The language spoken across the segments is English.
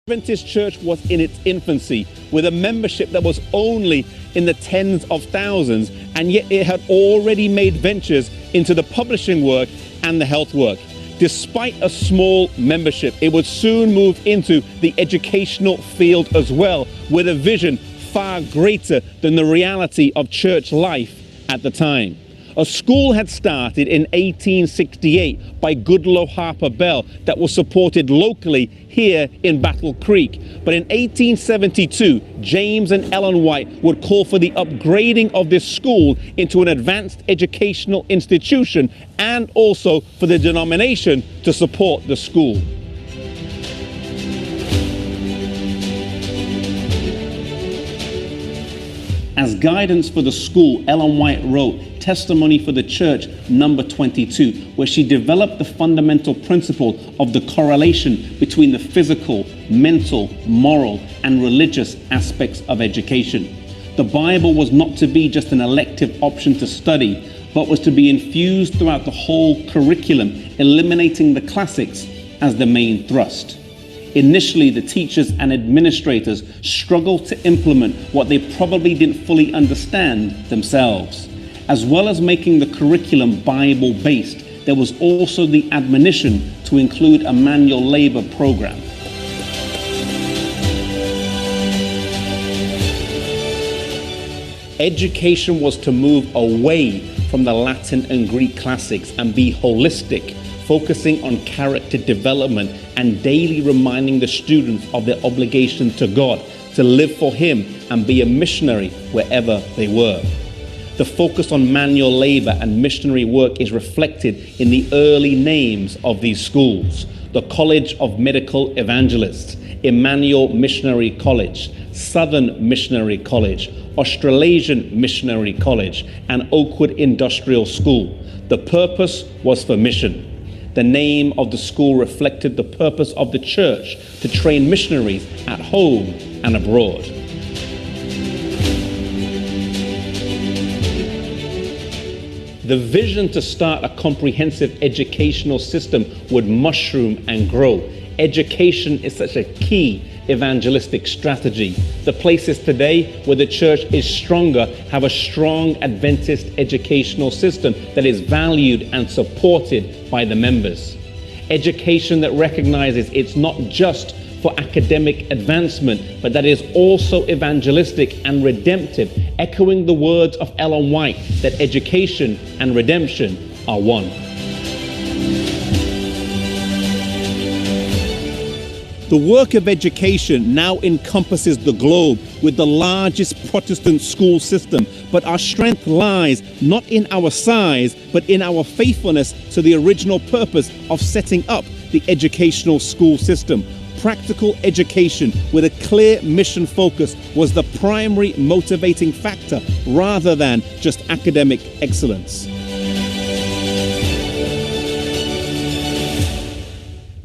Adventist Church was in its infancy, with a membership that was only in the tens of thousands, and yet it had already made ventures into the publishing work and the health work. Despite a small membership, it would soon move into the educational field as well, with a vision far greater than the reality of church life at the time. A school had started in 1868 by Goodloe Harper Bell that was supported locally here in Battle Creek. But in 1872, James and Ellen White would call for the upgrading of this school into an advanced educational institution, and also for the denomination to support the school. As guidance for the school, Ellen White wrote Testimony for the Church, number 22, where she developed the fundamental principle of the correlation between the physical, mental, moral, and religious aspects of education. The Bible was not to be just an elective option to study, but was to be infused throughout the whole curriculum, eliminating the classics as the main thrust. Initially, the teachers and administrators struggled to implement what they probably didn't fully understand themselves. As well as making the curriculum Bible-based, there was also the admonition to include a manual labor program. Education was to move away from the Latin and Greek classics and be holistic, focusing on character development and daily reminding the students of their obligation to God, to live for Him and be a missionary wherever they were. The focus on manual labor and missionary work is reflected in the early names of these schools: the College of Medical Evangelists, Emmanuel Missionary College, Southern Missionary College, Australasian Missionary College, and Oakwood Industrial School. The purpose was for mission. The name of the school reflected the purpose of the church to train missionaries at home and abroad. The vision to start a comprehensive educational system would mushroom and grow. Education is such a key evangelistic strategy. The places today where the church is stronger have a strong Adventist educational system that is valued and supported by the members. Education that recognizes it's not just for academic advancement, but that is also evangelistic and redemptive, echoing the words of Ellen White that education and redemption are one. The work of education now encompasses the globe with the largest Protestant school system, but our strength lies not in our size, but in our faithfulness to the original purpose of setting up the educational school system. Practical education with a clear mission focus was the primary motivating factor rather than just academic excellence.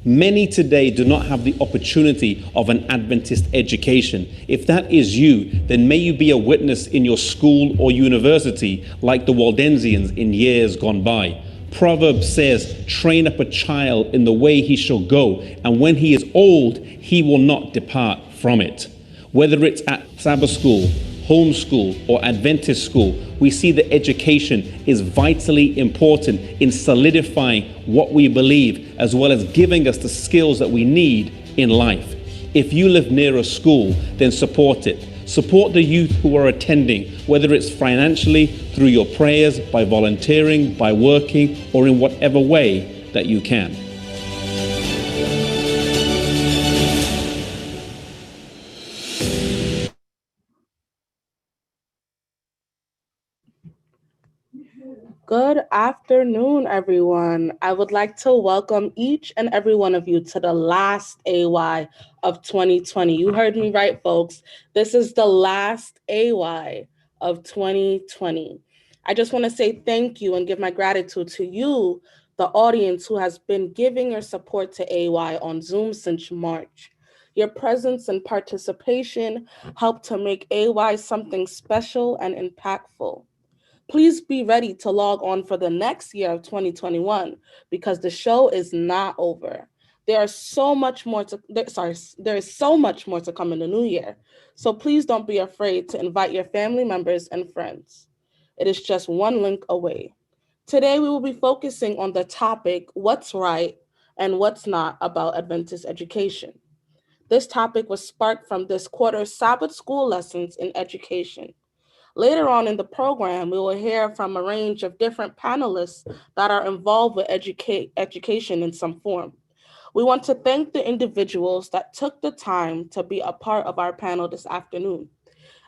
Many today do not have the opportunity of an Adventist education. If that is you, then may you be a witness in your school or university like the Waldensians in years gone by. Proverbs says, train up a child in the way he shall go, and when he is old, he will not depart from it. Whether it's at Sabbath school, homeschool, or Adventist school, we see that education is vitally important in solidifying what we believe, as well as giving us the skills that we need in life. If you live near a school, then support it. Support the youth who are attending, whether it's financially, through your prayers, by volunteering, by working, or in whatever way that you can. Good afternoon, everyone. I would like to welcome each and every one of you to the last AY of 2020. You heard me right, folks. This is the last AY of 2020. I just want to say thank you and give my gratitude to you, the audience who has been giving your support to AY on Zoom since March. Your presence and participation helped to make AY something special and impactful. Please be ready to log on for the next year of 2021 because the show is not over. There is so much more to come in the new year. So please don't be afraid to invite your family members and friends. It is just one link away. Today we will be focusing on the topic, what's right and what's not about Adventist education. This topic was sparked from this quarter's Sabbath school lessons in education. Later on in the program, we will hear from a range of different panelists that are involved with education in some form. We want to thank the individuals that took the time to be a part of our panel this afternoon.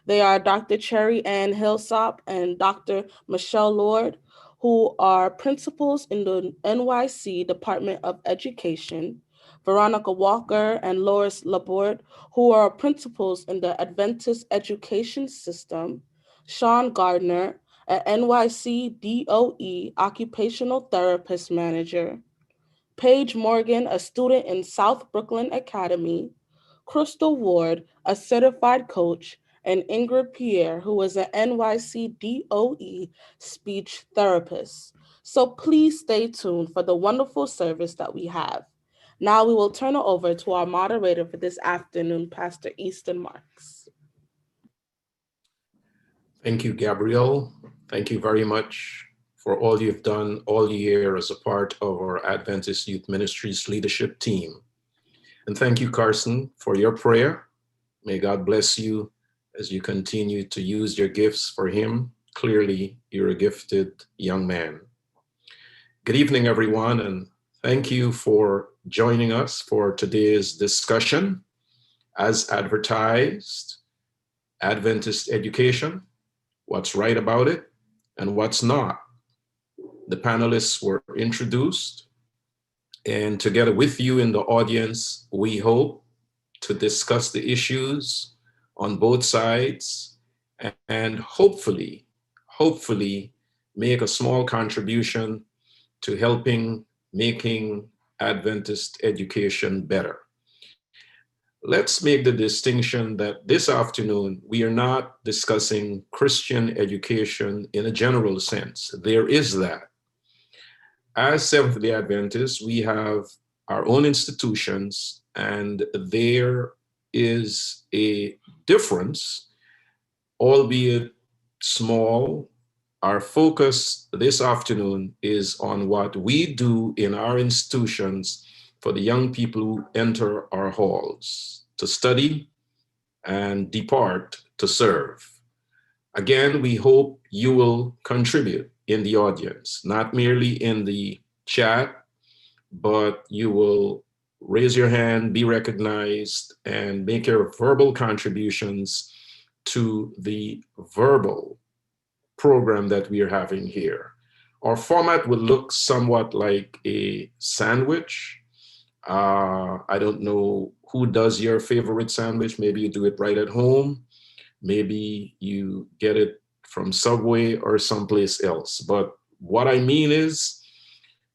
They are Dr. Cherry Ann Hillsop and Dr. Michelle Lord, who are principals in the NYC Department of Education, Veronica Walker and Loris Laborde, who are principals in the Adventist Education System, Sean Gardner, an NYC DOE Occupational Therapist Manager, Paige Morgan, a student in South Brooklyn Academy, Crystal Ward, a certified coach, and Ingrid Pierre, who is an NYC DOE speech therapist. So please stay tuned for the wonderful service that we have. Now we will turn it over to our moderator for this afternoon, Pastor Easton Marks. Thank you, Gabrielle. Thank you very much for all you've done all year as a part of our Adventist Youth Ministries leadership team. And thank you, Carson, for your prayer. May God bless you as you continue to use your gifts for Him. Clearly, you're a gifted young man. Good evening, everyone, and thank you for joining us for today's discussion. As advertised, Adventist education, what's right about it and what's not. The panelists were introduced, and together with you in the audience, we hope to discuss the issues on both sides and hopefully make a small contribution to helping making Adventist education better. Let's make the distinction that this afternoon, we are not discussing Christian education in a general sense. There is that. As Seventh-day Adventists, we have our own institutions, and there is a difference, albeit small. Our focus this afternoon is on what we do in our institutions for the young people who enter our halls to study and depart to serve. Again, we hope you will contribute in the audience, not merely in the chat, but you will raise your hand, be recognized, and make your verbal contributions to the verbal program that we are having here. Our format will look somewhat like a sandwich. I don't know who does your favorite sandwich. Maybe you do it right at home. Maybe you get it from Subway or someplace else. But what I mean is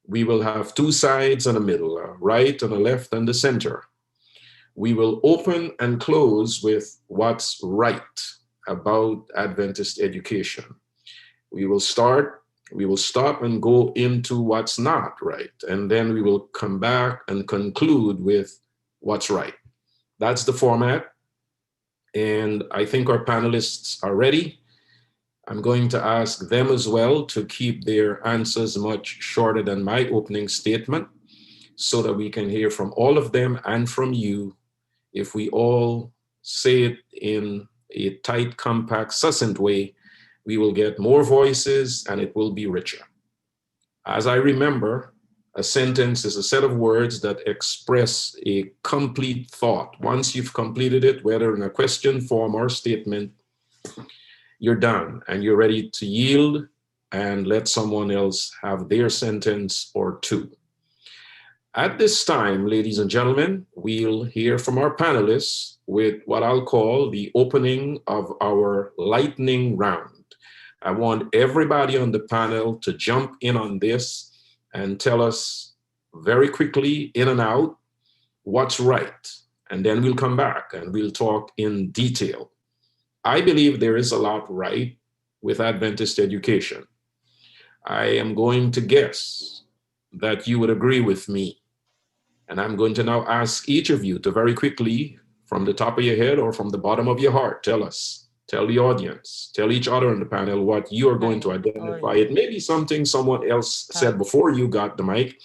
we will have two sides and a middle, a right and a left and the center. We will open and close with what's right about Adventist education. We will stop and go into what's not right. And then we will come back and conclude with what's right. That's the format. And I think our panelists are ready. I'm going to ask them as well to keep their answers much shorter than my opening statement so that we can hear from all of them and from you. If we all say it in a tight, compact, succinct way, we will get more voices and it will be richer. As I remember, a sentence is a set of words that express a complete thought. Once you've completed it, whether in a question form or statement, you're done and you're ready to yield and let someone else have their sentence or two. At this time, ladies and gentlemen, we'll hear from our panelists with what I'll call the opening of our lightning round. I want everybody on the panel to jump in on this and tell us very quickly, in and out, what's right. And then we'll come back and we'll talk in detail. I believe there is a lot right with Adventist education. I am going to guess that you would agree with me. And I'm going to now ask each of you to very quickly, from the top of your head or from the bottom of your heart, tell us, tell the audience, tell each other on the panel what you are going to identify. It may be something someone else said before you got the mic,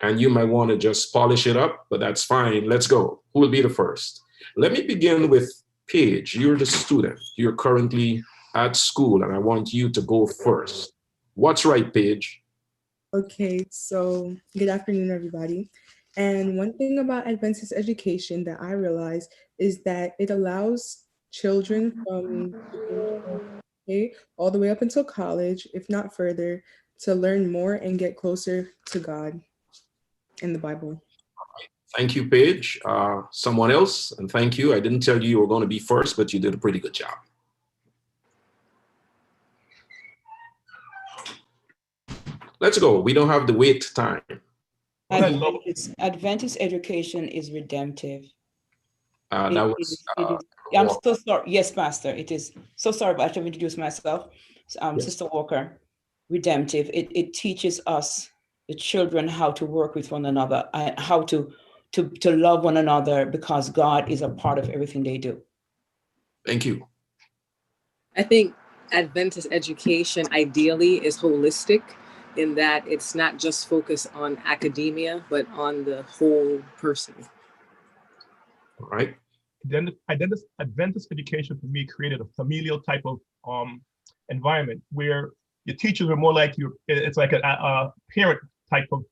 and you might want to just polish it up, but that's fine. Let's go. Who will be the first? Let me begin with Paige. You're the student. You're currently at school, and I want you to go first. What's right, Paige? Okay, so good afternoon, everybody. And one thing about Adventist education that I realized is that it allows children from okay, all the way up until college, if not further, to learn more and get closer to God and the Bible. Thank you, Paige. Someone else, and thank you. I didn't tell you were going to be first, but you did a pretty good job. Let's go. We don't have the wait time. Adventist education is redemptive. That was. I'm so sorry. Yes, Pastor. It is. So sorry, but I should introduce myself. Yes. Sister Walker. Redemptive. It teaches us, the children, how to work with one another, and how to love one another, because God is a part of everything they do. Thank you. I think Adventist education ideally is holistic, in that it's not just focused on academia, but on the whole person. All right. Adventist education for me created a familial type of environment where your teachers are more like you. It's like a parent type of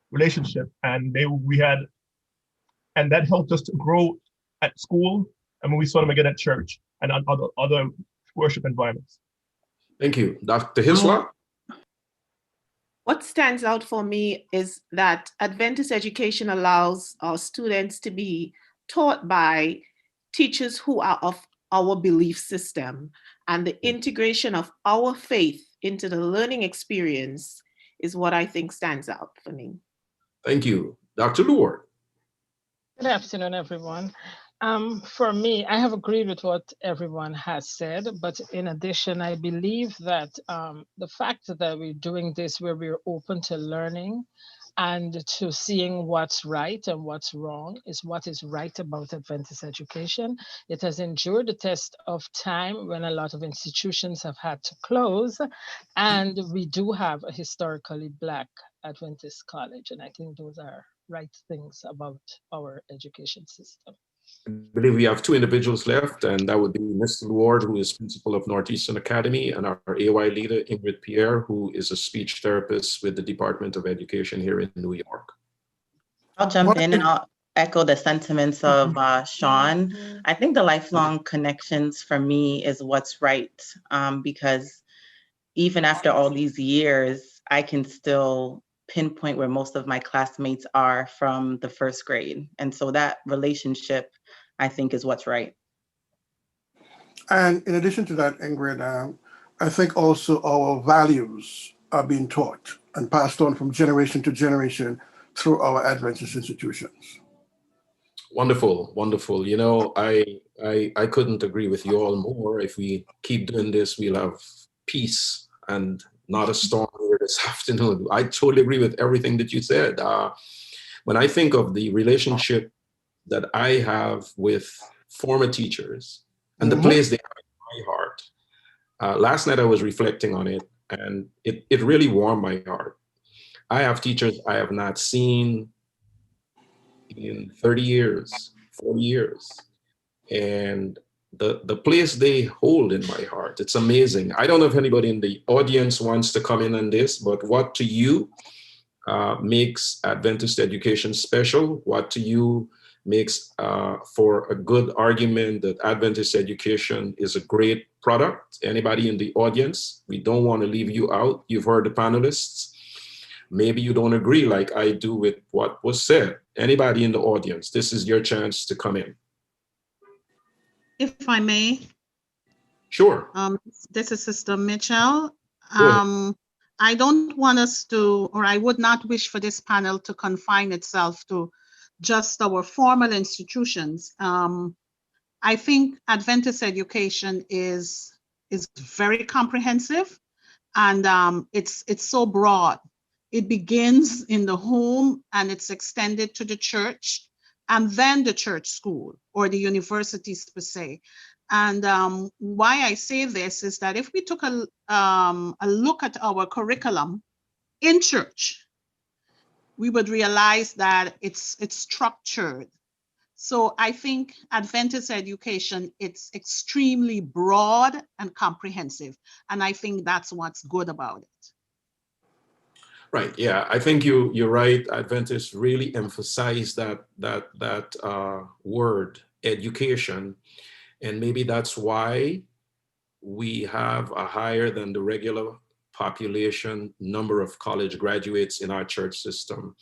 relationship, and that helped us to grow at school, and when we saw them again at church and other worship environments. Thank you, Dr. Hisla. What stands out for me is that Adventist education allows our students to be taught by teachers who are of our belief system, and the integration of our faith into the learning experience is what I think stands out for me. Thank you. Dr. Lord. Good afternoon, everyone. For me, I have agreed with what everyone has said, but in addition, I believe that the fact that we're doing this where we're open to learning and to seeing what's right and what's wrong is what is right about Adventist education. It has endured the test of time when a lot of institutions have had to close, and we do have a historically Black Adventist college, and I think those are right things about our education system. I believe we have two individuals left, and that would be Mr. Ward, who is principal of Northeastern Academy, and our AY leader, Ingrid Pierre, who is a speech therapist with the Department of Education here in New York. I'll jump in and I'll echo the sentiments of Sean. I think the lifelong connections for me is what's right, because even after all these years, I can still pinpoint where most of my classmates are from the first grade. And so that relationship, I think, is what's right. And in addition to that, Ingrid, I think also our values are being taught and passed on from generation to generation through our Adventist institutions. Wonderful, wonderful. You know, I couldn't agree with you all more. If we keep doing this, we'll have peace and not a storm here this afternoon. I totally agree with everything that you said. When I think of the relationship that I have with former teachers and the place they have in my heart, last night I was reflecting on it, and it really warmed my heart. I have teachers I have not seen in 30 years, 40 years. And the place they hold in my heart, it's amazing. I don't know if anybody in the audience wants to come in on this, but what to you makes Adventist education special? What to you makes for a good argument that Adventist education is a great product? Anybody in the audience? We don't want to leave you out. You've heard the panelists. Maybe you don't agree like I do with what was said. Anybody in the audience, this is your chance to come in. If I may. Sure. This is Sister Mitchell. I don't want us to, or I would not wish for this panel to confine itself to just our formal institutions. I think Adventist education is very comprehensive, and it's so broad. It begins in the home and it's extended to the church and then the church school or the universities per se. And why I say this is that if we took a look at our curriculum in church, we would realize that it's structured. So I think Adventist education, it's extremely broad and comprehensive. And I think that's what's good about it. Right. Yeah, I think you're right. Adventists really emphasize that word education, and maybe that's why we have a higher than the regular population number of college graduates in our church system,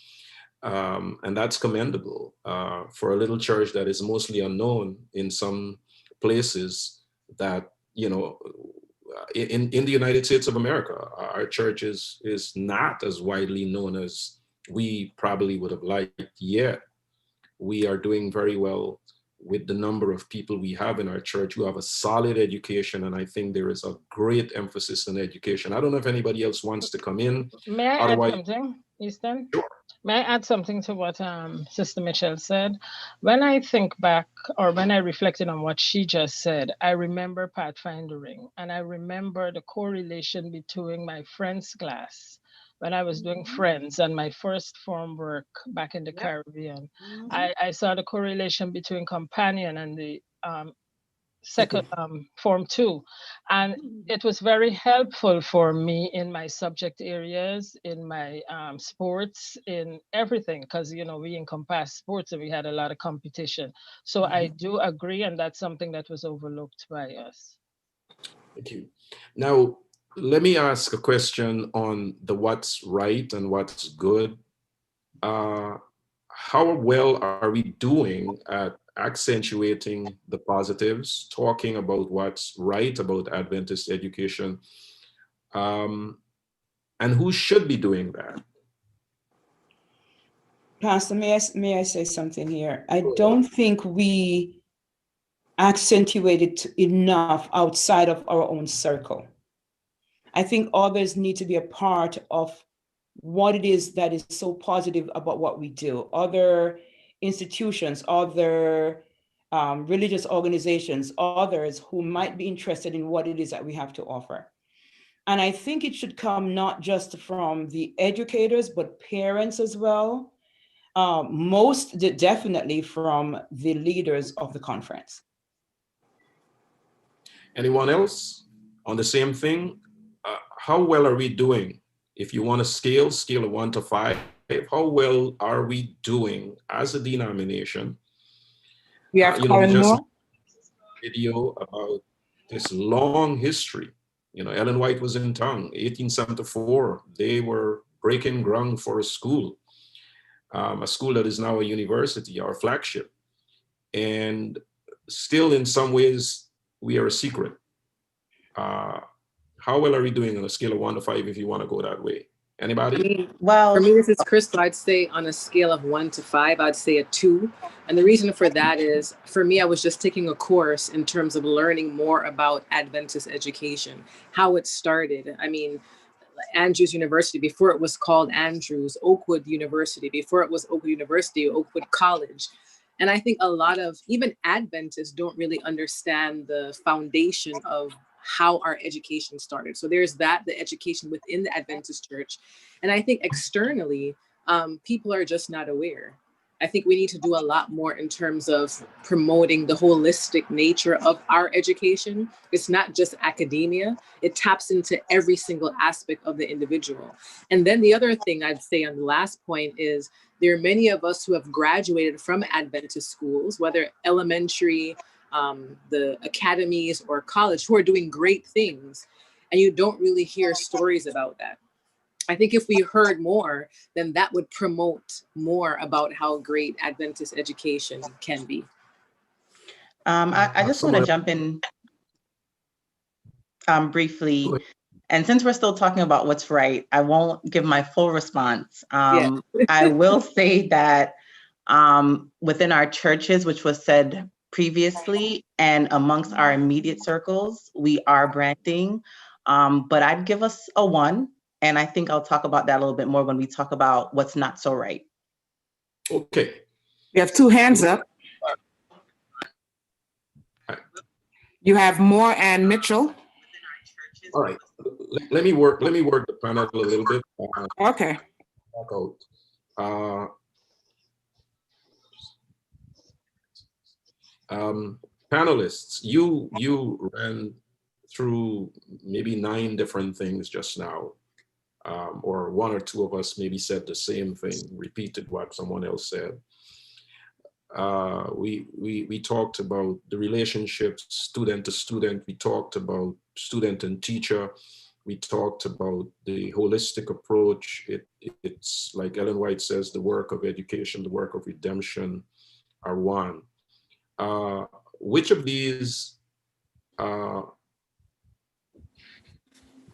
and that's commendable for a little church that is mostly unknown in some places. That in the United States of America, our church is not as widely known as we probably would have liked yet. We are doing very well with the number of people we have in our church who have a solid education, and I think there is a great emphasis on education. I don't know if anybody else wants to come in. May I Otherwise, add something, Easton? Sure. May I add something to what Sister Michelle said? When I think back, or when I reflected on what she just said, I remember pathfinding, and I remember the correlation between my Friends class when I was doing Friends and my first form work back in the Caribbean. I saw the correlation between companion and the second form 2, and it was very helpful for me in my subject areas, in my sports, in everything, because we encompass sports and we had a lot of competition. So I do agree, and that's something that was overlooked by us. Thank you. Now, let me ask a question on the what's right and what's good. How well are we doing at accentuating the positives, talking about what's right about Adventist education, and who should be doing that? Pastor, may I say something here? I don't think we accentuate it enough outside of our own circle. I think others need to be a part of what it is that is so positive about what we do. Other institutions, other religious organizations, others who might be interested in what it is that we have to offer. And I think it should come not just from the educators, but parents as well. Most definitely from the leaders of the conference. Anyone else on the same thing? How well are we doing? If you want to scale of 1 to 5, how well are we doing as a denomination? We have we just video about this long history. Ellen White was in town, 1874. They were breaking ground for a school that is now a university, our flagship. And still, in some ways, we are a secret. How well are we doing on a scale of 1 to 5 if you want to go that way? Anybody? Well, for me, this is Crystal. I'd say on a scale of 1 to 5, I'd say a 2. And the reason for that is, for me, I was just taking a course in terms of learning more about Adventist education, how it started. I mean, Andrews University, before it was called Andrews, Oakwood University, before it was Oakwood University, Oakwood College. And I think a lot of even Adventists don't really understand the foundation of how our education started. So there's the education within the Adventist church. And I think externally, people are just not aware. I think we need to do a lot more in terms of promoting the holistic nature of our education. It's not just academia. It taps into every single aspect of the individual. And then the other thing I'd say on the last point is there are many of us who have graduated from Adventist schools, whether elementary, the academies or college, who are doing great things. And you don't really hear stories about that. I think if we heard more, then that would promote more about how great Adventist education can be. I just want to jump in briefly. And since we're still talking about what's right, I won't give my full response. I will say that within our churches, which was said previously, and amongst our immediate circles, we are branding. But I'd give us a 1. And I think I'll talk about that a little bit more when we talk about what's not so right. Okay. We have two hands up. You have Moore and Mitchell. All right. Let me work the panel a little bit. Okay. Panelists, you ran through maybe 9 different things just now, or one or two of us maybe said the same thing, repeated what someone else said. We talked about the relationships student to student. We talked about student and teacher. We talked about the holistic approach. It's like Ellen White says, the work of education, the work of redemption are one. Which of these do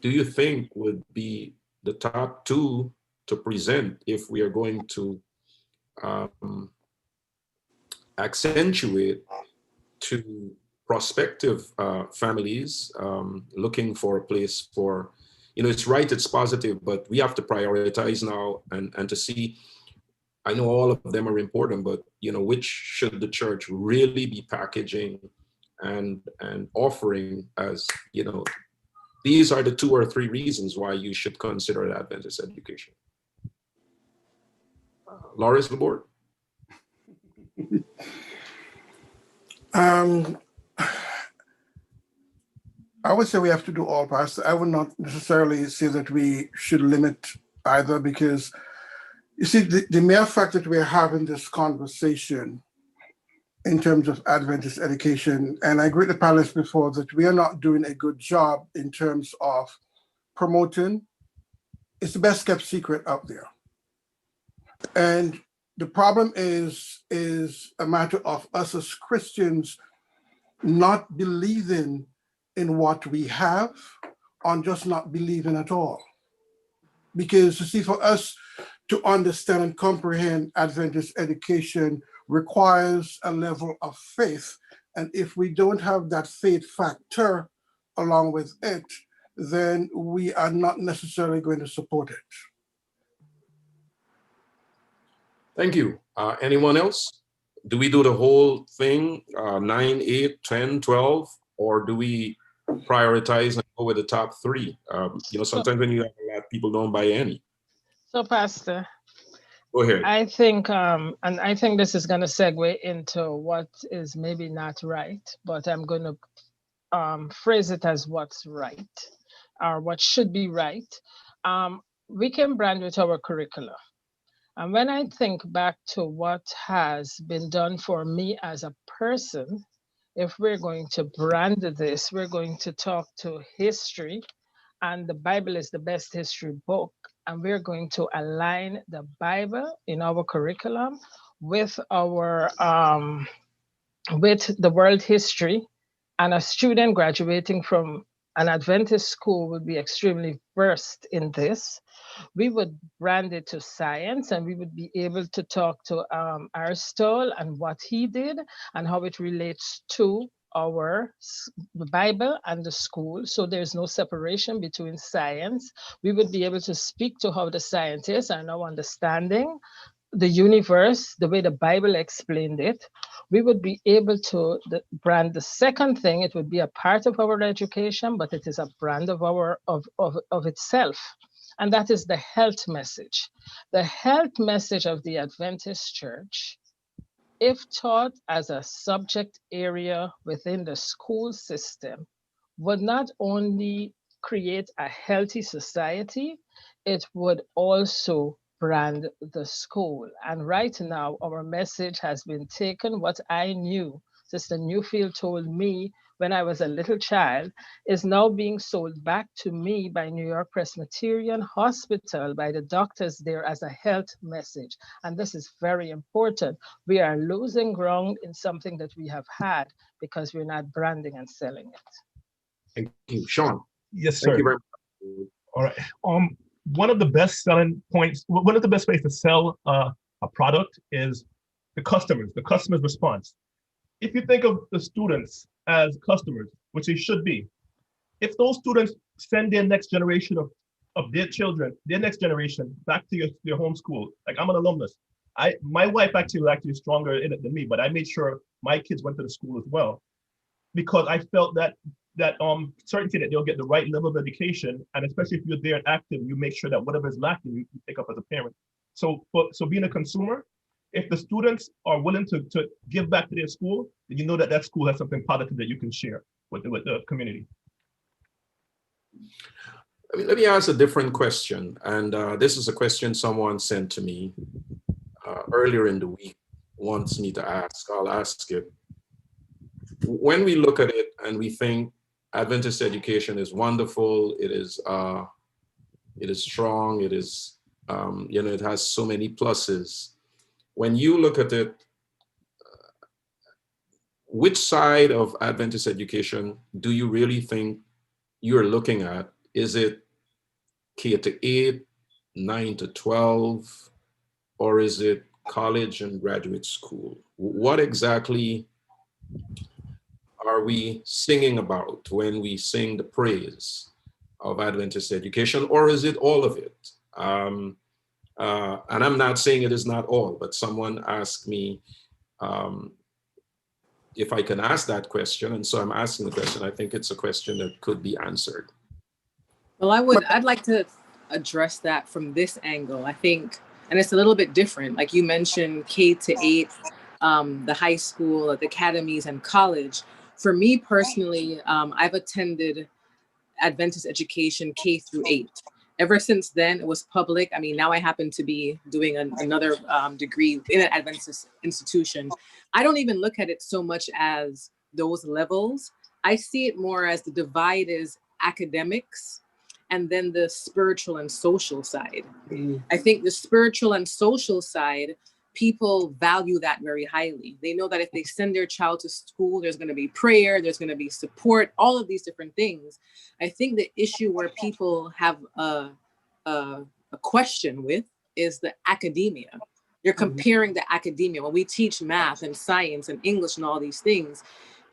you think would be the top 2 to present if we are going to accentuate to prospective families looking for a place for, it's right, it's positive, but we have to prioritize now and to see, I know all of them are important, but which should the church really be packaging and offering as, these are the 2 or 3 reasons why you should consider Adventist education. Loris Laborde. I would say we have to do all, Pastor. I would not necessarily say that we should limit either, because you see, the mere fact that we're having this conversation in terms of Adventist education, and I agree with the panelists before that we are not doing a good job in terms of promoting. It's the best kept secret out there. And the problem is a matter of us as Christians not believing in what we have, or just not believing at all. Because you see, for us to understand and comprehend Adventist education requires a level of faith. And if we don't have that faith factor along with it, then we are not necessarily going to support it. Thank you. Anyone else? Do we do the whole thing, 9, 8, 10, 12, or do we prioritize and go with the top 3? Sometimes when you have a lot, people don't buy any. So, Pastor, go ahead. I think, and I think this is going to segue into what is maybe not right, but I'm going to phrase it as what's right, or what should be right. We can brand with our curricula. And when I think back to what has been done for me as a person, if we're going to brand this, we're going to talk to history, and the Bible is the best history book, and we're going to align the Bible in our curriculum with our with the world history, and a student graduating from an Adventist school would be extremely versed in this. We would brand it to science, and we would be able to talk to Aristotle and what he did and how it relates to the Bible and the school. So there's no separation between science. We would be able to speak to how the scientists are now understanding the universe, the way the Bible explained it. We would be able to brand the second thing. It would be a part of our education, but it is a brand of of itself. And that is the health message. The health message of the Adventist Church, if taught as a subject area within the school system, would not only create a healthy society, it would also brand the school. And right now, our message has been taken. What I knew, Sister Newfield told me when I was a little child, is now being sold back to me by New York Presbyterian Hospital, by the doctors there, as a health message. And this is very important. We are losing ground in something that we have had because we're not branding and selling it. Thank you. Sean. Yes, sir. Thank you very much. All right. One of the best selling points, one of the best ways to sell a product is the customer's response. If you think of the students as customers, which they should be, if those students send their next generation of of their children, their next generation, back to your home school. Like, I'm an alumnus. My wife actually is stronger in it than me, but I made sure my kids went to the school as well, because I felt that certainty that they'll get the right level of education, and especially if you're there and active, you make sure that whatever is lacking, you pick up as a parent. So being a consumer, if the students are willing to give back to their school, then you know that school has something positive that you can share with the community. I mean, let me ask a different question. And this is a question someone sent to me earlier in the week, wants me to ask. I'll ask it. When we look at it and we think Adventist education is wonderful, it is strong, it is, it has so many pluses. When you look at it, which side of Adventist education do you really think you're looking at? Is it K to 8, 9 to 12, or is it college and graduate school? What exactly are we singing about when we sing the praise of Adventist education, or is it all of it? And I'm not saying it is not all, but someone asked me if I can ask that question, and so I'm asking the question. I think it's a question that could be answered. Well, I'd like to address that from this angle. I think, and it's a little bit different. Like you mentioned, K to 8, the high school, the academies, and college. For me personally, I've attended Adventist education K through 8. Ever since then, it was public. I mean, now I happen to be doing another degree in an Adventist institution. I don't even look at it so much as those levels. I see it more as the divide is academics and then the spiritual and social side. I think the spiritual and social side, people value that very highly. They know that if they send their child to school, there's going to be prayer, there's going to be support, all of these different things. I think the issue where people have a question with is the academia. You're comparing the academia. When we teach math and science and English and all these things,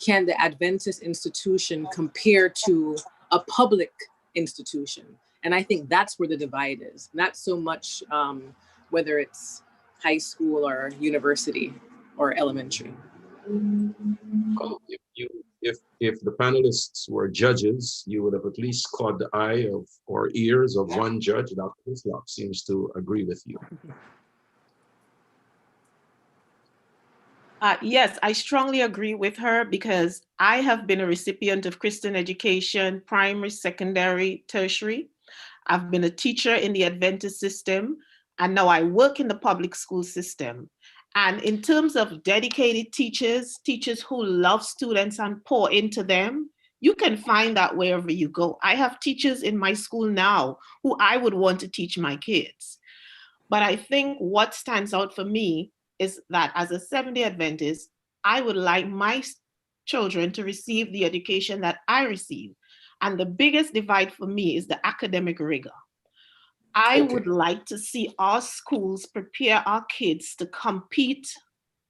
can the Adventist institution compare to a public institution? And I think that's where the divide is. Not so much whether it's high school or university or elementary. Well, if the panelists were judges, you would have at least caught the eye of or ears of one judge. Dr. Hislop seems to agree with you. Yes, I strongly agree with her because I have been a recipient of Christian education, primary, secondary, tertiary. I've been a teacher in the Adventist system, and now I work in the public school system. And in terms of dedicated teachers who love students and pour into them, you can find that wherever you go. I have teachers in my school now who I would want to teach my kids. But I think what stands out for me is that as a Seventh-day Adventist, I would like my children to receive the education that I receive. And the biggest divide for me is the academic rigor. I would like to see our schools prepare our kids to compete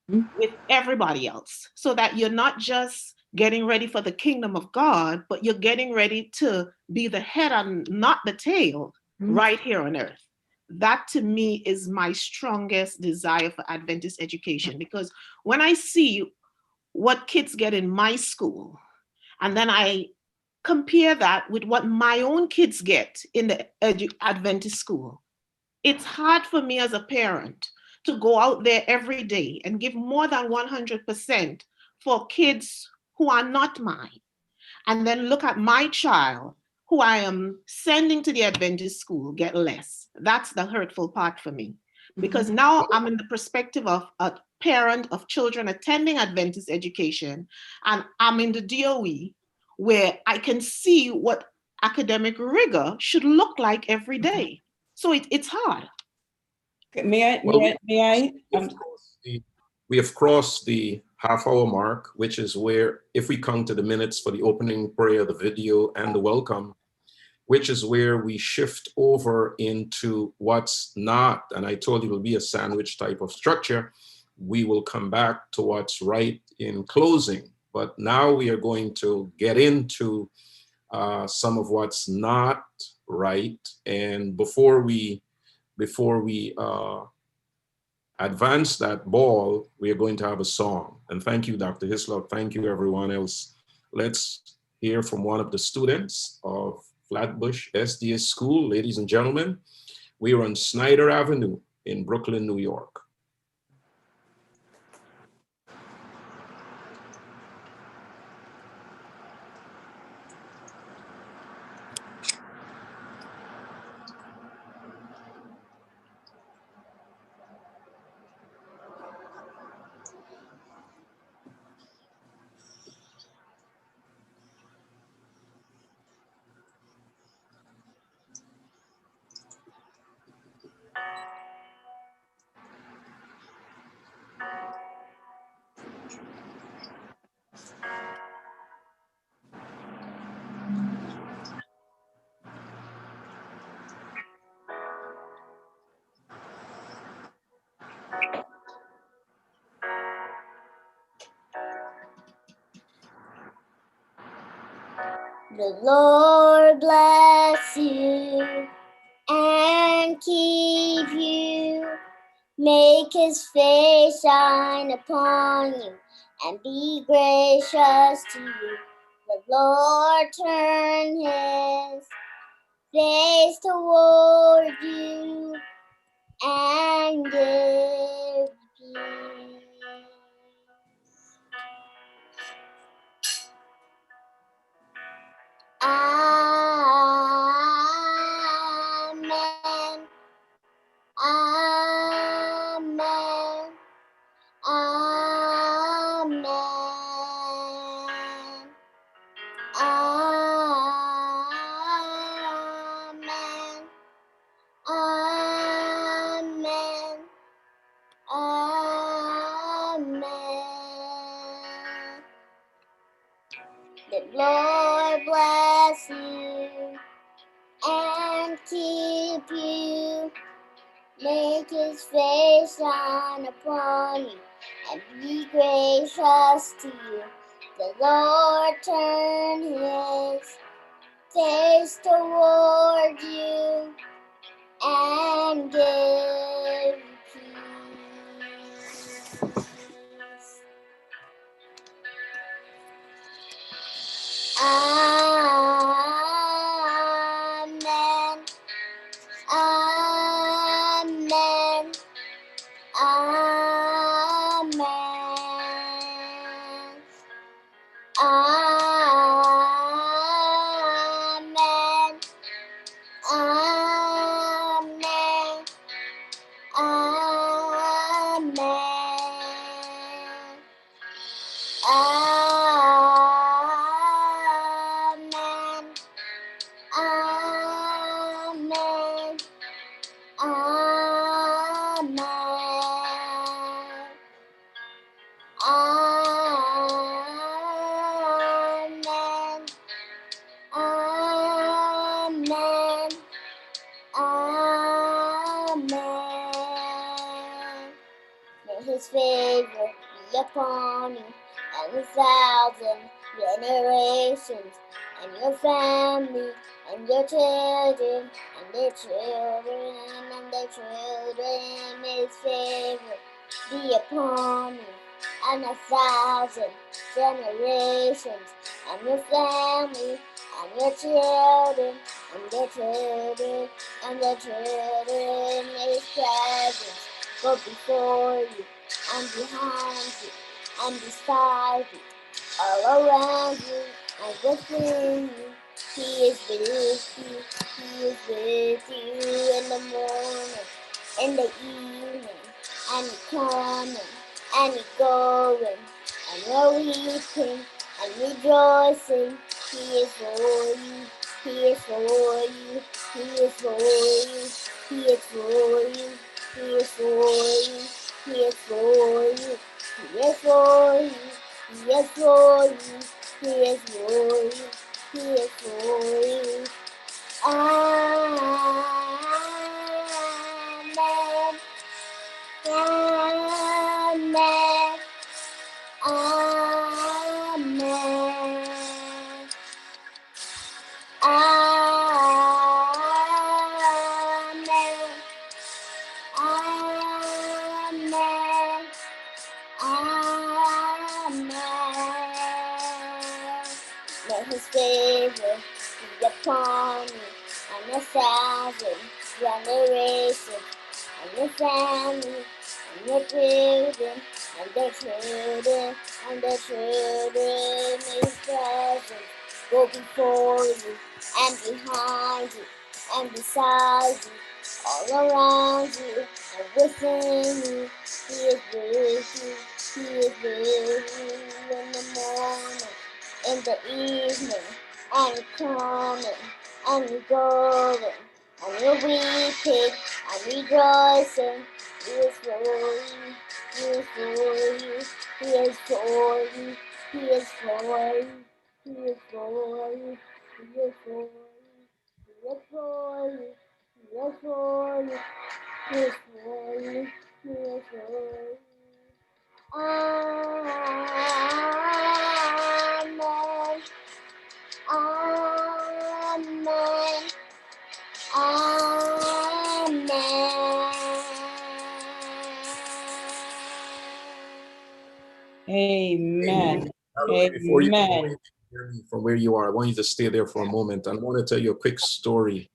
with everybody else so that you're not just getting ready for the kingdom of God, but you're getting ready to be the head and not the tail right here on earth. That to me is my strongest desire for Adventist education, because when I see what kids get in my school, and then I compare that with what my own kids get in the Adventist school, it's hard for me as a parent to go out there every day and give more than 100% for kids who are not mine. And then look at my child who I am sending to the Adventist school get less. That's the hurtful part for me. Because now I'm in the perspective of a parent of children attending Adventist education, and I'm in the DOE where I can see what academic rigor should look like every day. So it's hard. May I? We have crossed the half-hour mark, which is where, if we come to the minutes for the opening prayer, the video, and the welcome, which is where we shift over into what's not, and I told you it will be a sandwich type of structure. We will come back to what's right in closing, but now we are going to get into some of what's not right. And before we advance that ball, we are going to have a song. And thank you, Dr. Hislop. Thank you, everyone else. Let's hear from one of the students of Flatbush SDS School. Ladies and gentlemen, we are on Snyder Avenue in Brooklyn, New York. The Lord bless you and keep you. Make his face shine upon you and be gracious to you. The Lord turn his face toward you and give peace. Amen. Amen. Amen. Amen. Amen. Amen. The Lord bless you and keep you. Make his face shine upon you and be gracious to you. The Lord turn his face toward you and give peace. Amen. Amen. Amen. Amen. Amen. Amen. Amen. Amen. Amen. Amen. Amen. Amen. May his favor be upon you and 1,000 generations, and your family, and your children, and their children, and their children. May his favor be upon you and 1,000 generations, and your family, and your children, and their children, and their children. May his presence go before you, and behind you, and beside you, all around you, and within you. He is with you. He is with you in the morning, in the evening, and he coming, and he going, and you're weeping and rejoicing. He is for you. He is for you. He is for you. He is for you. He is for you. He is for you. He is for you. He is for you. He is for you. He is for you. Amen. Amen. Amen. Amen. May his favor be upon me and 1,000 generations, and your family, and your children, and their children, and their children. May his presence go before you, and behind you, and beside you, all around you, and within you. He is with you, he is with you in the morning, in the evening, and coming, and going, and you're weeping, and rejoicing. He is for you, he is for you, he is for you, he is for you, he is for you, he is for you, he is for you, he is for you, he is for you, he is for you. Amen. Amen. Amen. Amen. Before you go away, Amen. hear me from where you are, I want you to stay there for a moment. And I want to tell you a quick story.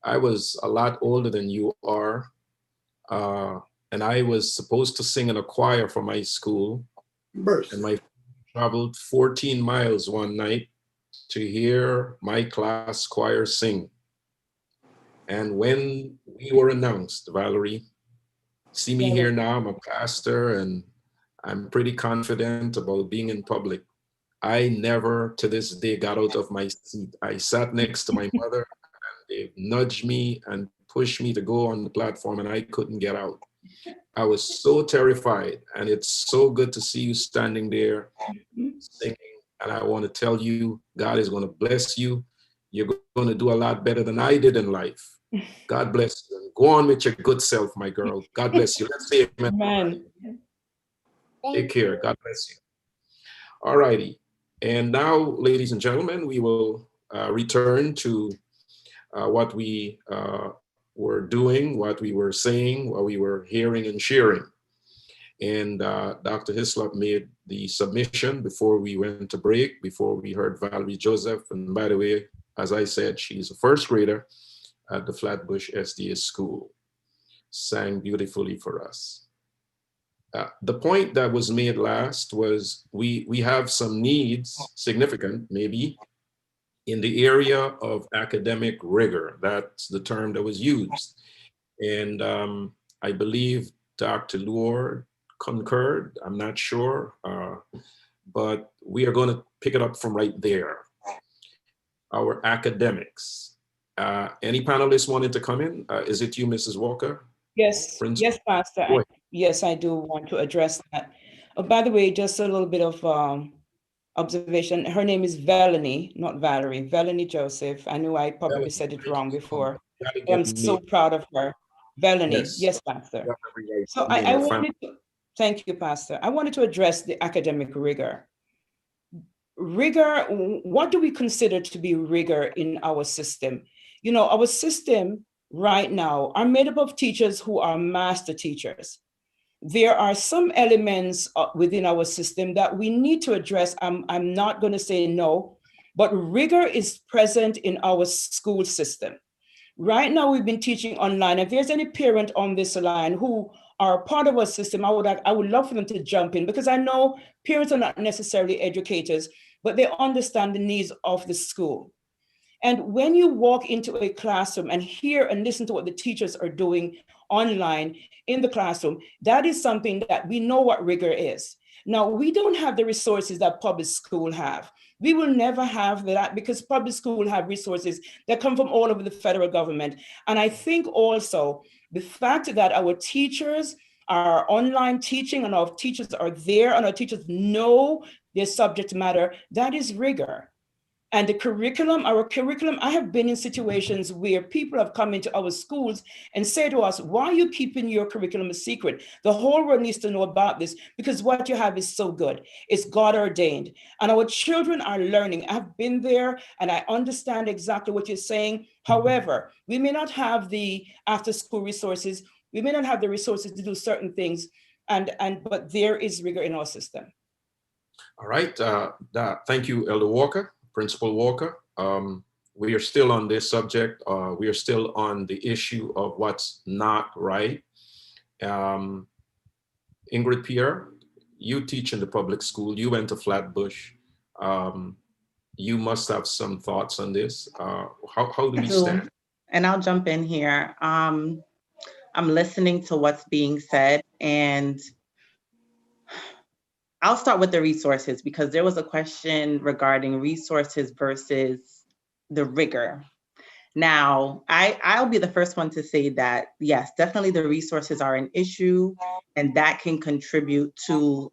I was a lot older than you are, and I was supposed to sing in a choir for my school. And my traveled 14 miles one night to hear my class choir sing. And when we were announced, Valerie, see me here now, I'm a pastor and I'm pretty confident about being in public. I never to this day got out of my seat. I sat next to my mother and they nudged me and pushed me to go on the platform and I couldn't get out. I was so terrified, and it's so good to see you standing there singing. And I want to tell you, God is going to bless you. You're going to do a lot better than I did in life. God bless you. Go on with your good self, my girl. God bless you. Let's say amen. Amen. Take care. God bless you. All righty. And now, ladies and gentlemen, we will return to what we were doing, what we were saying, what we were hearing and sharing. And Dr. Hislop made the submission before we went to break, before we heard Valerie Joseph. And by the way, as I said, she's a first grader at the Flatbush SDA School. Sang beautifully for us. The point that was made last was we have some needs, significant maybe, in the area of academic rigor. That's the term that was used. And I believe Dr. Luor concurred, I'm not sure, but we are going to pick it up from right there. Our academics. Any panelists wanted to come in? Is it you, Mrs. Walker? Yes, yes, Pastor. Yes, I do want to address that. By the way, just a little bit of observation. Her name is Velanie, not Valerie. Velanie Joseph. I knew I probably said it wrong before. I'm so proud of her. Velanie, yes, Pastor. So I wanted to, thank you, Pastor. I wanted to address the academic rigor. Rigor, what do we consider to be rigor in our system? You know, our system right now are made up of teachers who are master teachers. There are some elements within our system that we need to address. I'm not going to say no, but rigor is present in our school system. Right now, we've been teaching online. If there's any parent on this line who are part of our system, I would love for them to jump in, because I know parents are not necessarily educators, but they understand the needs of the school. And when you walk into a classroom and hear and listen to what the teachers are doing online in the classroom, that is something that we know what rigor is. Now, we don't have the resources that public school have. We will never have that, because public school have resources that come from all over the federal government. And I think also the fact that our teachers are online teaching and our teachers are there and our teachers know their subject matter, that is rigor. And the curriculum, our curriculum, I have been in situations where people have come into our schools and say to us, why are you keeping your curriculum a secret? The whole world needs to know about this, because what you have is so good. It's God ordained. And our children are learning. I've been there and I understand exactly what you're saying. However, we may not have the after school resources. We may not have the resources to do certain things, but there is rigor in our system. All right. Thank you, Elder Walker. Principal Walker. We are still on this subject. We are still on the issue of what's not right. Ingrid Pierre, you teach in the public school. You went to Flatbush. You must have some thoughts on this. How do we stand? And I'll jump in here. I'm listening to what's being said, and I'll start with the resources, because there was a question regarding resources versus the rigor. Now, I'll be the first one to say that, yes, definitely the resources are an issue, and that can contribute to,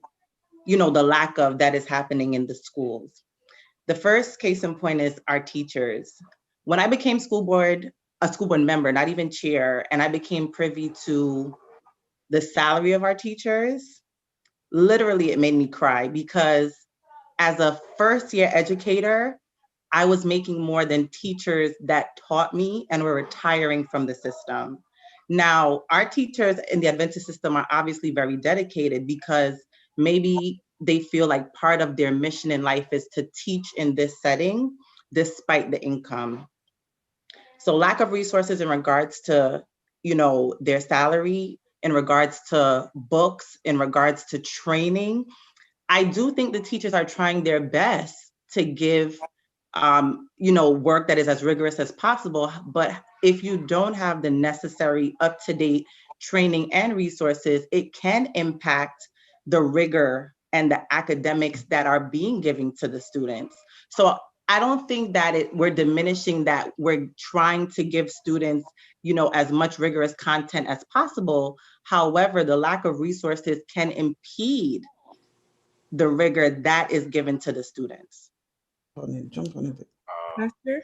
the lack of that is happening in the schools. The first case in point is our teachers. When I became a school board member, not even chair, and I became privy to the salary of our teachers, literally it made me cry, because as a first year educator, I was making more than teachers that taught me and were retiring from the system. Now, our teachers in the Adventist system are obviously very dedicated, because maybe they feel like part of their mission in life is to teach in this setting, despite the income. So lack of resources in regards to, their salary, in regards to books, in regards to training. I do think the teachers are trying their best to give, work that is as rigorous as possible. But if you don't have the necessary up-to-date training and resources, it can impact the rigor and the academics that are being given to the students. So I don't think that we're diminishing that. We're trying to give students, as much rigorous content as possible. However, the lack of resources can impede the rigor that is given to the students. Jump on it. Pastor?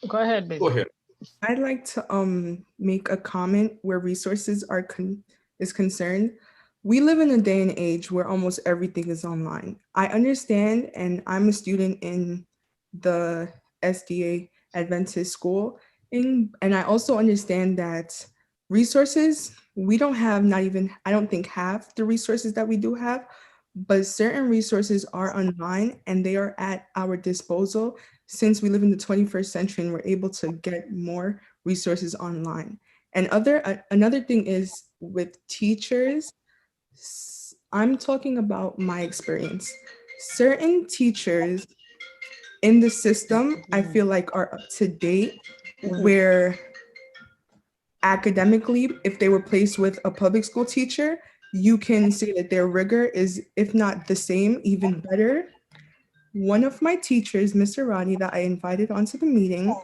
Go ahead, baby. Go ahead. I'd like to make a comment where resources is concerned. We live in a day and age where almost everything is online. I understand, and I'm a student in the SDA Adventist school, and I also understand that resources, we don't have, I don't think half the resources that we do have, but certain resources are online and they are at our disposal, since we live in the 21st century and we're able to get more resources online. And another thing is with teachers, I'm talking about my experience. Certain teachers in the system, I feel like are up to date, where academically, if they were placed with a public school teacher, you can say that their rigor is, if not the same, even better. One of my teachers, Mr. Rodney, that I invited onto the meeting,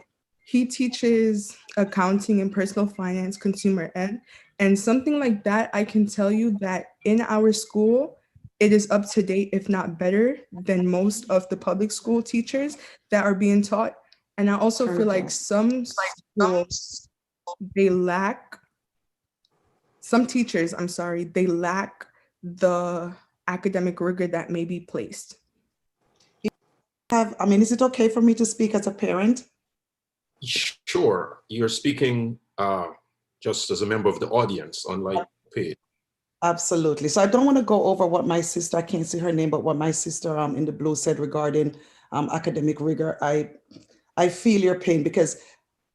he teaches accounting and personal finance, consumer ed, and something like that. I can tell you that in our school, it is up to date, if not better, than most of the public school teachers that are being taught. And I also feel like some schools, some teachers, they lack the academic rigor that may be placed. Is it okay for me to speak as a parent? Sure. You're speaking just as a member of the audience, unlike Paige. Absolutely. So I don't want to go over what my sister, I can't see her name, but what my sister in the blue said regarding academic rigor. I feel your pain, because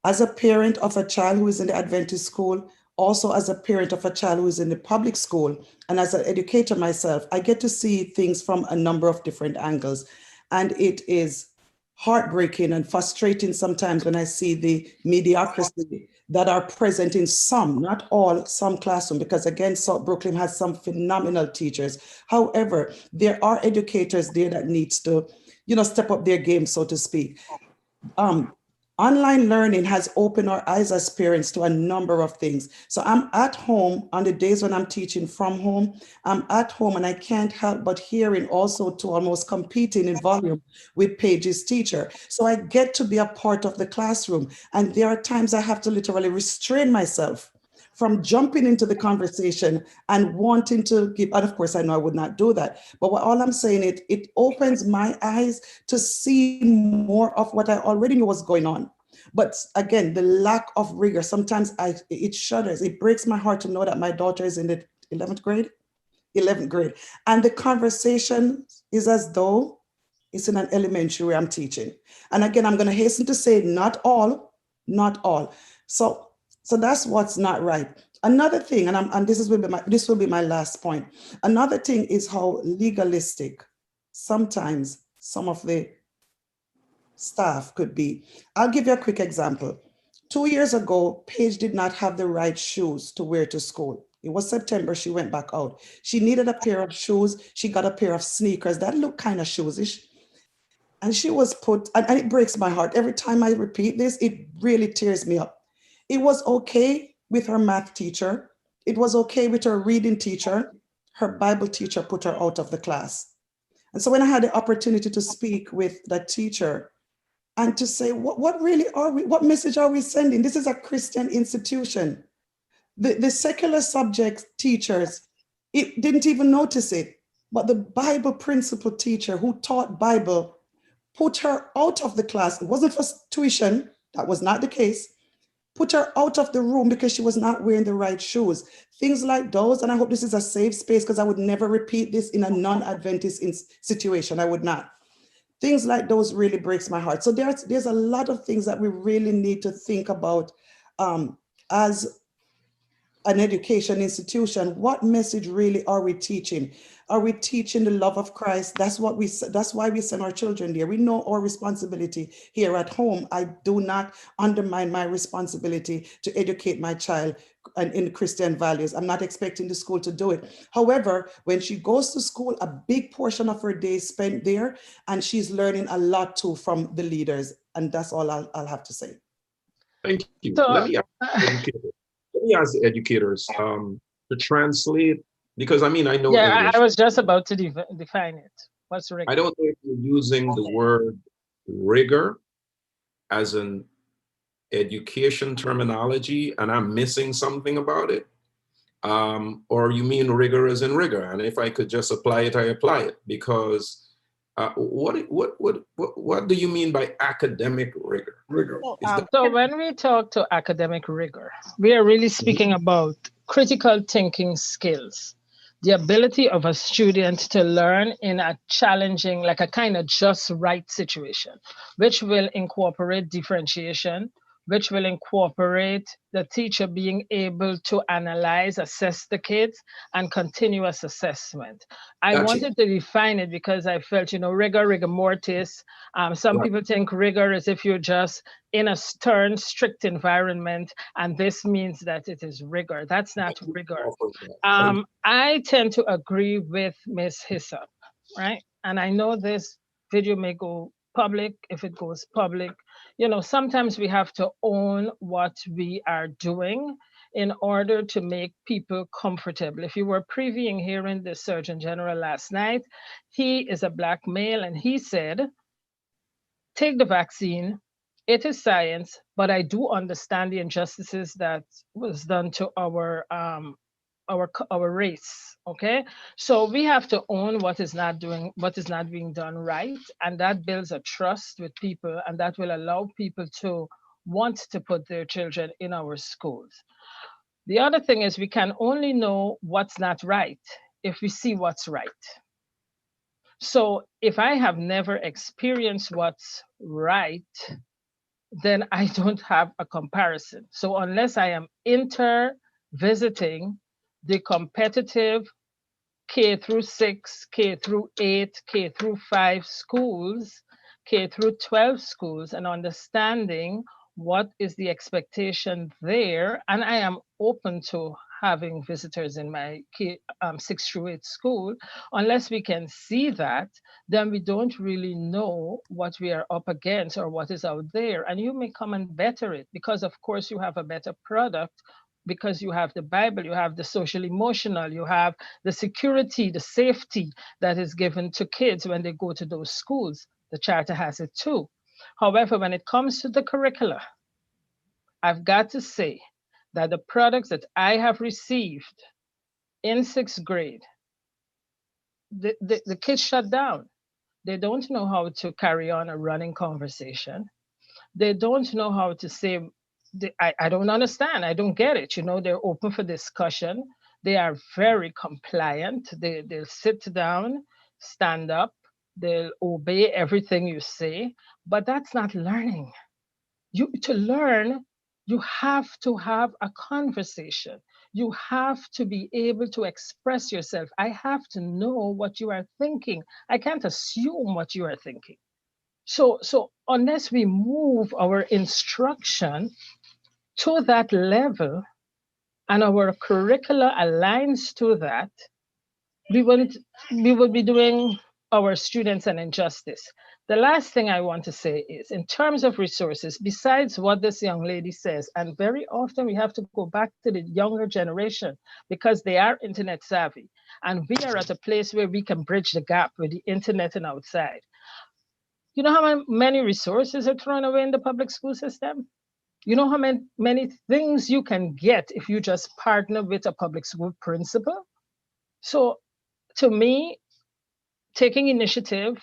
as a parent of a child who is in the Adventist school, also as a parent of a child who is in the public school, and as an educator myself, I get to see things from a number of different angles. And it is heartbreaking and frustrating sometimes when I see the mediocrity that are present in some, not all, some classroom, because again, South Brooklyn has some phenomenal teachers. However, there are educators there that needs to, step up their game, so to speak. Online learning has opened our eyes as parents to a number of things. So I'm at home on the days when I'm teaching from home. I'm at home and I can't help but hearing also to almost competing in volume with Paige's teacher. So I get to be a part of the classroom. And there are times I have to literally restrain myself from jumping into the conversation and wanting to give, and of course I know I would not do that, but all I'm saying, it opens my eyes to see more of what I already knew was going on. But again, the lack of rigor, sometimes it shudders, it breaks my heart to know that my daughter is in the 11th grade, and the conversation is as though It's in an elementary where I'm teaching. And again, I'm going to hasten to say not all, not all. So that's what's not right. Another thing, and this will be my last point. Another thing is how legalistic sometimes some of the staff could be. I'll give you a quick example. 2 years ago, Paige did not have the right shoes to wear to school. It was September, she went back out. She needed a pair of shoes. She got a pair of sneakers that looked kind of shoesish. And she was put, and it breaks my heart. Every time I repeat this, it really tears me up. It was okay with her math teacher. It was okay with her reading teacher. Her Bible teacher put her out of the class. And so when I had the opportunity to speak with that teacher and to say, what really are we, what message are we sending? This is a Christian institution. The secular subject teachers, it didn't even notice it, but the Bible principal teacher who taught Bible put her out of the class. It wasn't for tuition, that was not the case. Put her out of the room because she was not wearing the right shoes. Things like those, and I hope this is a safe space because I would never repeat this in a non-Adventist situation, I would not. Things like those really breaks my heart. So there's a lot of things that we really need to think about as an education institution. What message really are we teaching? Are we teaching the love of Christ? That's why we send our children there. We know our responsibility here at home. I do not undermine my responsibility to educate my child in Christian values. I'm not expecting the school to do it. However, when she goes to school, a big portion of her day is spent there, and she's learning a lot too from the leaders. And that's all I'll have to say. Thank you. So, Let me ask the educators to translate, because I mean, I know English. I was just about to define it. What's rigor? I don't know if you're using the word rigor as an education terminology and I'm missing something about it. Or you mean rigor as in rigor. And if I could just apply it, I apply it, because what do you mean by academic rigor? So when we talk to academic rigor, we are really speaking about critical thinking skills, the ability of a student to learn in a challenging, like a kind of just right situation, which will incorporate differentiation, which will incorporate the teacher being able to analyze, assess the kids, and continuous assessment. I wanted to define it because I felt, rigor mortis. Some people think rigor is if you're just in a stern, strict environment, and this means that it is rigor. That's not rigor. I tend to agree with Ms. Hyssop, right? And I know this video may go public. If it goes public, sometimes we have to own what we are doing in order to make people comfortable. If you were previewing hearing the Surgeon General last night, he is a Black male, and he said, take the vaccine. It is science, but I do understand the injustices that was done to our race. Okay, so we have to own what is not being done right, and that builds a trust with people, and that will allow people to want to put their children in our schools. The other thing is we can only know what's not right if we see what's right. So if I have never experienced what's right, then I don't have a comparison. So unless I am visiting the competitive K through 6, K through 8, K through 5 schools, K through 12 schools, and understanding what is the expectation there. And I am open to having visitors in my 6 through 8 school. Unless we can see that, then we don't really know what we are up against or what is out there. And you may come and better it because, of course, you have a better product, because you have the Bible, you have the social emotional, you have the security, the safety that is given to kids when they go to those schools. The charter has it too. However, when it comes to the curricula, I've got to say that the products that I have received in 6th grade, the kids shut down. They don't know how to carry on a running conversation. They don't know how to say, I don't understand. I don't get it. They're open for discussion. They are very compliant. They'll sit down, stand up, they'll obey everything you say, but that's not learning. To learn, you have to have a conversation. You have to be able to express yourself. I have to know what you are thinking. I can't assume what you are thinking. So unless we move our instruction to that level and our curricula aligns to that, we will be doing our students an injustice. The last thing I want to say is, in terms of resources, besides what this young lady says, and very often we have to go back to the younger generation because they are internet savvy, and we are at a place where we can bridge the gap with the internet and outside. You know how many resources are thrown away in the public school system? You know how many things you can get if you just partner with a public school principal? So to me, taking initiative,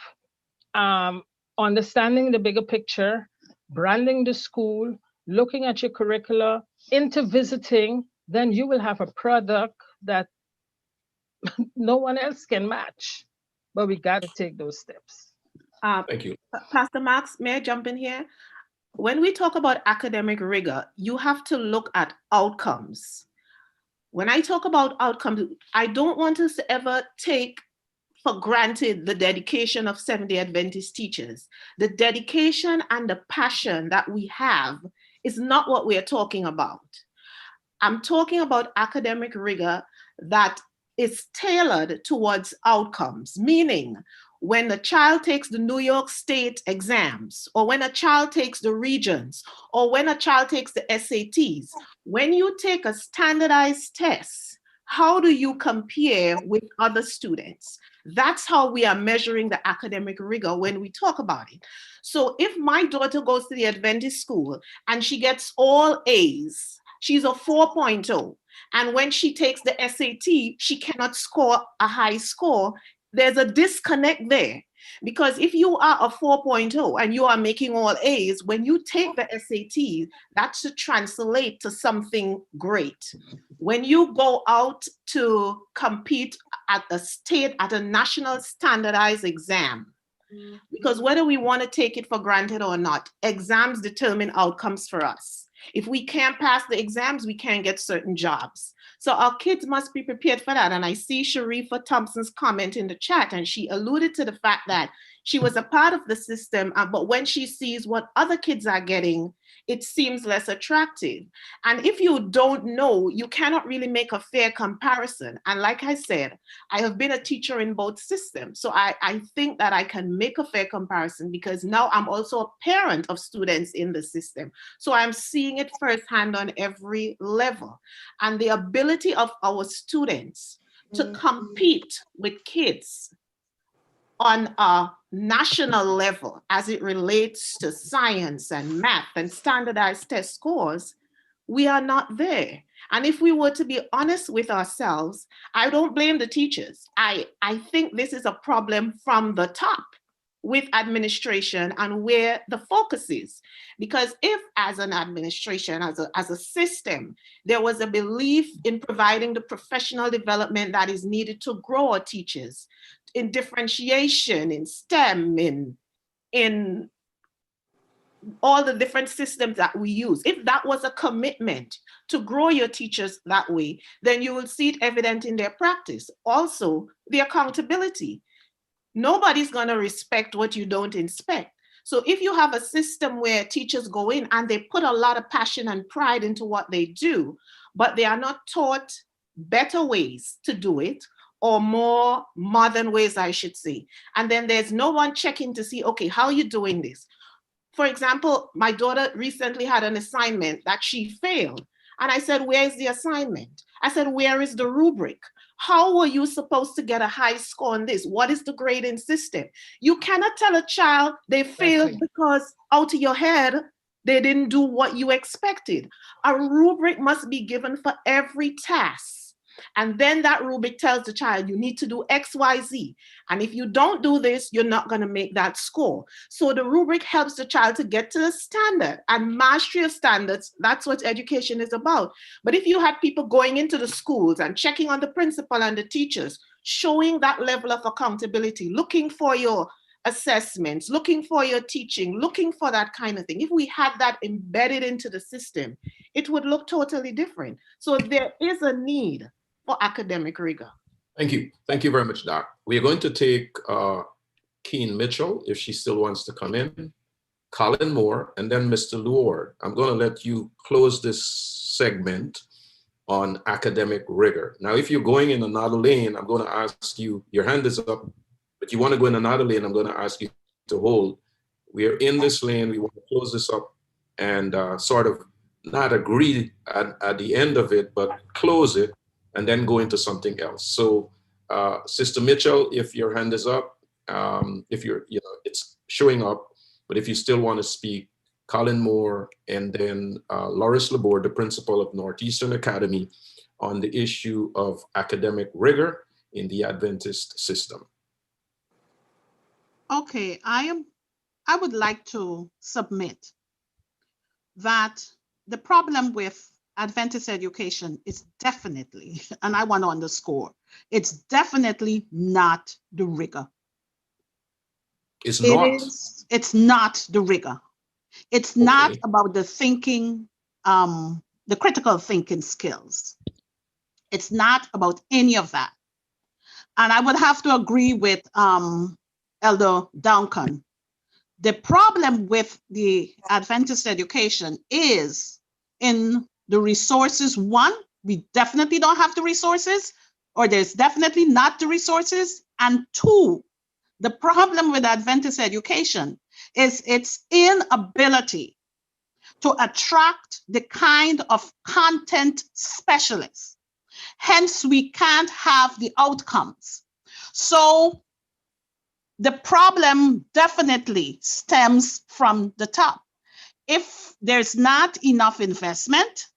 understanding the bigger picture, branding the school, looking at your curricula, into visiting, then you will have a product that no one else can match. But we got to take those steps. Thank you. Pastor Max, may I jump in here? When we talk about academic rigor, you have to look at outcomes. When I talk about outcomes, I don't want us to ever take for granted the dedication of Seventh-day Adventist teachers. The dedication and the passion that we have is not what we are talking about. I'm talking about academic rigor that is tailored towards outcomes, meaning when a child takes the New York State exams, or when a child takes the regions, or when a child takes the SATs, when you take a standardized test, how do you compare with other students? That's how we are measuring the academic rigor when we talk about it. So if my daughter goes to the Adventist school and she gets all A's, she's a 4.0, and when she takes the SAT, she cannot score a high score, there's a disconnect there. Because if you are a 4.0 and you are making all A's, when you take the SAT, that should translate to something great. When you go out to compete at a national standardized exam, because whether we want to take it for granted or not, exams determine outcomes for us. If we can't pass the exams, we can't get certain jobs. So our kids must be prepared for that. And I see Sharifa Thompson's comment in the chat, and she alluded to the fact that she was a part of the system, but when she sees what other kids are getting, it seems less attractive. And if you don't know, you cannot really make a fair comparison. And like I said, I have been a teacher in both systems. So I think that I can make a fair comparison because now I'm also a parent of students in the system. So I'm seeing it firsthand on every level. And the ability of our students to compete with kids on a national level as it relates to science and math and standardized test scores, we are not there. And if we were to be honest with ourselves, I don't blame the teachers. I think this is a problem from the top with administration and where the focus is. Because if as an administration, as a system, there was a belief in providing the professional development that is needed to grow our teachers, in differentiation, in STEM, in all the different systems that we use, if that was a commitment to grow your teachers that way, then you will see it evident in their practice. Also, the accountability. Nobody's going to respect what you don't inspect. So if you have a system where teachers go in and they put a lot of passion and pride into what they do, but they are not taught better ways to do it, or more modern ways, I should say. And then there's no one checking to see, okay, how are you doing this? For example, my daughter recently had an assignment that she failed. And I said, where is the assignment? I said, where is the rubric? How were you supposed to get a high score on this? What is the grading system? You cannot tell a child they failed because out of your head, they didn't do what you expected. A rubric must be given for every task. And then that rubric tells the child, you need to do X, Y, Z. And if you don't do this, you're not going to make that score. So the rubric helps the child to get to the standard, and mastery of standards. That's what education is about. But if you had people going into the schools and checking on the principal and the teachers, showing that level of accountability, looking for your assessments, looking for your teaching, looking for that kind of thing. If we had that embedded into the system, it would look totally different. So there is a need for academic rigor. Thank you. Thank you very much, Doc. We are going to take Keen Mitchell, if she still wants to come in, Colin Moore, and then Mr. Luard. I'm going to let you close this segment on academic rigor. Now, if you're going in another lane, I'm going to ask you, your hand is up, but you want to go in another lane, I'm going to ask you to hold. We are in this lane, we want to close this up and sort of not agree at the end of it, but close it and then go into something else. So Sister Mitchell, if your hand is up, if you're, it's showing up, but if you still want to speak, Colin Moore, and then Loris Laborde, the principal of Northeastern Academy, on the issue of academic rigor in the Adventist system. Okay, I would like to submit that the problem with Adventist education is definitely, and I want to underscore, it's definitely not the rigor. It's not. It's not the rigor. It's not about the thinking, the critical thinking skills. It's not about any of that. And I would have to agree with Elder Duncan. The problem with the Adventist education is in the resources. One, we definitely don't have the resources, or there's definitely not the resources. And two, the problem with Adventist education is its inability to attract the kind of content specialists. Hence, we can't have the outcomes. So the problem definitely stems from the top. If there's not enough investment,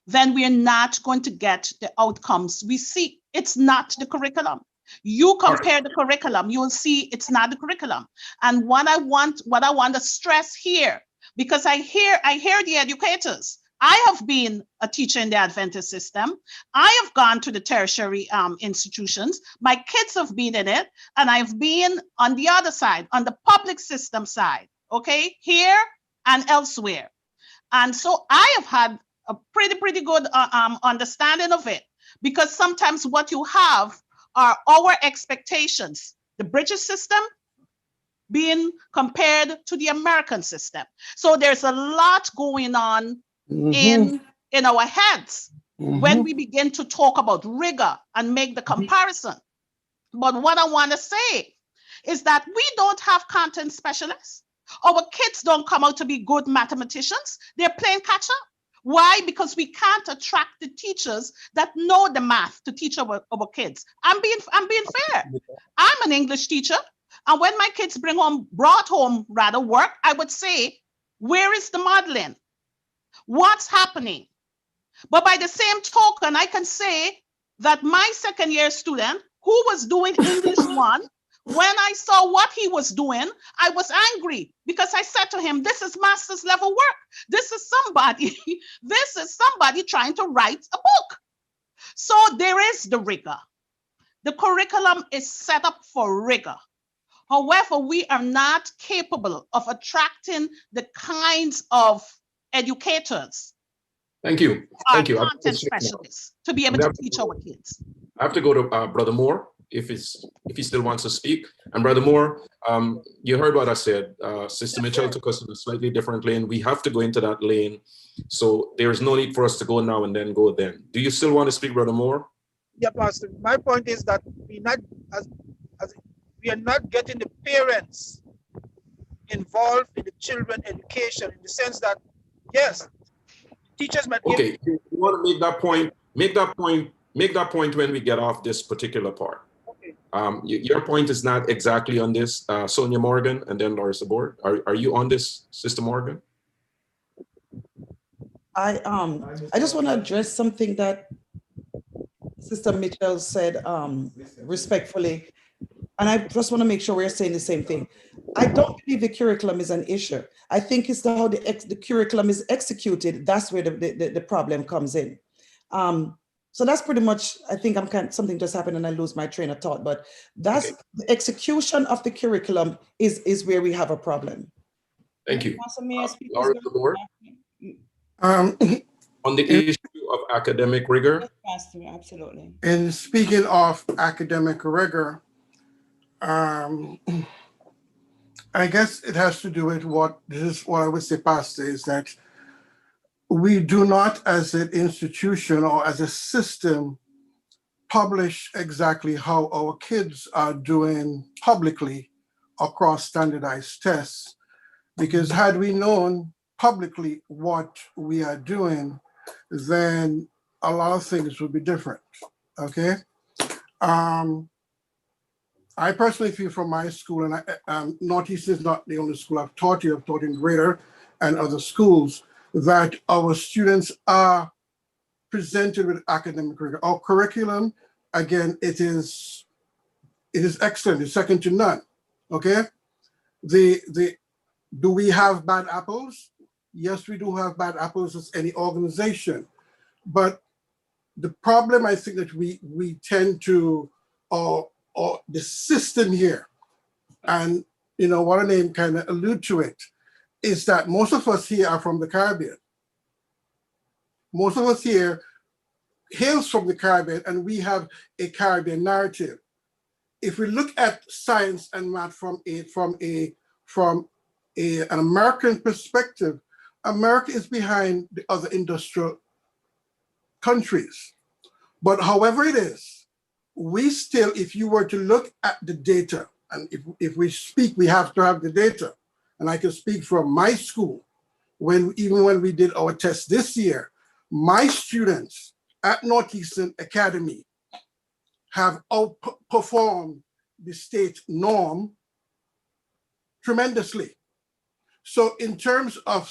then we're not going to get the outcomes we seek. It's not the curriculum. You compare the curriculum, you will see it's not the curriculum. And what I want to stress here, because I hear the educators. I have been a teacher in the Adventist system. I have gone to the tertiary institutions. My kids have been in it, and I've been on the other side, on the public system side, okay, here and elsewhere. And so I have had a pretty good understanding of it, because sometimes what you have are our expectations, the British system being compared to the American system. So there's a lot going on in our heads when we begin to talk about rigor and make the comparison. But what I want to say is that we don't have content specialists. Our kids don't come out to be good mathematicians. They're playing catch up. Why? Because we can't attract the teachers that know the math to teach our kids. I'm being fair. I'm an English teacher, and when my kids brought home work, I would say, where is the modeling? What's happening? But by the same token, I can say that my second year student who was doing English 1, when I saw what he was doing, I was angry, because I said to him, this is master's level work. This is somebody trying to write a book. So there is the rigor. The curriculum is set up for rigor. However, we are not capable of attracting the kinds of educators. Thank you. Thank you. Content specialists to be able to teach our kids. I have to go to Brother Moore if he still wants to speak. And Brother Moore, you heard what I said. Sister Mitchell took us in a slightly different lane. We have to go into that lane. So there's no need for us to go now and then go then. Do you still want to speak, Brother Moore? Yeah, Pastor. My point is that we are not getting the parents involved in the children education, in the sense that, yes, teachers might give. Okay, you want to make that point? Make that point when we get off this particular part. Okay. Your point is not exactly on this, Sonia Morgan, and then Loris Laborde. Are you on this, Sister Morgan? I just want to address something that Sister Mitchell said respectfully, and I just want to make sure we're saying the same thing. I don't believe the curriculum is an issue. I think it's how the curriculum is executed. That's where the problem comes in. So that's pretty much, I think something just happened and I lose my train of thought, but that's the execution of the curriculum is where we have a problem. Thank you. May I speak Laura, the board? Um, On the issue of academic rigor? Yes, Pastor, absolutely. And speaking of academic rigor, I guess it has to do with what I would say, Pastor, is that we do not, as an institution or as a system, publish exactly how our kids are doing publicly across standardized tests. Because had we known publicly what we are doing, then a lot of things would be different, okay? I personally feel from my school, and Northeast is not the only school I've taught in Greater and other schools, that our students are presented with academic rigor. Our curriculum, again, it is excellent. It's second to none. Okay. Do we have bad apples? Yes, we do have bad apples as any organization. But the problem I think that we tend to, or the system here, and what a name kind of allude to it, is that most of us here are from the Caribbean. Most of us here hails from the Caribbean, and we have a Caribbean narrative. If we look at science and math from an American perspective, America is behind the other industrial countries. But however it is, we still, if you were to look at the data, and if we speak, we have to have the data. And I can speak from my school, even when we did our test this year, my students at Northeastern Academy have outperformed the state norm tremendously. So in terms of,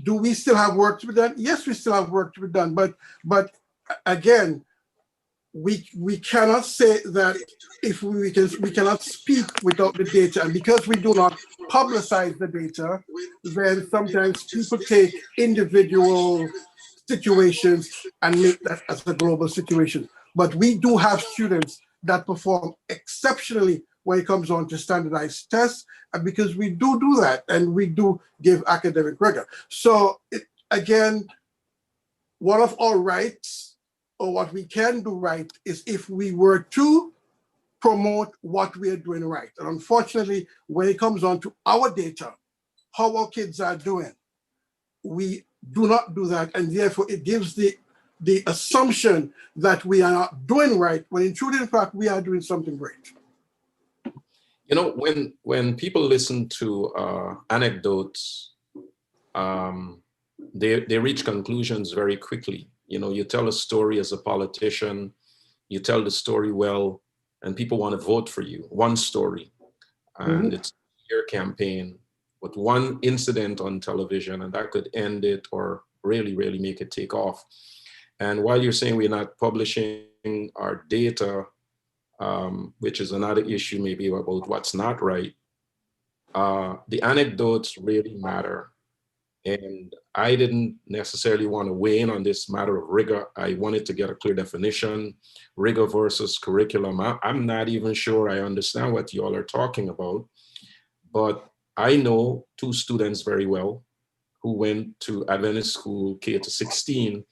do we still have work to be done? Yes, we still have work to be done, but again, we cannot say that if we cannot speak without the data, and because we do not publicize the data, then sometimes people take individual situations and make that as a global situation. But we do have students that perform exceptionally when it comes on to standardized tests, and because we do that, and we do give academic rigor. So again, one of our rights, or what we can do right, is if we were to promote what we are doing right. And unfortunately, when it comes on to our data, how our kids are doing, we do not do that, and therefore it gives the assumption that we are not doing right, when in truth, in fact, we are doing something great. When people listen to anecdotes, they reach conclusions very quickly. You tell a story as a politician, you tell the story well, and people want to vote for you. One story, and it's your campaign with one incident on television, and that could end it or really, really make it take off. And while you're saying we're not publishing our data, which is another issue maybe about what's not right, the anecdotes really matter. And I didn't necessarily want to weigh in on this matter of rigor. I wanted to get a clear definition, rigor versus curriculum. I'm not even sure I understand what y'all are talking about, but I know two students very well who went to Adventist school K to 16,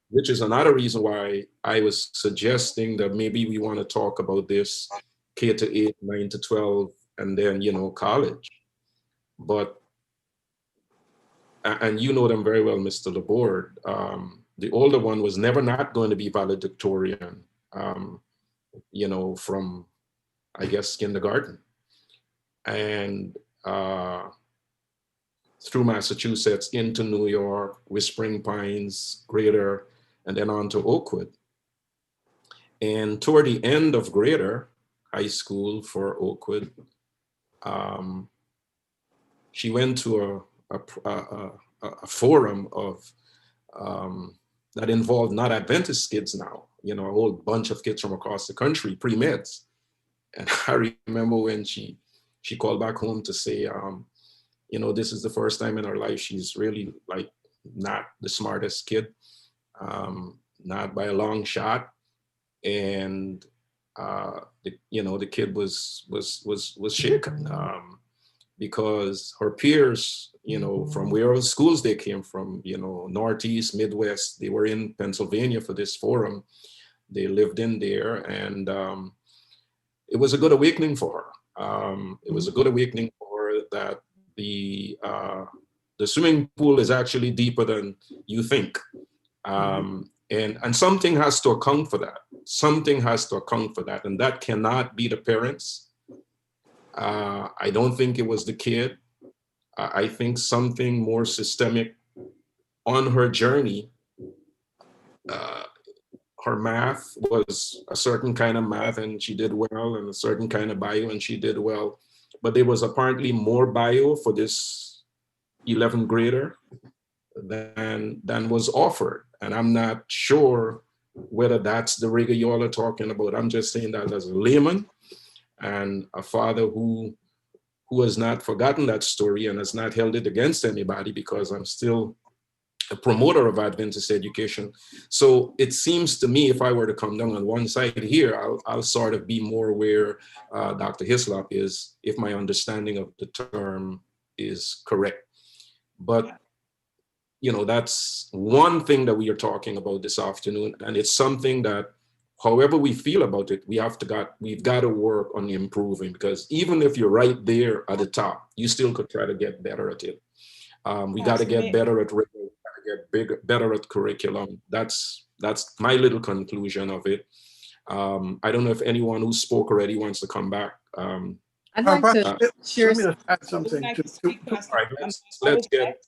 which is another reason why I was suggesting that maybe we want to talk about this K to 8, 9 to 12, and then, college. But and you know them very well, Mr. Laborde. The older one was never not going to be valedictorian, from, I guess, kindergarten. And through Massachusetts into New York, Whispering Pines, Greater, and then on to Oakwood. And toward the end of Greater High School for Oakwood, she went to a forum of that involved not Adventist kids now, a whole bunch of kids from across the country, pre-meds. And I remember when she called back home to say, this is the first time in her life she's really like not the smartest kid. not by a long shot. And the kid was shaken because her peers, from wherever schools they came from, Northeast, Midwest, they were in Pennsylvania for this forum. They lived in there, and it was a good awakening for her. It was a good awakening for her that the swimming pool is actually deeper than you think. And something has to account for that. Something has to account for that. And that cannot be the parents. I don't think it was the kid. I think something more systemic on her journey. Her math was a certain kind of math and she did well, and a certain kind of bio and she did well. But there was apparently more bio for this 11th grader than was offered. And I'm not sure whether that's the rigor you all are talking about. I'm just saying that as a layman and a father who has not forgotten that story and has not held it against anybody, because I'm still a promoter of Adventist education. So it seems to me, if I were to come down on one side here, I'll sort of be more where Dr. Hislop is, if my understanding of the term is correct. But that's one thing that we are talking about this afternoon, and it's something that, however we feel about it, we've got to work on improving, because even if you're right there at the top, you still could try to get better at it. We got to get better at rigor, get better at curriculum. That's my little conclusion of it. I don't know if anyone who spoke already wants to come back. I'd like to share. Let me just add something. Let's get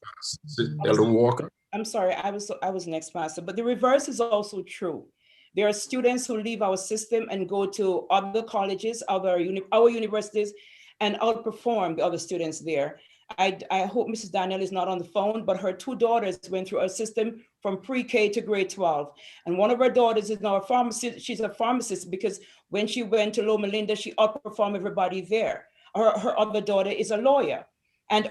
Elder Walker. I'm sorry, I was next, Pastor. But the reverse is also true. There are students who leave our system and go to other colleges, our universities, and outperform the other students there. I hope Mrs. Daniel is not on the phone, but her two daughters went through our system from pre-K to grade 12. And one of her daughters is now a pharmacist. She's a pharmacist because when she went to Loma Linda, she outperformed everybody there. Her other daughter is a lawyer and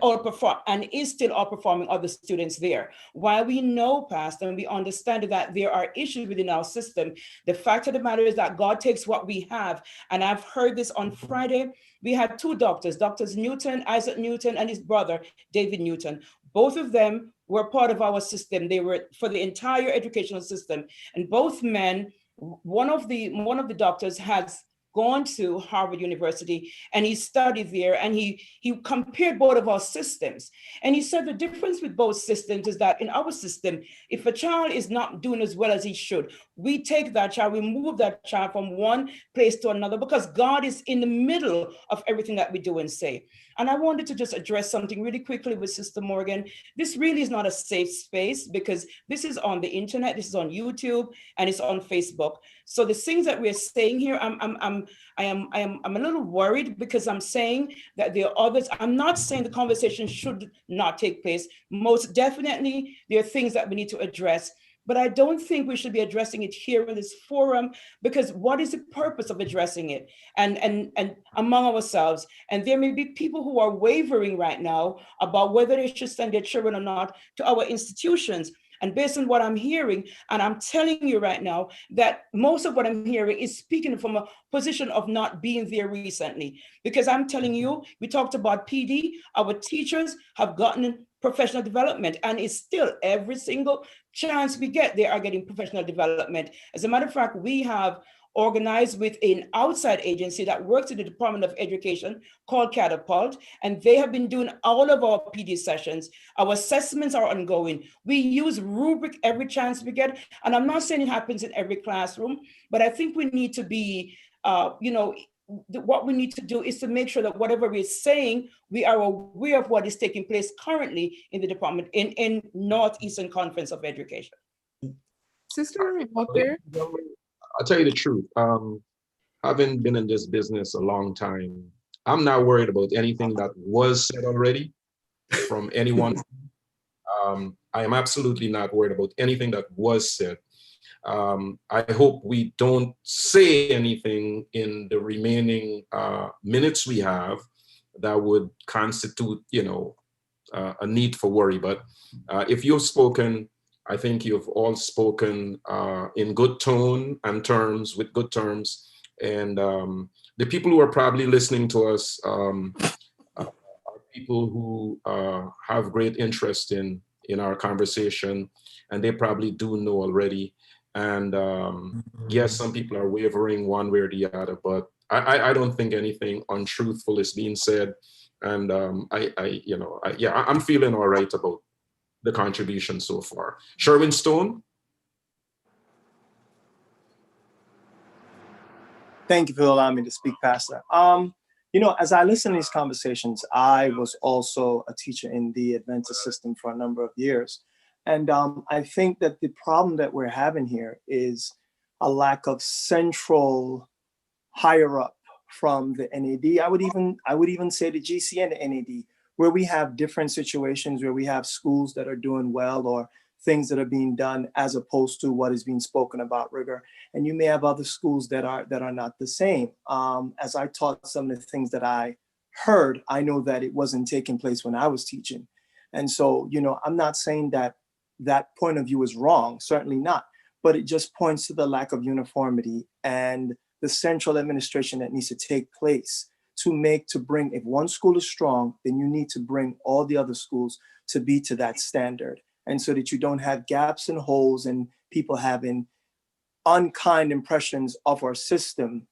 is still outperforming other students there. While we know, Pastor, and we understand that there are issues within our system, the fact of the matter is that God takes what we have. And I've heard this on Friday. We had two doctors, Doctors Newton, Isaac Newton, and his brother, David Newton. Both of them were part of our system. They were for the entire educational system. And both men, one of the doctors has gone to Harvard University and he studied there, and he compared both of our systems. And he said the difference with both systems is that in our system, if a child is not doing as well as he should, we take that child, we move that child from one place to another, because God is in the middle of everything that we do and say. And I wanted to just address something really quickly with Sister Morgan. This really is not a safe space, because this is on the internet, this is on YouTube, and it's on Facebook. So the things that we're saying here, I am a little worried, because I'm saying that there are others. I'm not saying the conversation should not take place. Most definitely, there are things that we need to address. But I don't think we should be addressing it here in this forum, because what is the purpose of addressing it and among ourselves? And there may be people who are wavering right now about whether they should send their children or not to our institutions. And based on what I'm hearing, and I'm telling you right now that most of what I'm hearing is speaking from a position of not being there recently. Because I'm telling you, we talked about PD, our teachers have gotten professional development, and it's still every single chance we get, they are getting professional development. As a matter of fact, we have organized with an outside agency that works in the Department of Education called Catapult, and they have been doing all of our PD sessions. Our assessments are ongoing. We use rubric every chance we get, and I'm not saying it happens in every classroom, but I think we need to be, what we need to do is to make sure that whatever we're saying, we are aware of what is taking place currently in the department, in Northeastern Conference of Education. Sister Walker? I'll tell you the truth. Having been in this business a long time, I'm not worried about anything that was said already from anyone. I am absolutely not worried about anything that was said. I hope we don't say anything in the remaining minutes we have that would constitute, a need for worry. But if you've spoken, I think you've all spoken in good tone and terms, with good terms. And the people who are probably listening to us are people who have great interest in our conversation, and they probably do know already. And yes, some people are wavering one way or the other, but I don't think anything untruthful is being said. And I'm feeling all right about the contribution so far. Sherwin Stone. Thank you for allowing me to speak, Pastor. As I listen to these conversations, I was also a teacher in the Adventist system for a number of years. And I think that the problem that we're having here is a lack of central higher up from the NAD. I would even say the GC and the NAD, where we have different situations where we have schools that are doing well or things that are being done as opposed to what is being spoken about rigor. And you may have other schools that are not the same. As I taught some of the things that I heard, I know that it wasn't taking place when I was teaching. And so, I'm not saying that that point of view is wrong, certainly not, but it just points to the lack of uniformity and the central administration that needs to take place to bring, if one school is strong, then you need to bring all the other schools to be to that standard. And so that you don't have gaps and holes and people having unkind impressions of our system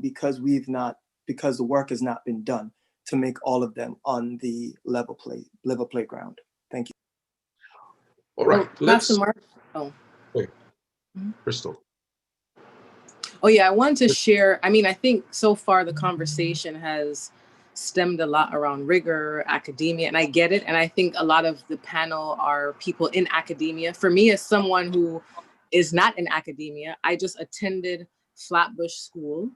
because the work has not been done to make all of them on the level playground. Thank you. All right, Pastor Mark. Oh. Wait, Crystal. Oh yeah, I wanted to share. I think so far the conversation has stemmed a lot around rigor, academia, and I get it. And I think a lot of the panel are people in academia. For me, as someone who is not in academia, I just attended Flatbush School,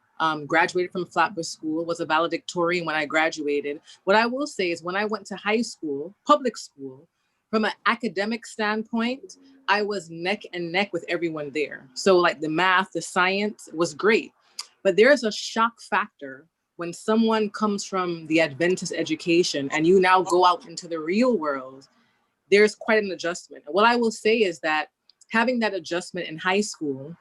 graduated from Flatbush School, was a valedictorian when I graduated. What I will say is when I went to high school, public school, from an academic standpoint, I was neck and neck with everyone there. So like the math, the science was great. But there's a shock factor when someone comes from the Adventist education and you now go out into the real world, there's quite an adjustment. What I will say is that having that adjustment in high school,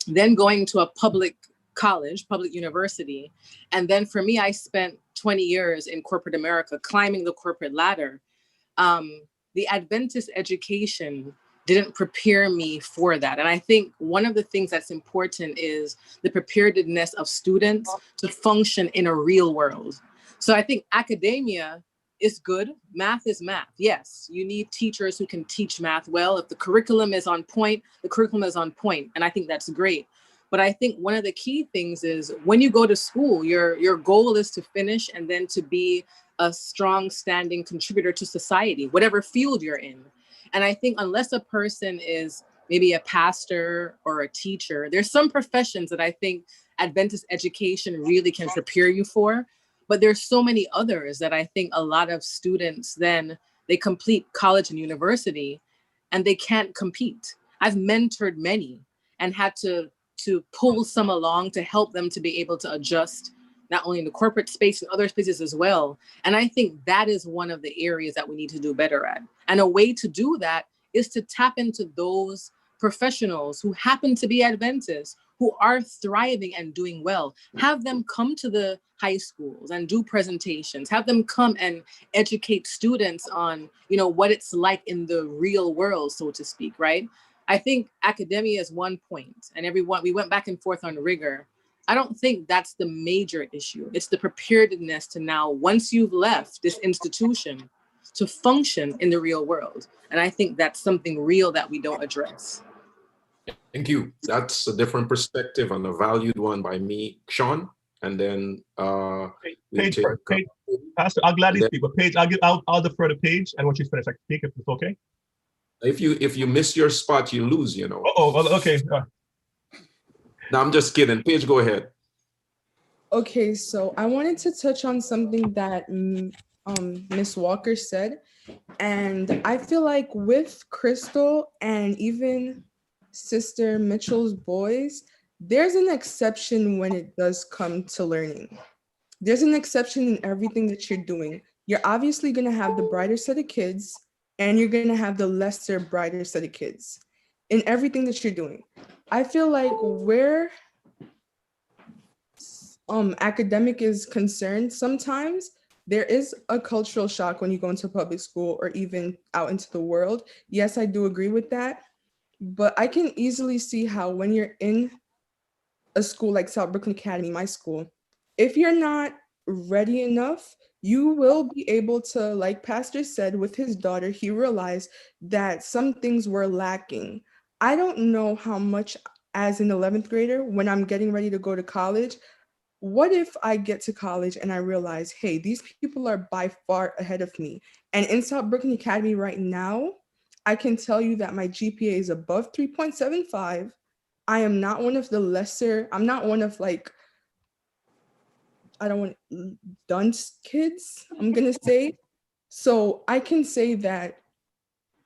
then going to a public college, public university, and then for me, I spent 20 years in corporate America, climbing the corporate ladder. The Adventist education didn't prepare me for that. And I think one of the things that's important is the preparedness of students to function in a real world. So I think academia is good. Math is math. Yes, you need teachers who can teach math well. If the curriculum is on point, the curriculum is on point. And I think that's great. But I think one of the key things is when you go to school, your goal is to finish and then to be a strong standing contributor to society, whatever field you're in. And I think unless a person is maybe a pastor or a teacher, there's some professions that I think Adventist education really can prepare you for. But there's so many others that I think a lot of students then they complete college and university and they can't compete. I've mentored many and had to pull some along to help them to be able to adjust not only in the corporate space and other spaces as well. And I think that is one of the areas that we need to do better at. And a way to do that is to tap into those professionals who happen to be Adventists, who are thriving and doing well. Have them come to the high schools and do presentations. Have them come and educate students on, what it's like in the real world, so to speak, right? I think academia is one point, and we went back and forth on rigor. I don't think that's the major issue. It's the preparedness to now, once you've left this institution, to function in the real world. And I think that's something real that we don't address. Thank you. That's a different perspective and a valued one by me, Sean. And then Paige, Pastor, I'll gladly speak, but Paige, I'll defer to Paige, and when she's finished, I can speak if it's okay. If you miss your spot, you lose, Oh, okay. No, I'm just kidding. Paige, go ahead. Okay, so I wanted to touch on something that Miss Walker said. And I feel like with Crystal and even Sister Mitchell's boys, there's an exception when it does come to learning. There's an exception in everything that you're doing. You're obviously going to have the brighter set of kids and you're going to have the lesser, brighter set of kids in everything that you're doing. I feel like where academic is concerned, sometimes there is a cultural shock when you go into public school or even out into the world. Yes, I do agree with that. But I can easily see how when you're in a school like South Brooklyn Academy, my school, if you're not ready enough, you will be able to, like Pastor said with his daughter, he realized that some things were lacking. I don't know how much as an 11th grader, when I'm getting ready to go to college, what if I get to college and I realize, hey, these people are by far ahead of me. And in South Brooklyn Academy right now, I can tell you that my GPA is above 3.75. I am not one of the lesser, I'm not one of like, I don't want dunce kids, I'm gonna say. So I can say that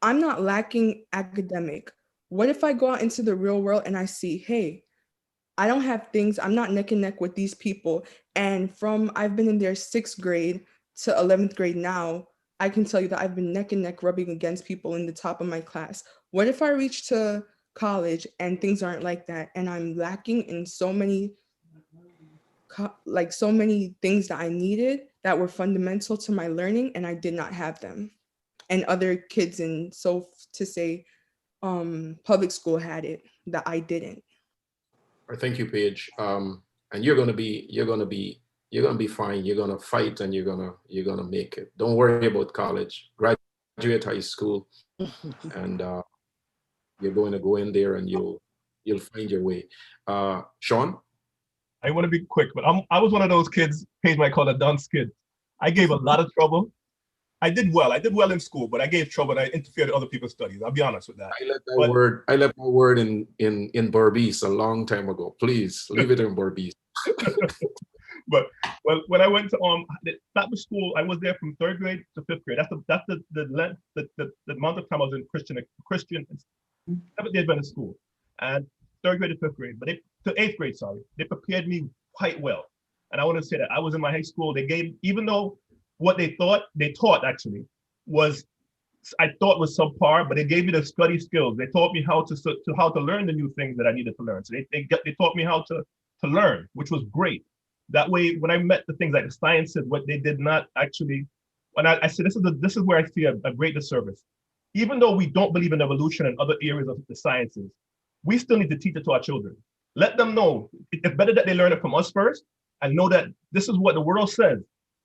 I'm not lacking academic. What if I go out into the real world and I see, hey, I don't have things, I'm not neck and neck with these people. And from I've been in their 6th grade to 11th grade now, I can tell you that I've been neck and neck rubbing against people in the top of my class. What if I reach to college and things aren't like that and I'm lacking in so many so many things that I needed that were fundamental to my learning and I did not have them. And other kids in, so to say, public school had it that I didn't. Thank you, Paige. And you're gonna be fine. You're gonna fight, and you're gonna make it. Don't worry about college. Graduate high school, and you're going to go in there, and you'll find your way. Sean? I want to be quick, but I was one of those kids Paige might call a dunce kid. I gave a lot of trouble. I did well. I did well in school, but I gave trouble and I interfered in other people's studies. I'll be honest with that. I left my word in Berbice a long time ago. Please leave it in Berbice. But when I went to that was school, I was there from 3rd grade to 5th grade. That's the length, the amount of time I was in Christian Seventh-day Adventist school, and 3rd grade to 5th grade. But to 8th grade, sorry, they prepared me quite well. And I want to say that I was in my high school. They gave, even though what they taught actually was, I thought was subpar, but they gave me the study skills. They taught me how to learn the new things that I needed to learn. So they taught me how to learn, which was great. That way, when I met the things like the sciences, what they did not actually, when I said this is where I see a great disservice. Even though we don't believe in evolution and other areas of the sciences, we still need to teach it to our children. Let them know it's better that they learn it from us first and know that this is what the world says.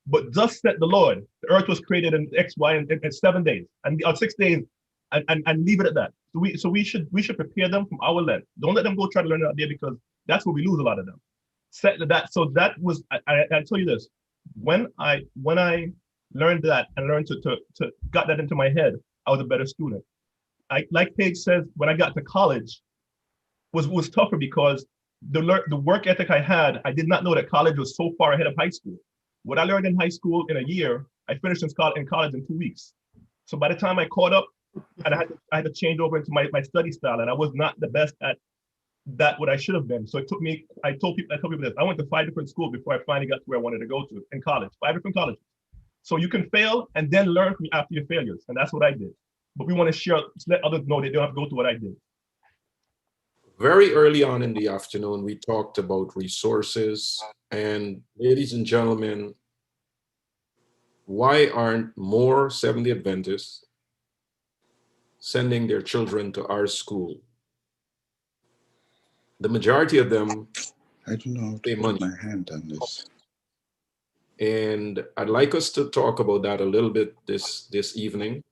But thus said the Lord, the earth was created in X, Y, and 7 days, and 6 days, and leave it at that. So we should prepare them from our lens. Don't let them go try to learn it out there, because that's where we lose a lot of them. Set that. So that was, I tell you this, when I learned that and learned to got that into my head, I was a better student. Like Paige says, when I got to college, was tougher because the work ethic I had, I did not know that college was so far ahead of high school. What I learned in high school in a year, I finished in college in 2 weeks. So by the time I caught up, and I had to change over into my study style, and I was not the best at that what I should have been. So it took me, I told people this, I went to 5 different schools before I finally got to where I wanted to go to in college, 5 different colleges. So you can fail and then learn from after your failures. And that's what I did. But we want to share, let others know they don't have to go through what I did. Very early on in the afternoon, we talked about resources. And ladies and gentlemen, why aren't more Seventh-day Adventists sending their children to our school? The majority of them, I don't know how to put my hand on this. And I'd like us to talk about that a little bit this evening,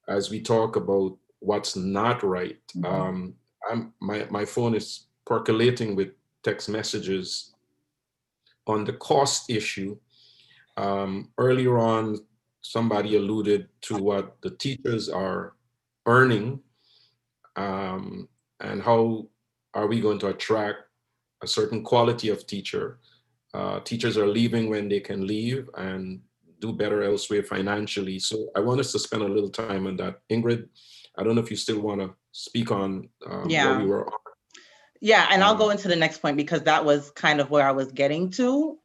as we talk about what's not right. My phone is percolating with text messages on the cost issue. Earlier on, somebody alluded to what the teachers are earning, and how are we going to attract a certain quality of teacher. Teachers are leaving when they can leave and do better elsewhere financially. So I want us to spend a little time on that. Ingrid, I don't know if you still want to speak on where we were on. Yeah, and I'll go into the next point because that was kind of where I was getting to.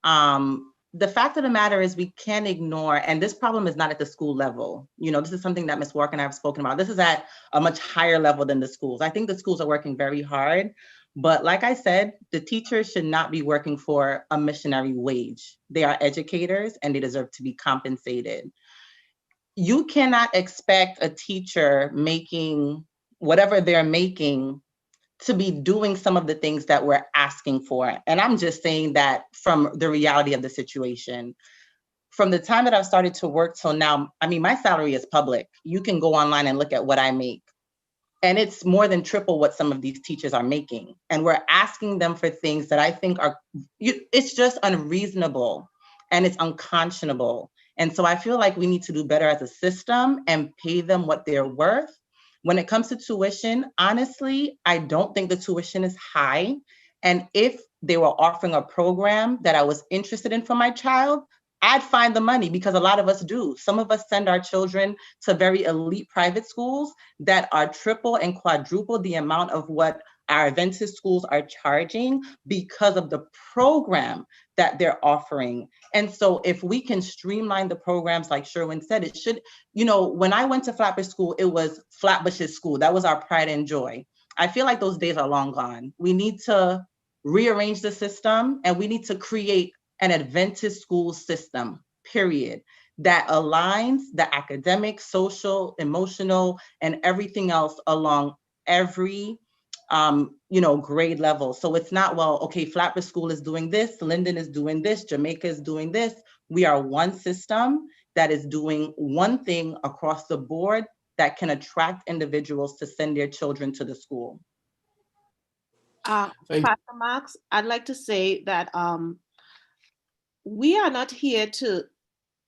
the fact of the matter is we can't ignore, and this problem is not at the school level. You know, this is something that Ms. Walker and I have spoken about. This is at a much higher level than the schools. I think the schools are working very hard, but like I said, the teachers should not be working for a missionary wage. They are educators and they deserve to be compensated. You cannot expect a teacher making whatever they're making to be doing some of the things that we're asking for. And I'm just saying that from the reality of the situation. From the time that I've started to work till now, I mean, my salary is public. You can go online and look at what I make. And it's more than triple what some of these teachers are making. And we're asking them for things that I think are, it's just unreasonable and it's unconscionable. And so I feel like we need to do better as a system and pay them what they're worth. When it comes to tuition, honestly, I don't think the tuition is high. And if they were offering a program that I was interested in for my child, I'd find the money, because a lot of us do. Some of us send our children to very elite private schools that are triple and quadruple the amount of what our Adventist schools are charging because of the program that they're offering. And so if we can streamline the programs, like Sherwin said, it should, you know, when I went to Flatbush School, it was Flatbush's school. That was our pride and joy. I feel like those days are long gone. We need to rearrange the system, and we need to create an Adventist school system, period, that aligns the academic, social, emotional, and everything else along every grade level. So it's not, well, okay, Flatbush School is doing this, Linden is doing this, Jamaica is doing this. We are one system that is doing one thing across the board that can attract individuals to send their children to the school. Pastor Marks, I'd like to say that we are not here to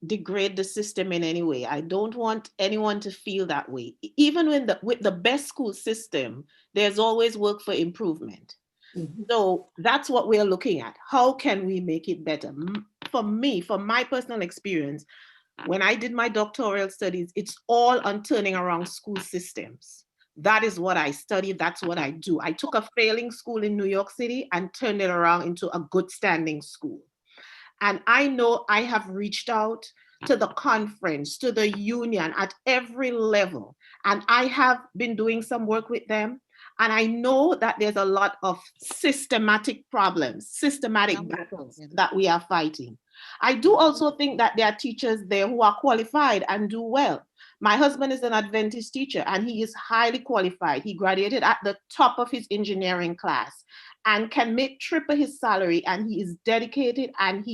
degrade the system in any way. I don't want anyone to feel that way. Even with the best school system, there's always work for improvement. Mm-hmm. So that's what we're looking at. How can we make it better? For me, from my personal experience, when I did my doctoral studies, it's all on turning around school systems. That is what I studied. That's what I do. I took a failing school in New York City and turned it around into a good standing school. And I know I have reached out to the conference, to the union at every level. And I have been doing some work with them. And I know that there's a lot of systematic problems, systematic battles that we are fighting. I do also think that there are teachers there who are qualified and do well. My husband is an Adventist teacher and he is highly qualified. He graduated at the top of his engineering class and can make triple his salary, and he is dedicated. And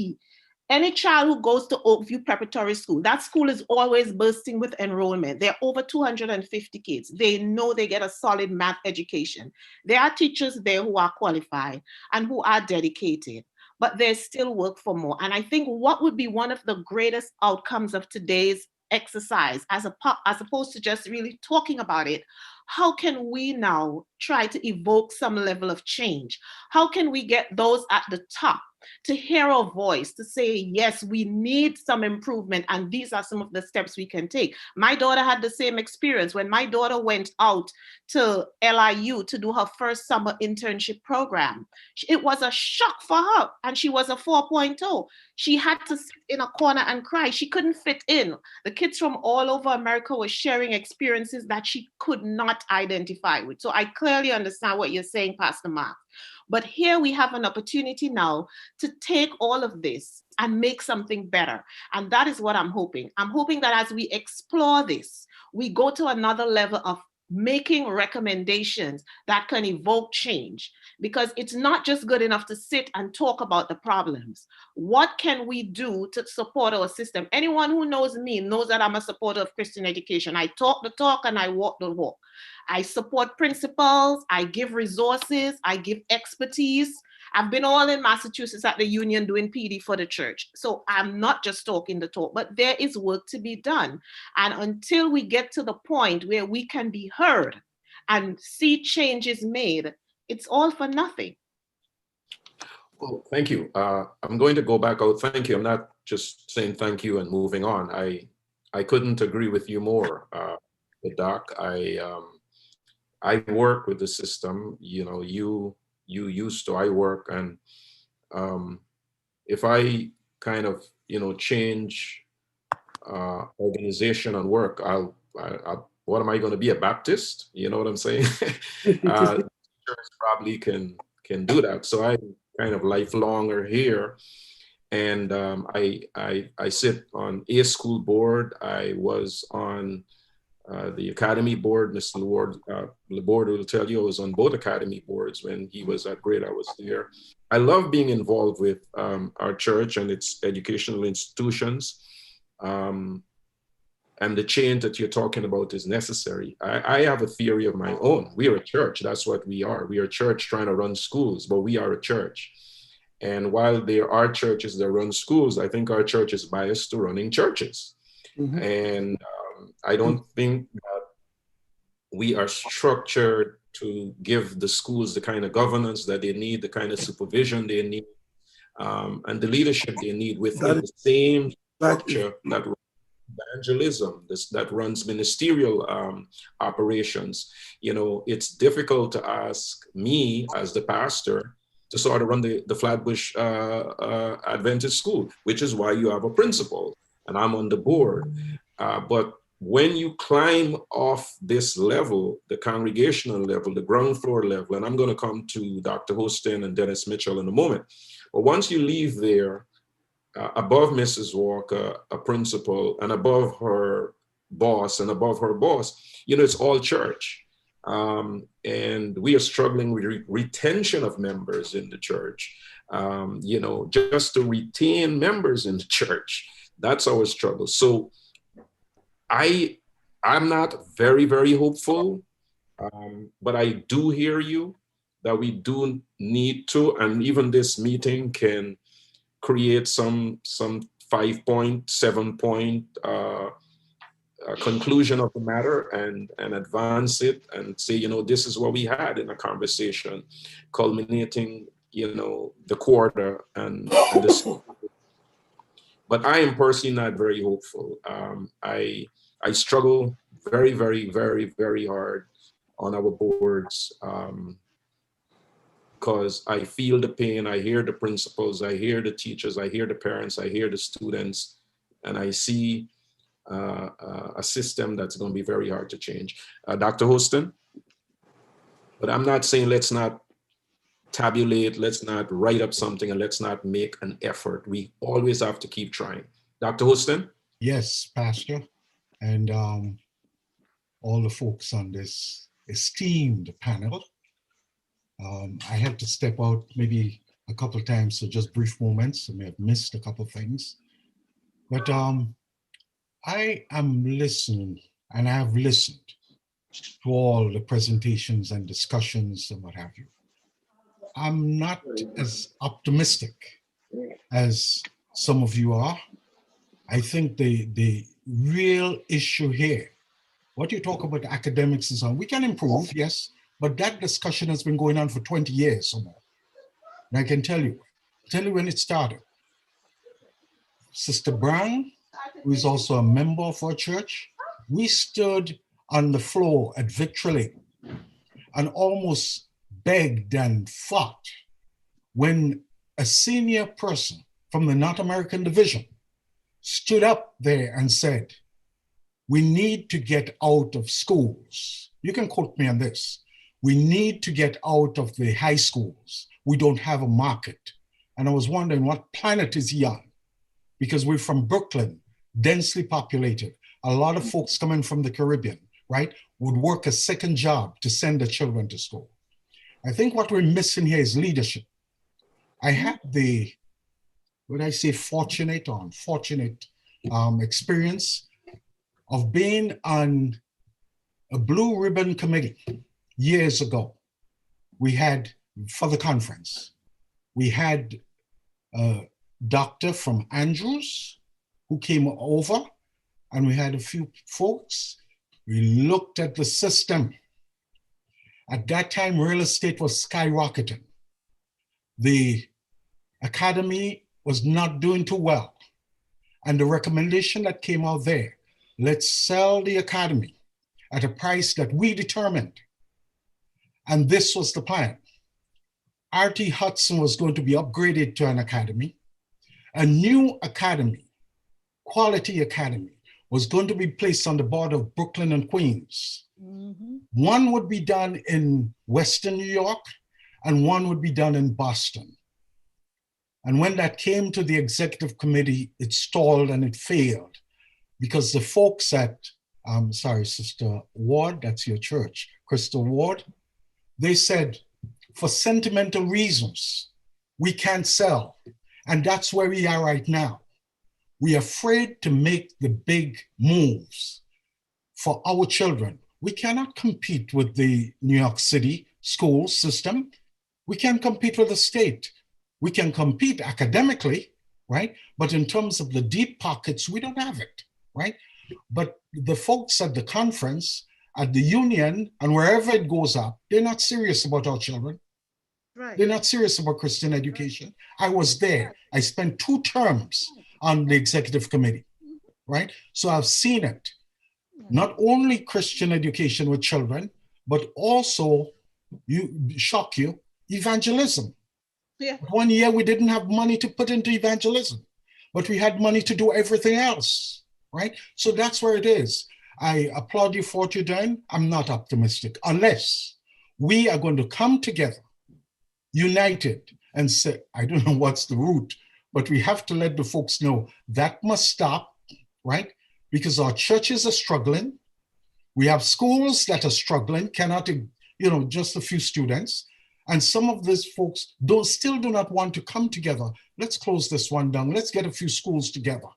any child who goes to Oakview Preparatory School, that school is always bursting with enrollment. There are over 250 kids. They know they get a solid math education. There are teachers there who are qualified and who are dedicated, but there's still work for more. And I think what would be one of the greatest outcomes of today's exercise, as opposed to just really talking about it, how can we now try to evoke some level of change? How can we get those at the top to hear our voice, to say, yes, we need some improvement, and these are some of the steps we can take? My daughter had the same experience. When my daughter went out to LIU to do her first summer internship program, it was a shock for her, and she was a 4.0. She had to sit in a corner and cry. She couldn't fit in. The kids from all over America were sharing experiences that she could not identify with. So I clearly understand what you're saying, Pastor Mark. But here we have an opportunity now to take all of this and make something better. And that is what I'm hoping. I'm hoping that as we explore this, we go to another level of making recommendations that can evoke change, because it's not just good enough to sit and talk about the problems. What can we do to support our system? Anyone who knows me knows that I'm a supporter of Christian education. I talk the talk and I walk the walk. I support principles, I give resources, I give expertise. I've been all in Massachusetts at the union doing PD for the church. So I'm not just talking the talk, but there is work to be done. And until we get to the point where we can be heard and see changes made, it's all for nothing. Well, thank you. I'm going to go back out. Thank you. I'm not just saying thank you and moving on. I couldn't agree with you more, Doc. I work with the system. You know, you used to. I work, and if I kind of, change organization and work, what am I going to be, a Baptist? You know what I'm saying? Church probably can do that. So I'm kind of lifelonger here. And I sit on a school board. I was on the academy board. Mr. Laborde will tell you I was on both academy boards when he was at Grade. I was there. I love being involved with our church and its educational institutions. And the change that you're talking about is necessary. I have a theory of my own. We are a church. That's what we are. We are a church trying to run schools, but we are a church. And while there are churches that run schools, I think our church is biased to running churches. Mm-hmm. And I don't think that we are structured to give the schools the kind of governance that they need, the kind of supervision they need, and the leadership they need within the same structure that evangelism, that runs ministerial operations. It's difficult to ask me as the pastor to sort of run the Flatbush Adventist school, which is why you have a principal and I'm on the board. But when you climb off this level, the congregational level, the ground floor level, and I'm going to come to Dr. Hostin and Dennis Mitchell in a moment, but once you leave there, above Mrs. Walker, a principal, and above her boss, and above her boss, it's all church. And we are struggling with retention of members in the church, just to retain members in the church. That's our struggle. So I'm not very, very hopeful, but I do hear you that we do need to, and even this meeting can create some 5-point, 7-point conclusion of the matter and advance it and say, this is what we had in a conversation culminating, the quarter and this. But I am personally not very hopeful. I struggle very, very, very, very hard on our boards because I feel the pain. I hear the principals, I hear the teachers, I hear the parents, I hear the students, and I see a system that's going to be very hard to change. Dr. Hostin? But I'm not saying let's not tabulate, let's not write up something, and let's not make an effort. We always have to keep trying. Dr. Hostin? Yes, Pastor, and all the folks on this esteemed panel. I had to step out maybe a couple of times, so just brief moments. I may have missed a couple of things. But I am listening, and I have listened to all the presentations and discussions and what have you. I'm not as optimistic as some of you are. I think the real issue here, what you talk about academics and so on, we can improve, yes, but that discussion has been going on for 20 years or more. And I can tell you when it started. Sister Brown, who is also a member of our church, we stood on the floor at Victory and almost begged and fought when a senior person from the North American division stood up there and said, we need to get out of schools. You can quote me on this. We need to get out of the high schools. We don't have a market. And I was wondering what planet is he on? Because we're from Brooklyn, densely populated. A lot of folks coming from the Caribbean, right, would work a second job to send their children to school. I think what we're missing here is leadership. I had the, would I say fortunate or unfortunate experience of being on a blue ribbon committee years ago. We had, for the conference, we had a doctor from Andrews who came over, and we had a few folks. We looked at the system. At that time, real estate was skyrocketing. The academy was not doing too well. And the recommendation that came out there, let's sell the academy at a price that we determined. And this was the plan. R.T. Hudson was going to be upgraded to an academy, A new academy, quality academy, was going to be placed on the border of Brooklyn and Queens. One would be done in Western New York, and one would be done in Boston. And when that came to the executive committee, it stalled and it failed because the folks at, sorry, Sister Ward, that's your church, Crystal Ward, they said, for sentimental reasons, we can't sell. And that's where we are right now. We're afraid to make the big moves for our children. We cannot compete with the New York City school system. We can't compete with the state. We can compete academically, right? But in terms of the deep pockets, we don't have it, right? But the folks at the conference, at the union, and wherever it goes up, they're not serious about our children. Right. They're not serious about Christian education. I was there. I spent 2 terms on the executive committee, right? So I've seen it. Not only Christian education with children, but also, shock you, evangelism. Yeah. 1 year we didn't have money to put into evangelism, but we had money to do everything else, right? So that's where it is. I applaud you for what you're doing. I'm not optimistic unless we are going to come together, united, and say, I don't know what's the route, but we have to let the folks know that must stop, right? Because our churches are struggling. We have schools that are struggling, cannot, just a few students. And some of these folks still do not want to come together. Let's close this one down. Let's get a few schools together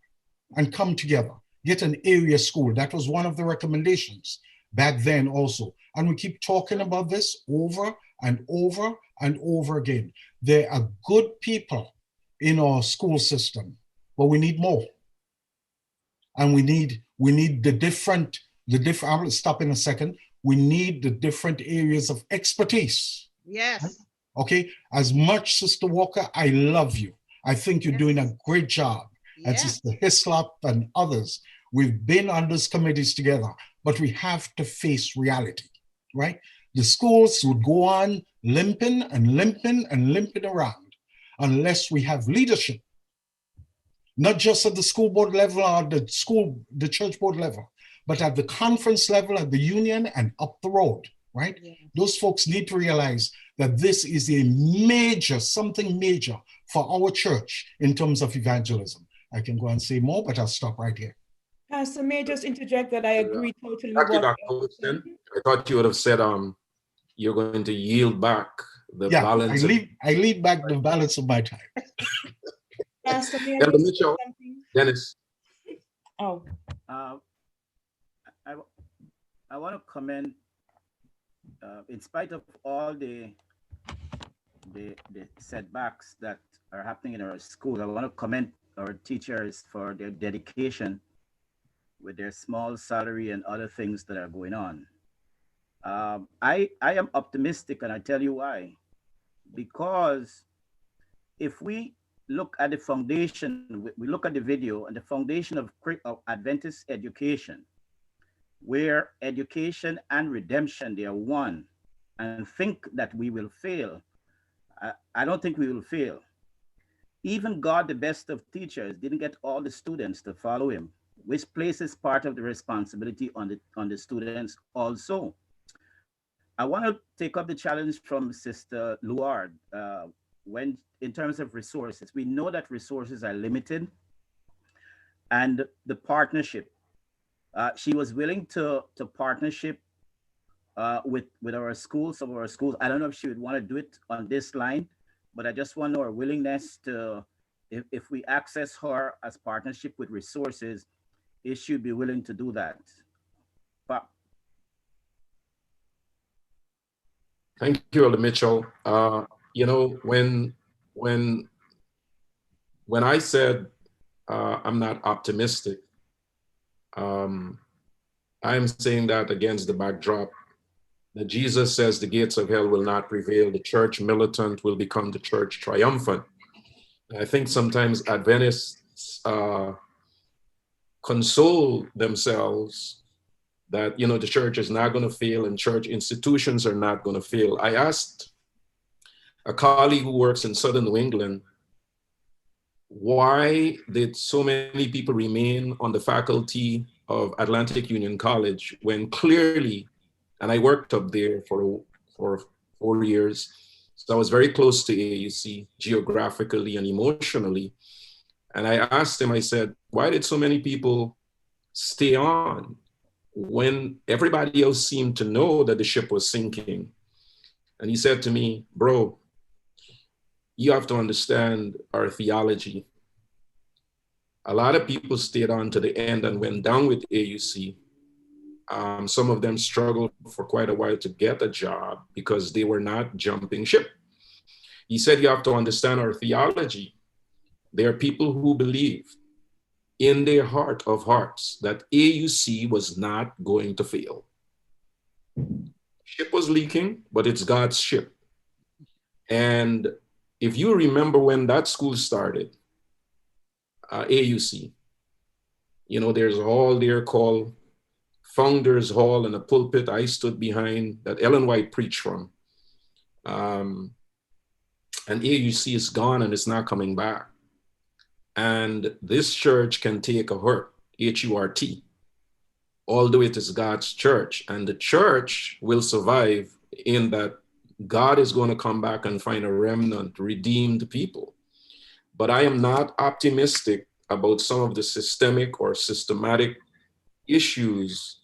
and come together. Get an area school. That was one of the recommendations back then also. And we keep talking about this over and over and over again. There are good people in our school system, but we need more. And we need the different, I will stop in a second. We need the different areas of expertise. Yes. Okay. As much, Sister Walker, I love you. I think you're doing a great job. And Sister Hislop and others, we've been on those committees together, but we have to face reality, right? The schools would go on limping and limping and limping around unless we have leadership, not just at the school board level or the church board level, but at the conference level, at the union and up the road, right? Yeah. Those folks need to realize that this is something major for our church in terms of evangelism. I can go and say more, but I'll stop right here. Pastor, may I just interject that I agree totally with what I thought you would have said you're going to yield back the balance. I lead back the balance of my time. Pastor, may I just say something? Dennis. Oh. I want to comment, in spite of all the setbacks that are happening in our schools, I want to commend our teachers for their dedication with their small salary and other things that are going on. I am optimistic, and I tell you why. Because if we look at the foundation, we look at the video and the foundation of Adventist education, where education and redemption, they are one, and think that we will fail. I don't think we will fail. Even God, the best of teachers, didn't get all the students to follow him, which places part of the responsibility on the students also. I want to take up the challenge from Sister Luard. When in terms of resources, we know that resources are limited, and the partnership. She was willing to partnership with our schools, some of our schools. I don't know if she would want to do it on this line, but I just want her willingness to, if we access her as partnership with resources, if she'd be willing to do that. But thank you, Elder Mitchell. When I said I'm not optimistic, I'm saying that against the backdrop that Jesus says the gates of hell will not prevail. The church militant will become the church triumphant. I think sometimes Adventists console themselves that, the church is not going to fail and church institutions are not going to fail. I asked a colleague who works in Southern New England, why did so many people remain on the faculty of Atlantic Union College when clearly, and I worked up there for 4 years, so I was very close to AUC geographically and emotionally. And I asked him, I said, why did so many people stay on when everybody else seemed to know that the ship was sinking? And he said to me, bro, you have to understand our theology. A lot of people stayed on to the end and went down with AUC. Some of them struggled for quite a while to get a job because they were not jumping ship. He said, you have to understand our theology. There are people who believe in their heart of hearts that AUC was not going to fail. Ship was leaking, but it's God's ship. And if you remember when that school started, AUC, you know, there's a hall there called Founders Hall and a pulpit I stood behind that Ellen White preached from. And AUC is gone and it's not coming back. And this church can take a hurt, H-U-R-T, although it is God's church. And the church will survive in that God is going to come back and find a remnant, redeemed people. But I am not optimistic about some of the systemic or systematic issues,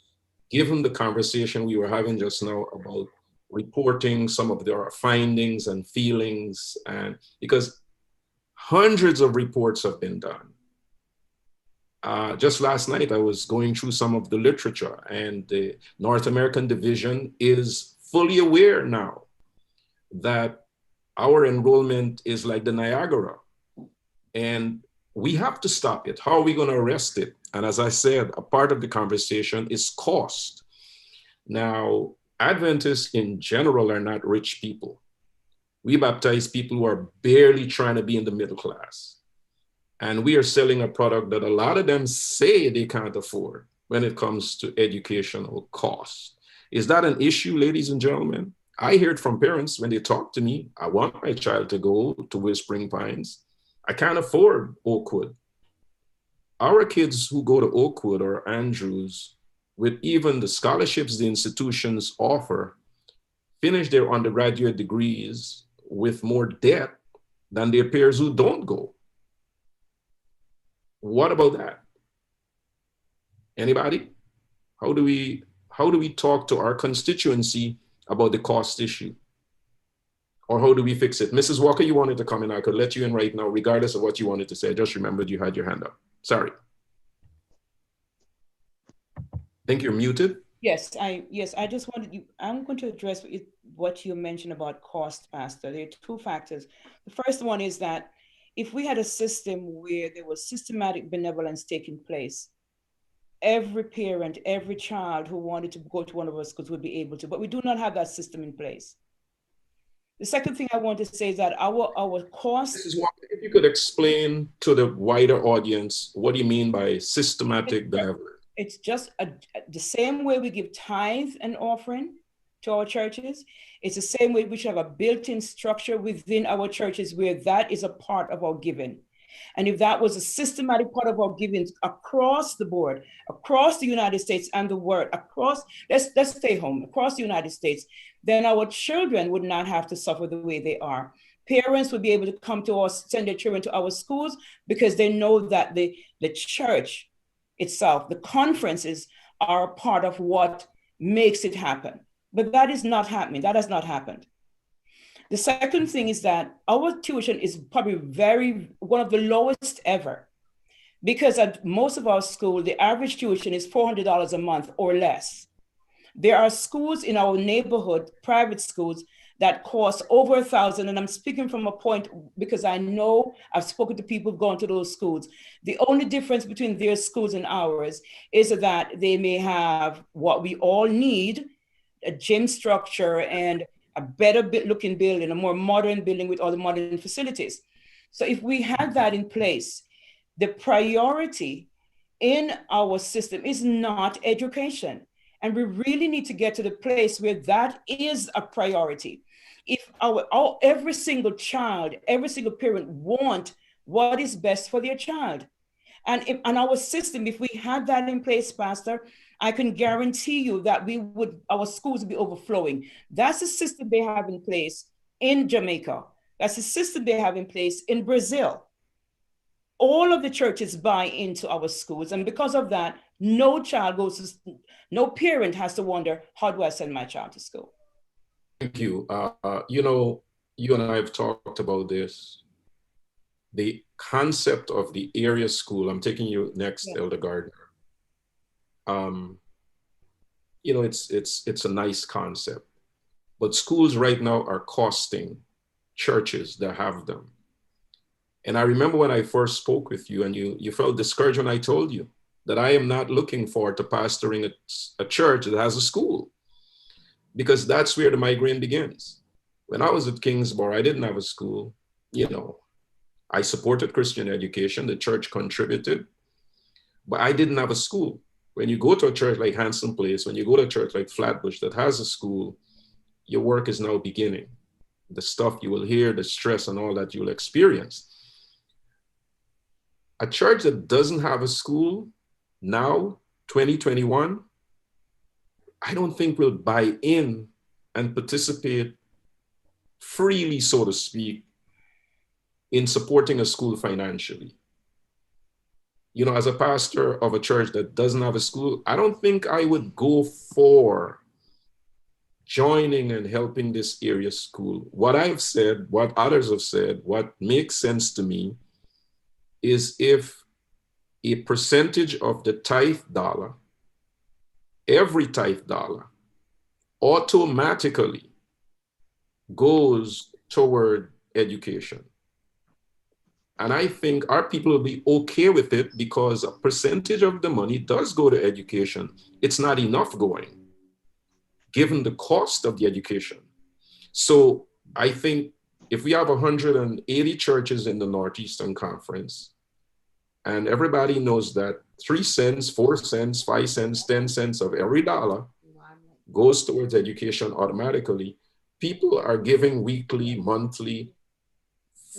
given the conversation we were having just now about reporting some of their findings and feelings, and because hundreds of reports have been done. Just last night, I was going through some of the literature, and the North American division is fully aware now that our enrollment is like the Niagara, and we have to stop it. How are we going to arrest it? And as I said, a part of the conversation is cost. Now, Adventists in general are not rich people. We baptize people who are barely trying to be in the middle class. And we are selling a product that a lot of them say they can't afford when it comes to educational cost. Is that an issue, ladies and gentlemen? I hear it from parents when they talk to me. I want my child to go to Whispering Pines. I can't afford Oakwood. Our kids who go to Oakwood or Andrews, with even the scholarships the institutions offer, finish their undergraduate degrees with more debt than their peers who don't go. What about that? Anybody? How do we talk to our constituency about the cost issue? Or how do we fix it? Mrs. Walker, you wanted to come in. I could let you in right now, regardless of what you wanted to say. I just remembered you had your hand up. Sorry. I think you're muted. Yes, I just wanted you, I'm going to address what you mentioned about cost, Pastor. There are two factors. The first one is that if we had a system where there was systematic benevolence taking place, every parent, every child who wanted to go to one of our schools would be able to, but we do not have that system in place. The second thing I want to say is that our cost. Mrs. Walker, if you could explain to the wider audience, what do you mean by systematic benevolence? It's just the same way we give tithe and offering to our churches. It's the same way we should have a built-in structure within our churches where that is a part of our giving. And if that was a systematic part of our giving across the board, across the United States and the world, let's stay home, across the United States, then our children would not have to suffer the way they are. Parents would be able to come to us, send their children to our schools because they know that the church itself, the conferences are a part of what makes it happen. But that is not happening. That has not happened. The second thing is that our tuition is probably one of the lowest ever, because at most of our school, the average tuition is $400 a month or less. There are schools in our neighborhood, private schools, that cost over $1,000. And I'm speaking from a point because I know I've spoken to people who've gone to those schools. The only difference between their schools and ours is that they may have what we all need, a gym structure and a better looking building, a more modern building with all the modern facilities. So if we had that in place, the priority in our system is not education. And we really need to get to the place where that is a priority. If every single child, every single parent want what is best for their child. And our system, if we had that in place, Pastor, I can guarantee you that our schools would be overflowing. That's the system they have in place in Jamaica. That's the system they have in place in Brazil. All of the churches buy into our schools. And because of that, no parent has to wonder, how do I send my child to school? Thank you. You know, you and I have talked about this. The concept of the area school, I'm taking you next, yeah. Elder Gardner. You know, it's a nice concept, but schools right now are costing churches that have them. And I remember when I first spoke with you and you felt discouraged when I told you that I am not looking forward to pastoring a church that has a school, because that's where the migraine begins. When I was at Kingsborough, I didn't have a school. You know, I supported Christian education, the church contributed, but I didn't have a school. When you go to a church like Hanson Place, when you go to a church like Flatbush that has a school, your work is now beginning. The stuff you will hear, the stress and all that you'll experience. A church that doesn't have a school now, 2021, I don't think will buy in and participate freely, so to speak, in supporting a school financially. You know, as a pastor of a church that doesn't have a school, I don't think I would go for joining and helping this area school. What I've said, what others have said, what makes sense to me is if a percentage of the tithe dollar, every tithe dollar, automatically goes toward education. And I think our people will be okay with it because a percentage of the money does go to education. It's not enough going, given the cost of the education. So I think if we have 180 churches in the Northeastern Conference, and everybody knows that 3 cents, 4 cents, 5 cents, 10 cents of every dollar goes towards education automatically, people are giving weekly, monthly,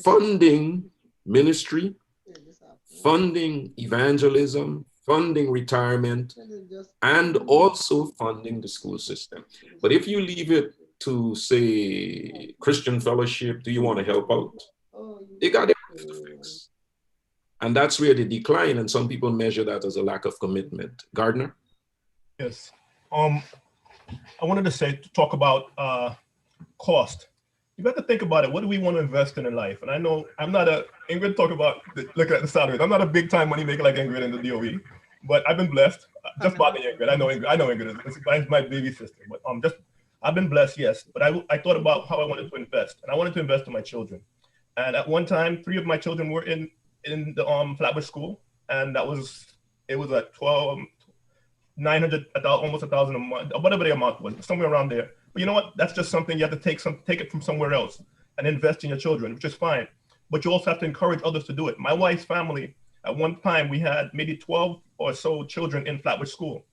funding ministry, funding evangelism, funding retirement, and also funding the school system. But if you leave it to, say, Christian Fellowship, do you want to help out? They got everything to fix. And that's where they decline, and some people measure that as a lack of commitment. Gardner? Yes. I wanted to talk about cost. You got to think about it. What do we want to invest in life? And I know I'm not Ingrid talk about looking at the salaries. I'm not a big time money maker like Ingrid in the DOE, but I've been blessed. Just bothering Ingrid. I know Ingrid is my baby sister, but I've been blessed, yes. But I thought about how I wanted to invest, and I wanted to invest in my children. And at one time, 3 of my children were in the Flatbush school, and it was at $900, almost $1,000 a month, or whatever the amount was, somewhere around there. But you know what? That's just something you have to take it from somewhere else and invest in your children, which is fine. But you also have to encourage others to do it. My wife's family, at one time, we had maybe 12 or so children in Flatbush school.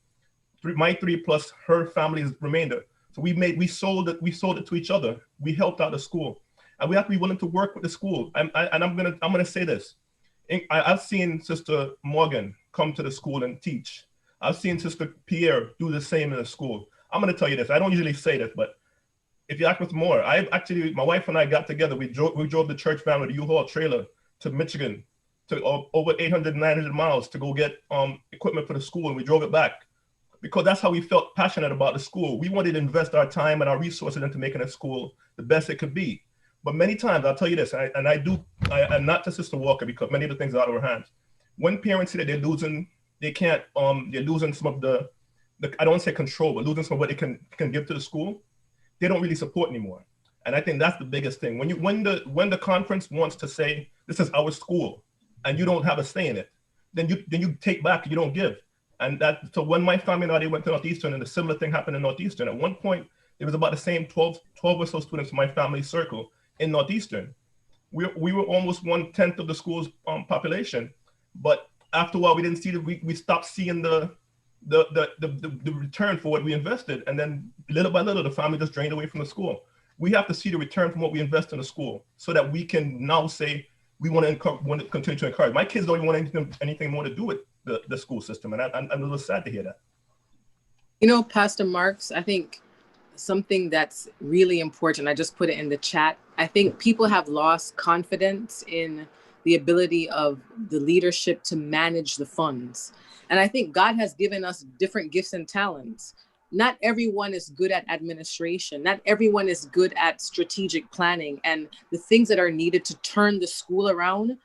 My 3 plus her family's remainder. So we sold it to each other. We helped out the school, and we have to be willing to work with the school. I'm gonna say this. I've seen Sister Morgan come to the school and teach. I've seen Sister Pierre do the same in the school. I'm going to tell you this. I don't usually say this, but if you ask me more, my wife and I got together. We drove the church van with a U-Haul trailer to Michigan, to over 800, 900 miles to go get equipment for the school, and we drove it back because that's how we felt passionate about the school. We wanted to invest our time and our resources into making the school the best it could be. But many times, I'll tell you this, and not to Sister Walker, because many of the things are out of our hands. When parents see that they're losing some of the I don't want to say control, but losing some of what they can give to the school, they don't really support anymore. And I think that's the biggest thing. When the conference wants to say, this is our school, and you don't have a say in it, then you take back, you don't give. And so when my family and I went to Northeastern, and a similar thing happened in Northeastern, at one point, it was about the same 12 or so students in my family circle in Northeastern. We were almost 1/10 of the school's population, but after a while, we didn't see we stopped seeing the return for what we invested, and then little by little, the family just drained away from the school. We have to see the return from what we invest in the school, so that we can now say, we want to continue to encourage. My kids don't even want anything more to do with the school system, and I'm a little sad to hear that. You know, Pastor Marks, I think something that's really important, I just put it in the chat. I think people have lost confidence in the ability of the leadership to manage the funds. And I think God has given us different gifts and talents. Not everyone is good at administration. Not everyone is good at strategic planning and the things that are needed to turn the school around.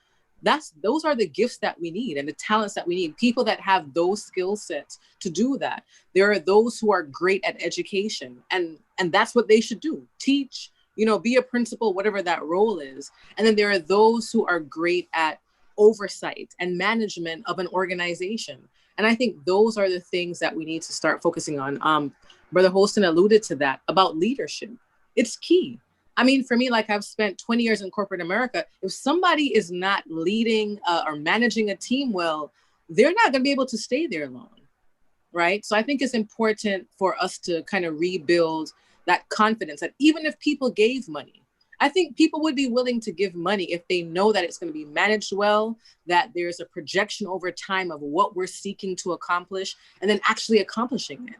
Those are the gifts that we need and the talents that we need. People that have those skill sets to do that. There are those who are great at education, and that's what they should do. Teach, be a principal, whatever that role is. And then there are those who are great at oversight and management of an organization. And I think those are the things that we need to start focusing on. Brother Holston alluded to that about leadership. It's key. I mean, for me, like I've spent 20 years in corporate America. If somebody is not leading or managing a team well, they're not going to be able to stay there long, right? So I think it's important for us to kind of rebuild that confidence that even if people gave money, I think people would be willing to give money if they know that it's going to be managed well, that there's a projection over time of what we're seeking to accomplish and then actually accomplishing it.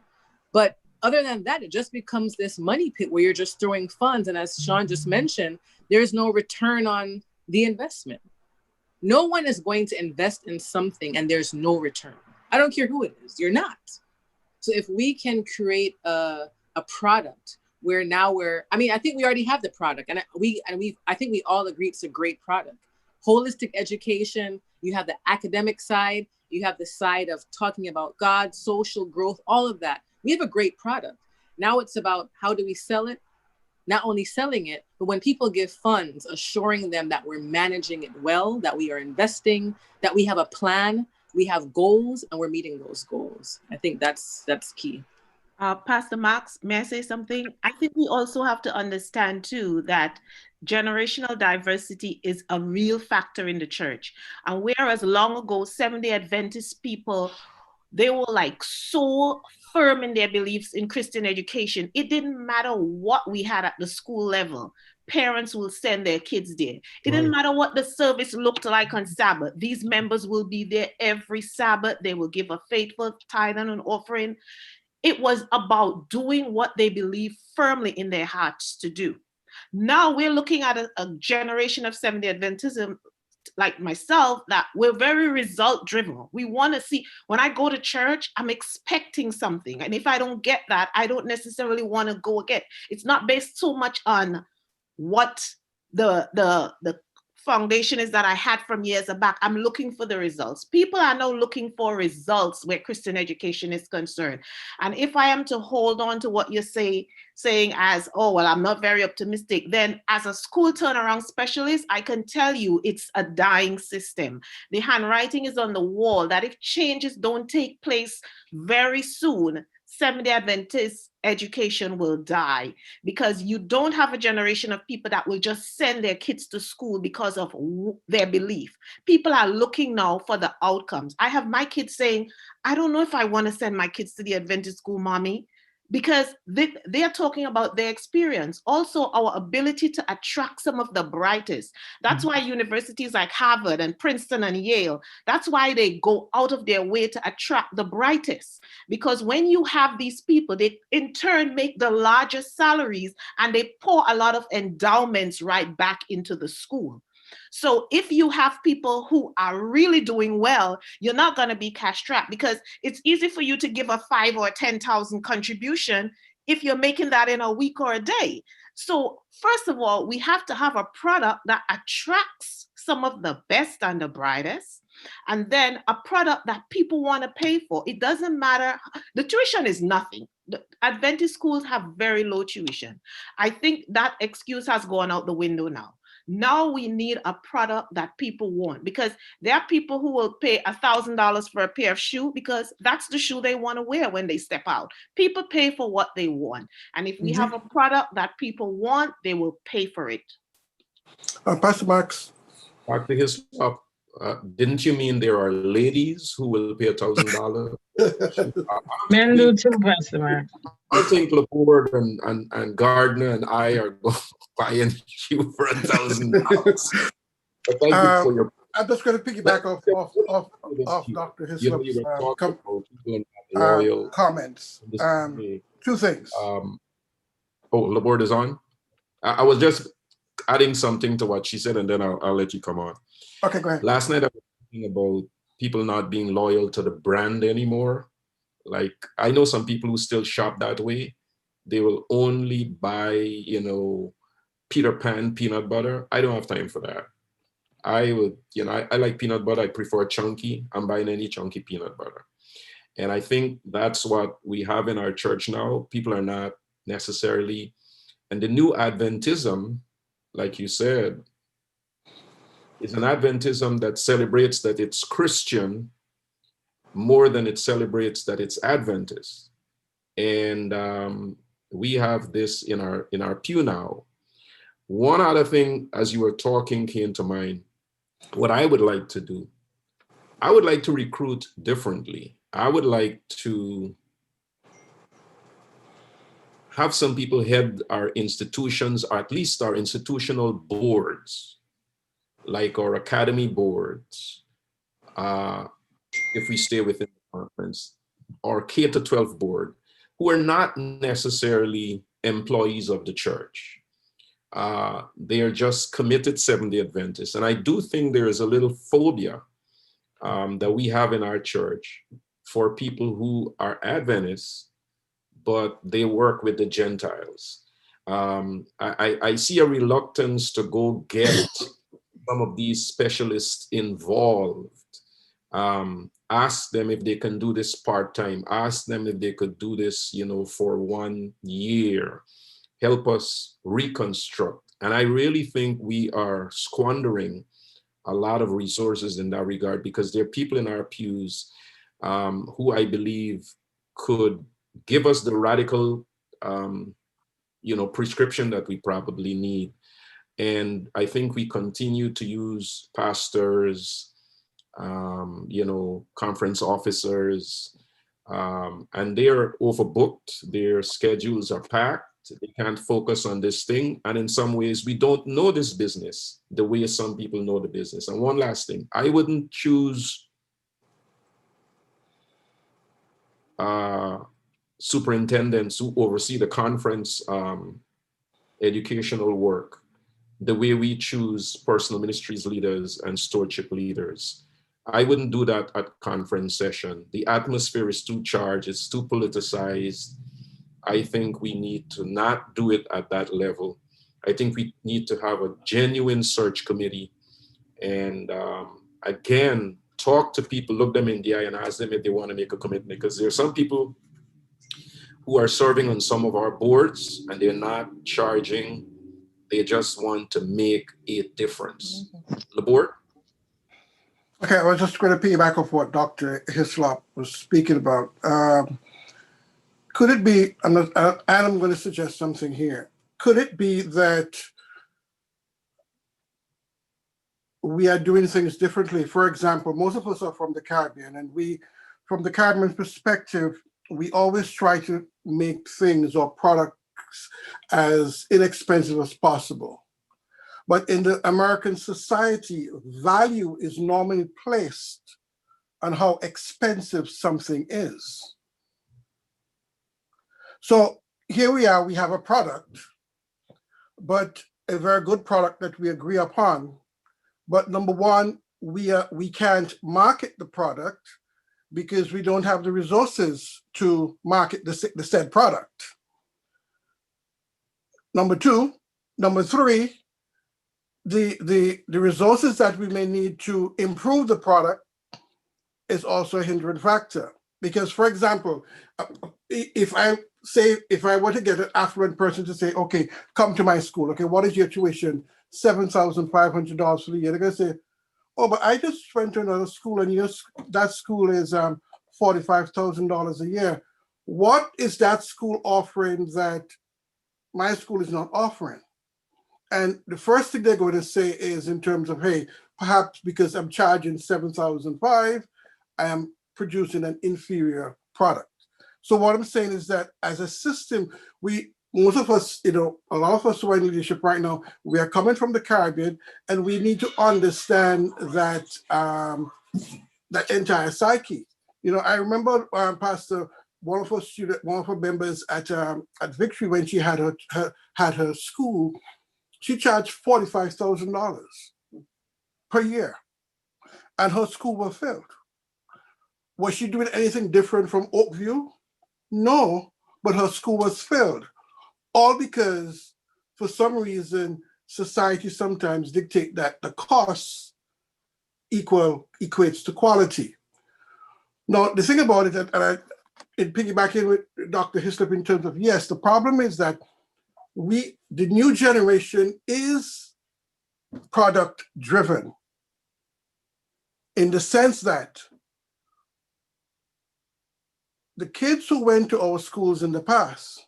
But other than that, it just becomes this money pit where you're just throwing funds. And as Sean just mentioned, there's no return on the investment. No one is going to invest in something and there's no return. I don't care who it is, you're not. So if we can create a product where I think we already have the product and I think we all agree it's a great product. Holistic education, you have the academic side, you have the side of talking about God, social growth, all of that. We have a great product. Now it's about how do we sell it? Not only selling it, but when people give funds, assuring them that we're managing it well, that we are investing, that we have a plan, we have goals, and we're meeting those goals. I think that's key. Pastor Max, may I say something? I think we also have to understand too that generational diversity is a real factor in the church. And whereas long ago, Seventh-day Adventist people, they were like so firm in their beliefs in Christian education. It didn't matter what we had at the school level. Parents will send their kids there. It didn't matter what the service looked like on Sabbath. These members will be there every Sabbath. They will give a faithful tithe and an offering. It was about doing what they believe firmly in their hearts to do. Now we're looking at a generation of Seventh-day Adventism like myself, that we're very result driven. We want to see, when I go to church, I'm expecting something. And if I don't get that, I don't necessarily want to go again. It's not based so much on what the foundation is that I had from years back. I'm looking for the results. People are now looking for results where Christian education is concerned. And if I am to hold on to what you're saying as, oh, well, I'm not very optimistic, then as a school turnaround specialist, I can tell you it's a dying system. The handwriting is on the wall that if changes don't take place very soon, Seventh-day Adventist education will die, because you don't have a generation of people that will just send their kids to school because of their belief. People are looking now for the outcomes. I have my kids saying, I don't know if I want to send my kids to the Adventist school, mommy, because they are talking about their experience. Also, our ability to attract some of the brightest. That's why universities like Harvard and Princeton and Yale, that's why they go out of their way to attract the brightest. Because when you have these people, they in turn make the largest salaries and they pour a lot of endowments right back into the school. So if you have people who are really doing well, you're not going to be cash-strapped, because it's easy for you to give a 5,000 or 10,000 contribution if you're making that in a week or a day. So first of all, we have to have a product that attracts some of the best and the brightest, and then a product that people want to pay for. It doesn't matter. The tuition is nothing. The Adventist schools have very low tuition. I think that excuse has gone out the window now. Now we need a product that people want, because there are people who will pay $1,000 for a pair of shoes because that's the shoe they want to wear when they step out. People pay for what they want. And if we have a product that people want, they will pay for it. Pastor Max. Dr. Hislop, didn't you mean there are ladies who will pay $1,000? Men do too, Pastor Max. I think LaFord and Gardner and I are buying you for $1,000. But thank you for your. I'm just going to piggyback off Dr. Hislop's comments. Two things. Oh, Laborde is on. I was just adding something to what she said, and then I'll let you come on. Okay, go ahead. Last night I was thinking about people not being loyal to the brand anymore. Like, I know some people who still shop that way. They will only buy, Peter Pan peanut butter. I don't have time for that. I would, I like peanut butter. I prefer chunky. I'm buying any chunky peanut butter. And I think that's what we have in our church now. People are not necessarily, and the new Adventism, like you said, is an Adventism that celebrates that it's Christian more than it celebrates that it's Adventist. And we have this in our pew now. One other thing, as you were talking, came to mind. What I would like to do, I would like to recruit differently. I would like to have some people head our institutions, or at least our institutional boards, like our academy boards, if we stay within the conference, or K-12 board, who are not necessarily employees of the church. They are just committed Seventh-day Adventists. And I do think there is a little phobia that we have in our church for people who are Adventists, but they work with the Gentiles. I see a reluctance to go get some of these specialists involved. Ask them if they can do this part-time. Ask them if they could do this, for 1 year. Help us reconstruct. And I really think we are squandering a lot of resources in that regard, because there are people in our pews who I believe could give us the radical, prescription that we probably need. And I think we continue to use pastors, conference officers, and they're overbooked. Their schedules are packed. They can't focus on this thing. And in some ways, we don't know this business the way some people know the business. And one last thing, I wouldn't choose superintendents who oversee the conference educational work the way we choose personal ministries leaders and stewardship leaders. I wouldn't do that at conference session. The atmosphere is too charged, it's too politicized. I think we need to not do it at that level. I think we need to have a genuine search committee and again, talk to people, look them in the eye and ask them if they want to make a commitment, because there are some people who are serving on some of our boards and they're not charging. They just want to make a difference. Laborde? Okay, I was just going to piggyback off what Dr. Hislop was speaking about. Could it be, I'm going to suggest something here. Could it be that we are doing things differently? For example, most of us are from the Caribbean, and from the Caribbean perspective, we always try to make things or products as inexpensive as possible. But in the American society, value is normally placed on how expensive something is. So here we are, we have a product, but a very good product that we agree upon. But number one, we can't market the product because we don't have the resources to market the said product. Number three, the resources that we may need to improve the product is also a hindering factor. Because, for example, if I were to get an affluent person to say, okay, come to my school, okay, what is your tuition? $7,500 for the year. They're going to say, oh, but I just went to another school and that school is $45,000 a year. What is that school offering that my school is not offering? And the first thing they're going to say is in terms of, hey, perhaps because I'm charging $7,500, I am producing an inferior product. So what I'm saying is that as a system, we most of us, a lot of us who are in leadership right now, we are coming from the Caribbean, and we need to understand that that entire psyche. I remember Pastor, one of our members at Victory, when she had her school, she charged $45,000 per year, and her school was filled. Was she doing anything different from Oakview? No, but her school was filled. All because, for some reason, society sometimes dictate that the cost equates to quality. Now, the thing about it, and it piggybacking with Dr. Hislop in terms of, yes, the problem is that the new generation is product driven, in the sense that the kids who went to our schools in the past,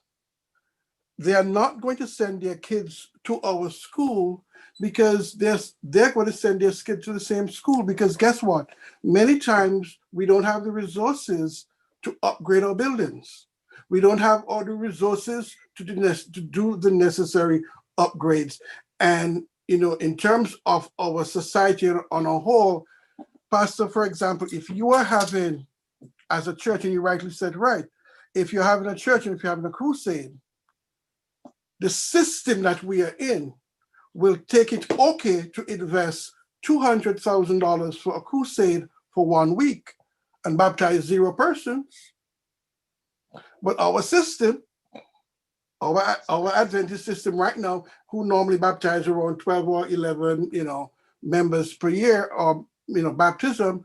they are not going to send their kids to our school because they're going to send their kids to the same school, because guess what? Many times we don't have the resources to upgrade our buildings. We don't have all the resources to do the necessary upgrades. And, in terms of our society on a whole, Pastor, for example, if you are having, as a church, and you rightly said, right, if you're having a church and if you're having a crusade, the system that we are in will take it okay to invest $200,000 for a crusade for 1 week and baptize 0 persons. But our system, our Adventist system right now, who normally baptize around 12 or 11, members per year, or baptism,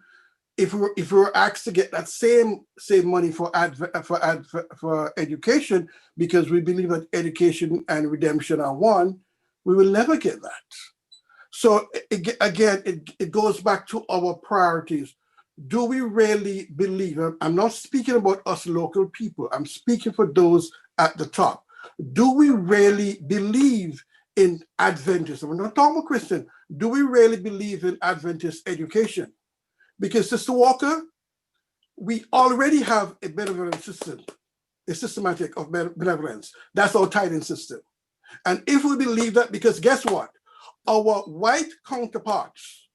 if we were asked to get that same money for education, because we believe that education and redemption are one, we will never get that. So it goes back to our priorities. Do we really believe? I'm not speaking about us local people. I'm speaking for those at the top. Do we really believe in Adventist? I'm not talking about Christian. Do we really believe in Adventist education? Because, Sister Walker, we already have a benevolent system, a systematic of benevolence. That's our tithing system. And if we believe that, because guess what? Our white counterparts,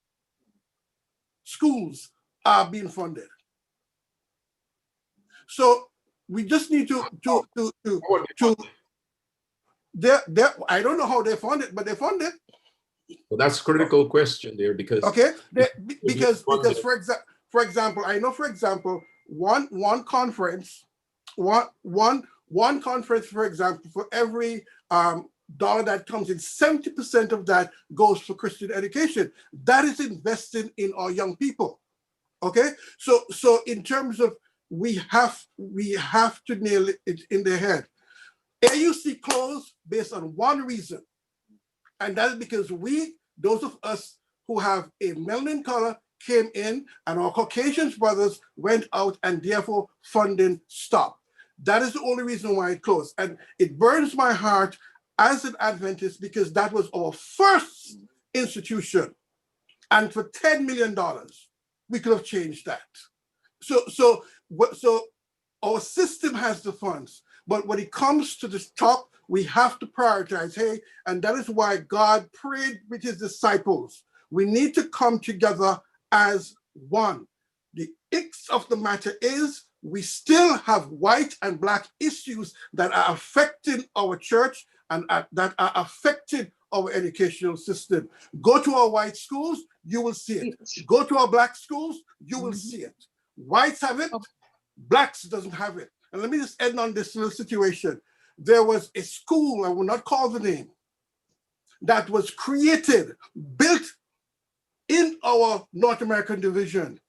schools, are being funded. So we just need to I don't know how they fund it, but they fund it. Well, that's a critical question there, because because for example, I know, for example, one conference, one conference, for example, for every dollar that comes in, 70% of that goes for Christian education. That is invested in our young people. Okay, so in terms of we have to nail it in their head. AUC closed based on one reason, and that is because those of us who have a melanin color, came in, and our Caucasian brothers went out, and therefore funding stopped. That is the only reason why it closed. And it burns my heart as an Adventist, because that was our first institution. And for $10 million, we could have changed that. So our system has the funds, but when it comes to the top, we have to prioritize. Hey, and that is why God prayed with his disciples. We need to come together as one. The icks of the matter is we still have white and black issues that are affecting our church and that are affecting our educational system. Go to our white schools, you will see it. Go to our black schools, you will see it. Whites have it, blacks doesn't have it. And let me just end on this little situation. There was a school, I will not call the name, that was created, built in our North American division,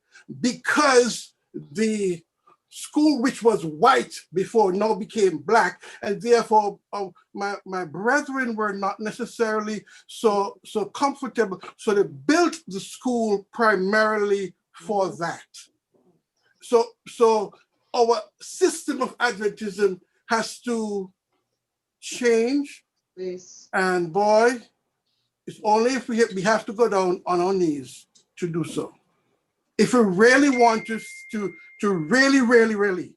because the school, which was white before, now became black, and therefore my brethren were not necessarily so comfortable. So they built the school primarily for that. So our system of Adventism has to change. Please. And boy, it's only if we have to go down on our knees to do so. If we really want to really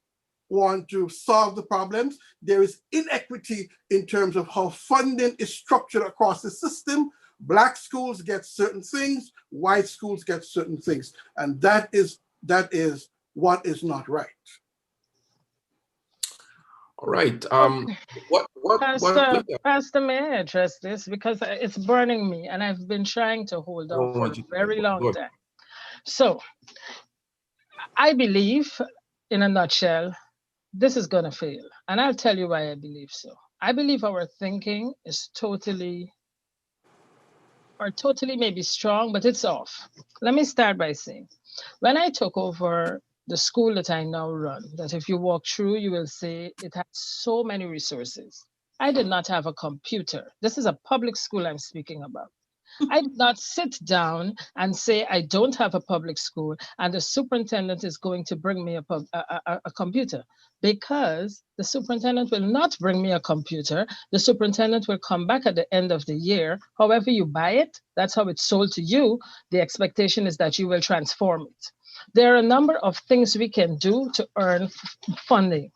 want to solve the problems. There is inequity in terms of how funding is structured across the system. Black schools get certain things, white schools get certain things. And that is what is not right. All right. Pastor, may I address this? Because it's burning me and I've been trying to hold on for a very long time. So I believe, in a nutshell, this is going to fail. And I'll tell you why I believe so. I believe our thinking is totally maybe strong, but it's off. Let me start by saying, when I took over the school that I now run, that if you walk through, you will see it has so many resources. I did not have a computer. This is a public school I'm speaking about. I did not sit down and say, I don't have a public school and the superintendent is going to bring me a computer, because the superintendent will not bring me a computer. The superintendent will come back at the end of the year. However you buy it, that's how it's sold to you. The expectation is that you will transform it. There are a number of things we can do to earn funding.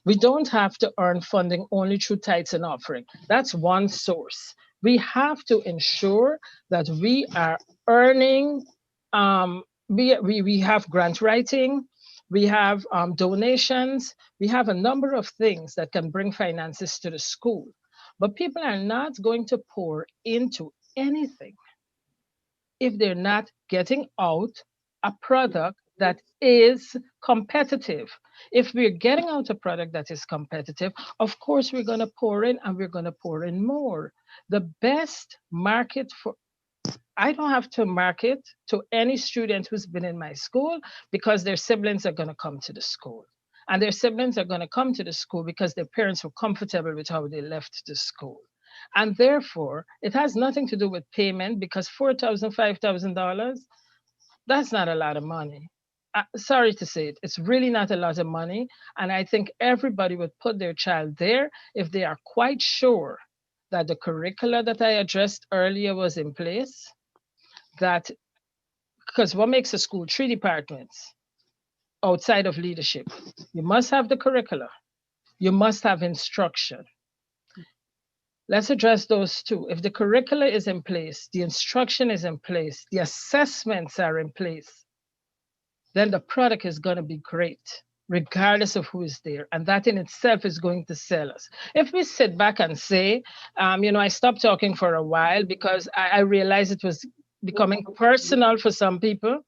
We don't have to earn funding only through tithes and offering. That's one source. We have to ensure that we are earning, we have grant writing, we have donations, we have a number of things that can bring finances to the school. But people are not going to pour into anything if they're not getting out a product that is competitive. If we're getting out a product that is competitive, of course, we're going to pour in and we're going to pour in more. The best market for, I don't have to market to any student who's been in my school, because their siblings are going to come to the school. And their siblings are going to come to the school because their parents were comfortable with how they left the school. And therefore, it has nothing to do with payment, because $4,000, $5,000, that's not a lot of money. Sorry to say it, it's really not a lot of money. And I think everybody would put their child there if they are quite sure that the curricula that I addressed earlier was in place. That, because what makes a school? 3 departments outside of leadership. You must have the curricula. You must have instruction. Let's address those two. If the curricula is in place, the instruction is in place, the assessments are in place, then the product is going to be great, regardless of who is there. And that in itself is going to sell us. If we sit back and say, I stopped talking for a while because I realized it was becoming personal for some people.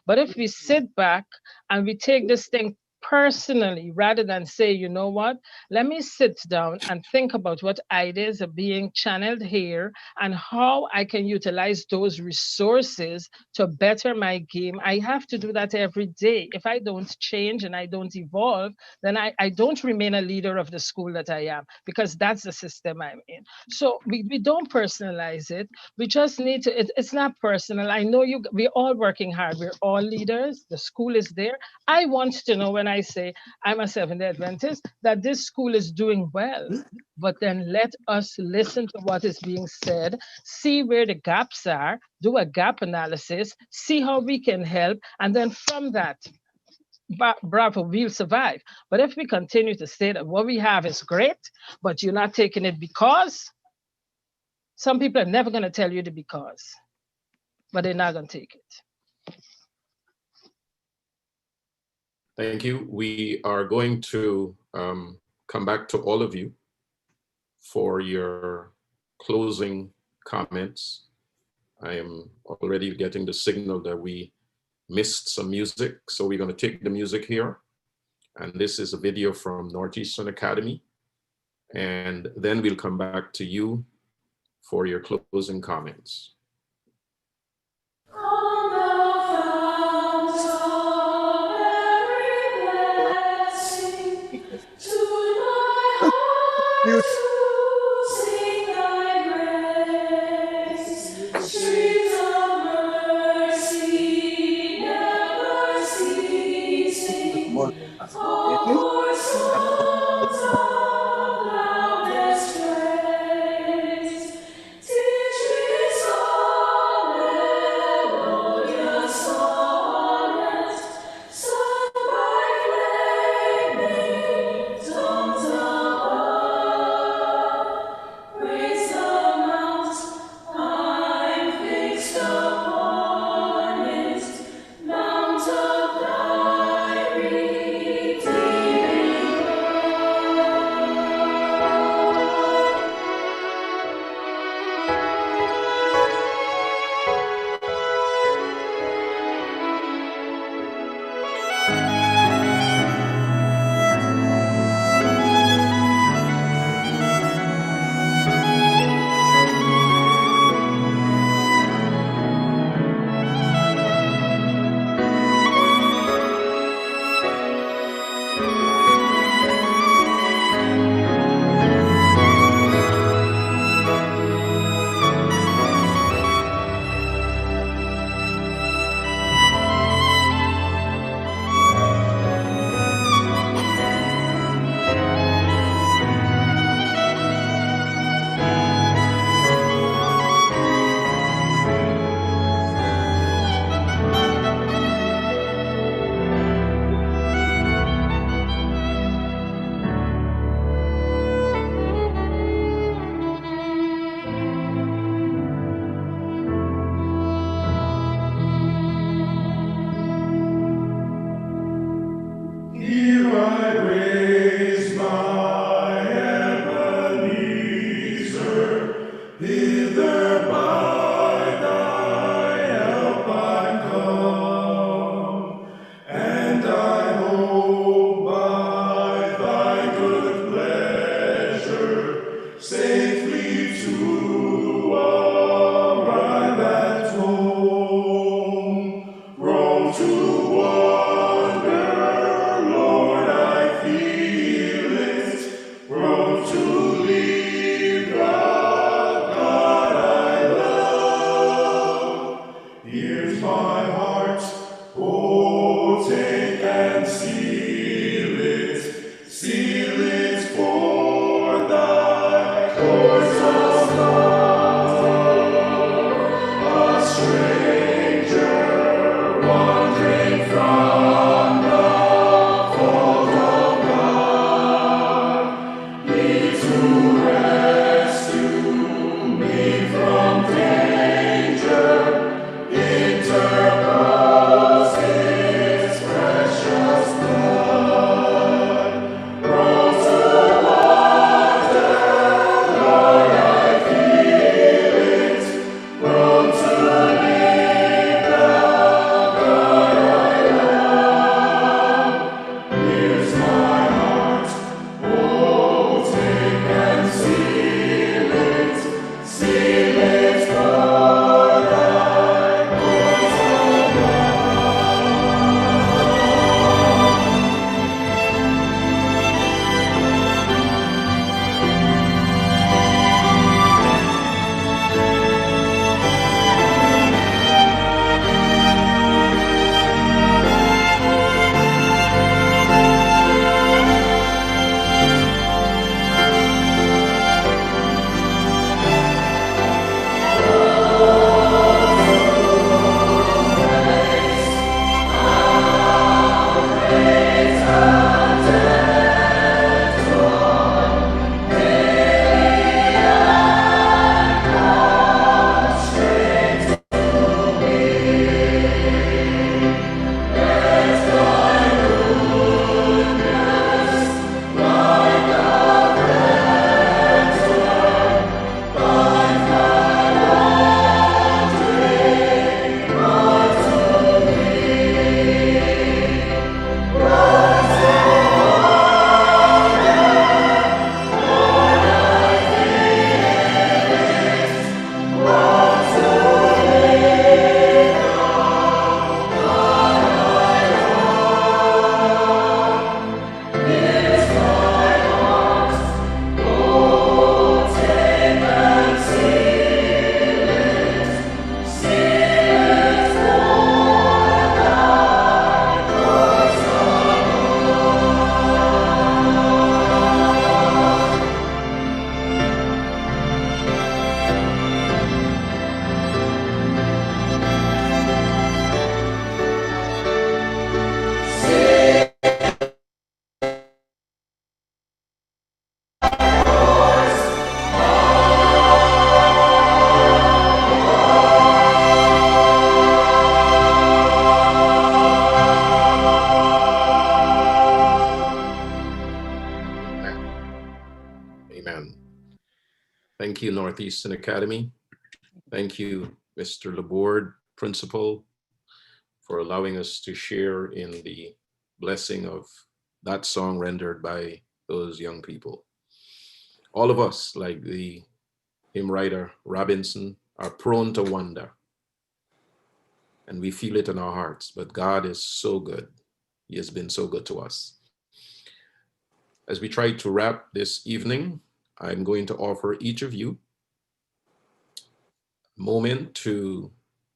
But if we sit back and we take this thing personally, rather than say, you know what, let me sit down and think about what ideas are being channeled here and how I can utilize those resources to better my game. I have to do that every day. If I don't change and I don't evolve, then I don't remain a leader of the school that I am, because that's the system I'm in. So we don't personalize it. We just need to, it's not personal. I know we're all working hard. We're all leaders. The school is there. I want to know, when I say I'm a Seventh-day Adventist, that this school is doing well. But then let us listen to what is being said, see where the gaps are, do a gap analysis, see how we can help. And then from that, bravo, we'll survive. But if we continue to say that what we have is great, but you're not taking it because, some people are never going to tell you the because, but they're not going to take it. Thank you. We are going to come back to all of you for your closing comments. I am already getting the signal that we missed some music, so we're going to take the music here. And this is a video from Northeastern Academy. And then we'll come back to you for your closing comments. Mute. Streams of mercy never ceasing, pour songs of loudest praise. Teach me some melodious sonnet, sung by flaming Amen. Thank you, Northeastern Academy. Thank you, Mr. Laborde, Principal, for allowing us to share in the blessing of that song rendered by those young people. All of us, like the hymn writer Robinson, are prone to wonder, and we feel it in our hearts, but God is so good. He has been so good to us. As we try to wrap this evening, I'm going to offer each of you a moment to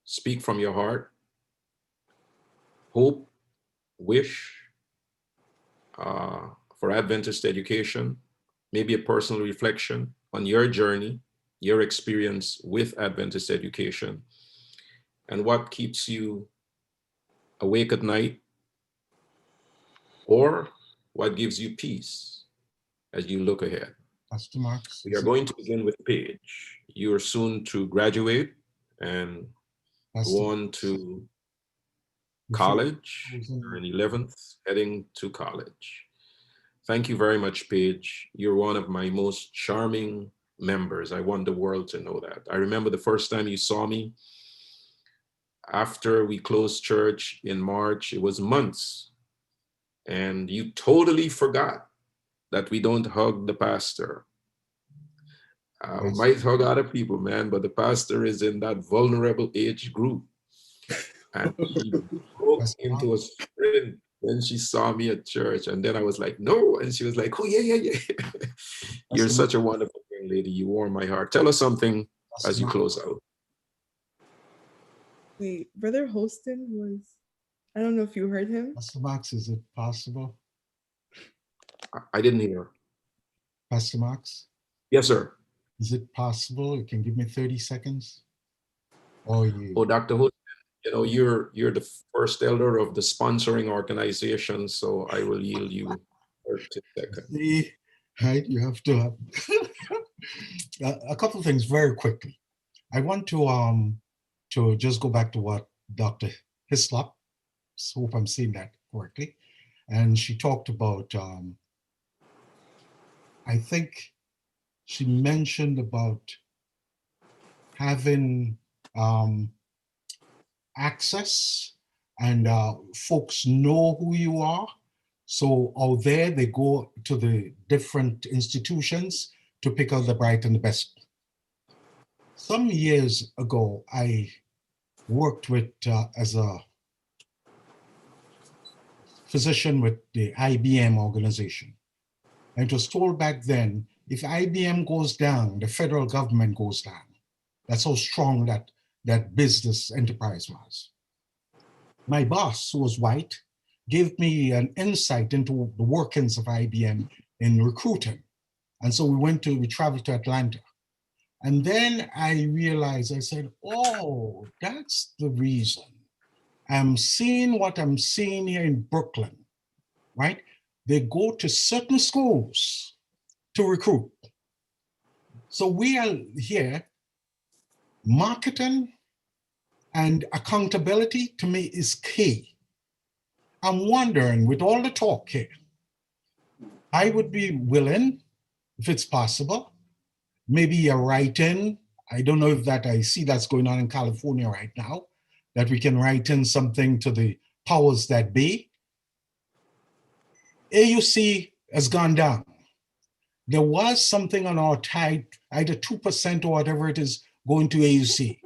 speak from your heart, hope, wish for Adventist education, maybe a personal reflection on your journey, your experience with Adventist education, and what keeps you awake at night, or what gives you peace as you look ahead. Pastor Marks. We are going to begin with Paige. You are soon to graduate and go on to college. You're in 11th, heading to college. Thank you very much, Paige. You're one of my most charming members. I want the world to know that. I remember the first time you saw me after we closed church in March. It was months, and you totally forgot that we don't hug the pastor. We might hug other people, man, but the pastor is in that vulnerable age group. And she broke into a sprint when she saw me at church. And then I was like, no. And she was like, oh, yeah. You're such a wonderful young lady. You warm my heart. Tell us something as you close out. Wait, Brother Holston was, I don't know if you heard him. Pastor Marks, is it possible? I didn't hear. Pastor Marks? Yes, sir. Is it possible? You can give me 30 seconds? Oh, Dr. Hood, you know, you're the first elder of the sponsoring organization, so I will yield you 30 seconds. See, right, you have to a couple of things very quickly. I want to just go back to what Dr. Hislop, hope I'm saying that correctly, and she talked about, I think she mentioned about having access and folks know who you are. So out there, they go to the different institutions to pick out the bright and the best. Some years ago, I worked with as a physician with the IBM organization. And it was told back then, if IBM goes down, the federal government goes down. That's how strong that business enterprise was. My boss, who was white, gave me an insight into the workings of IBM in recruiting. And so we traveled to Atlanta. And then I realized, I said, oh, that's the reason. I'm seeing what I'm seeing here in Brooklyn, right? They go to certain schools to recruit. So we are here, marketing and accountability to me is key. I'm wondering, with all the talk here, I would be willing, if it's possible, maybe a write-in. I don't know if I see that's going on in California right now, that we can write in something to the powers that be. AUC has gone down. There was something on our tide, either 2% or whatever it is, going to AUC.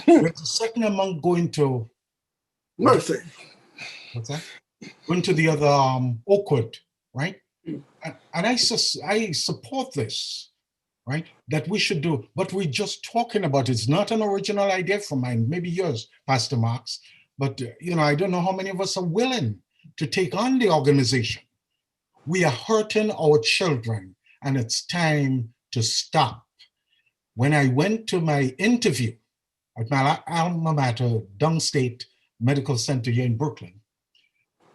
There's a certain amount going to Mercy. What's that? Going to the other Oakwood, right? And I support this, right? That we should do, but we're just talking about it. It's not an original idea from mine, maybe yours, Pastor Marks, but I don't know how many of us are willing to take on the organization. We are hurting our children, and it's time to stop. When I went to my interview at my alma mater, Downstate Medical Center here in Brooklyn,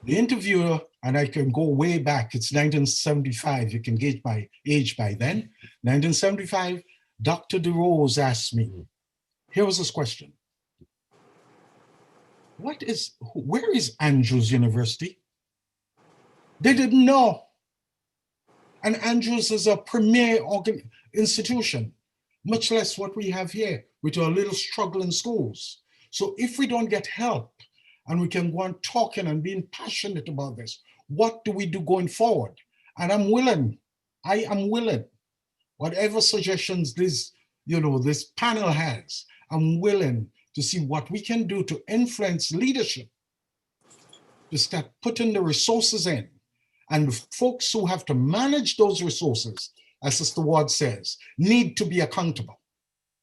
the interviewer, and I can go way back, it's 1975, you can gauge my age by then, 1975, Dr. DeRose asked me, here was this question. Where is Andrews University? They didn't know. And Andrews is a premier institution, much less what we have here with our little struggling schools. So if we don't get help and we can go on talking and being passionate about this, what do we do going forward? And I am willing, whatever suggestions this panel has, I'm willing to see what we can do to influence leadership, to start putting the resources in. And folks who have to manage those resources, as Sister Ward says, need to be accountable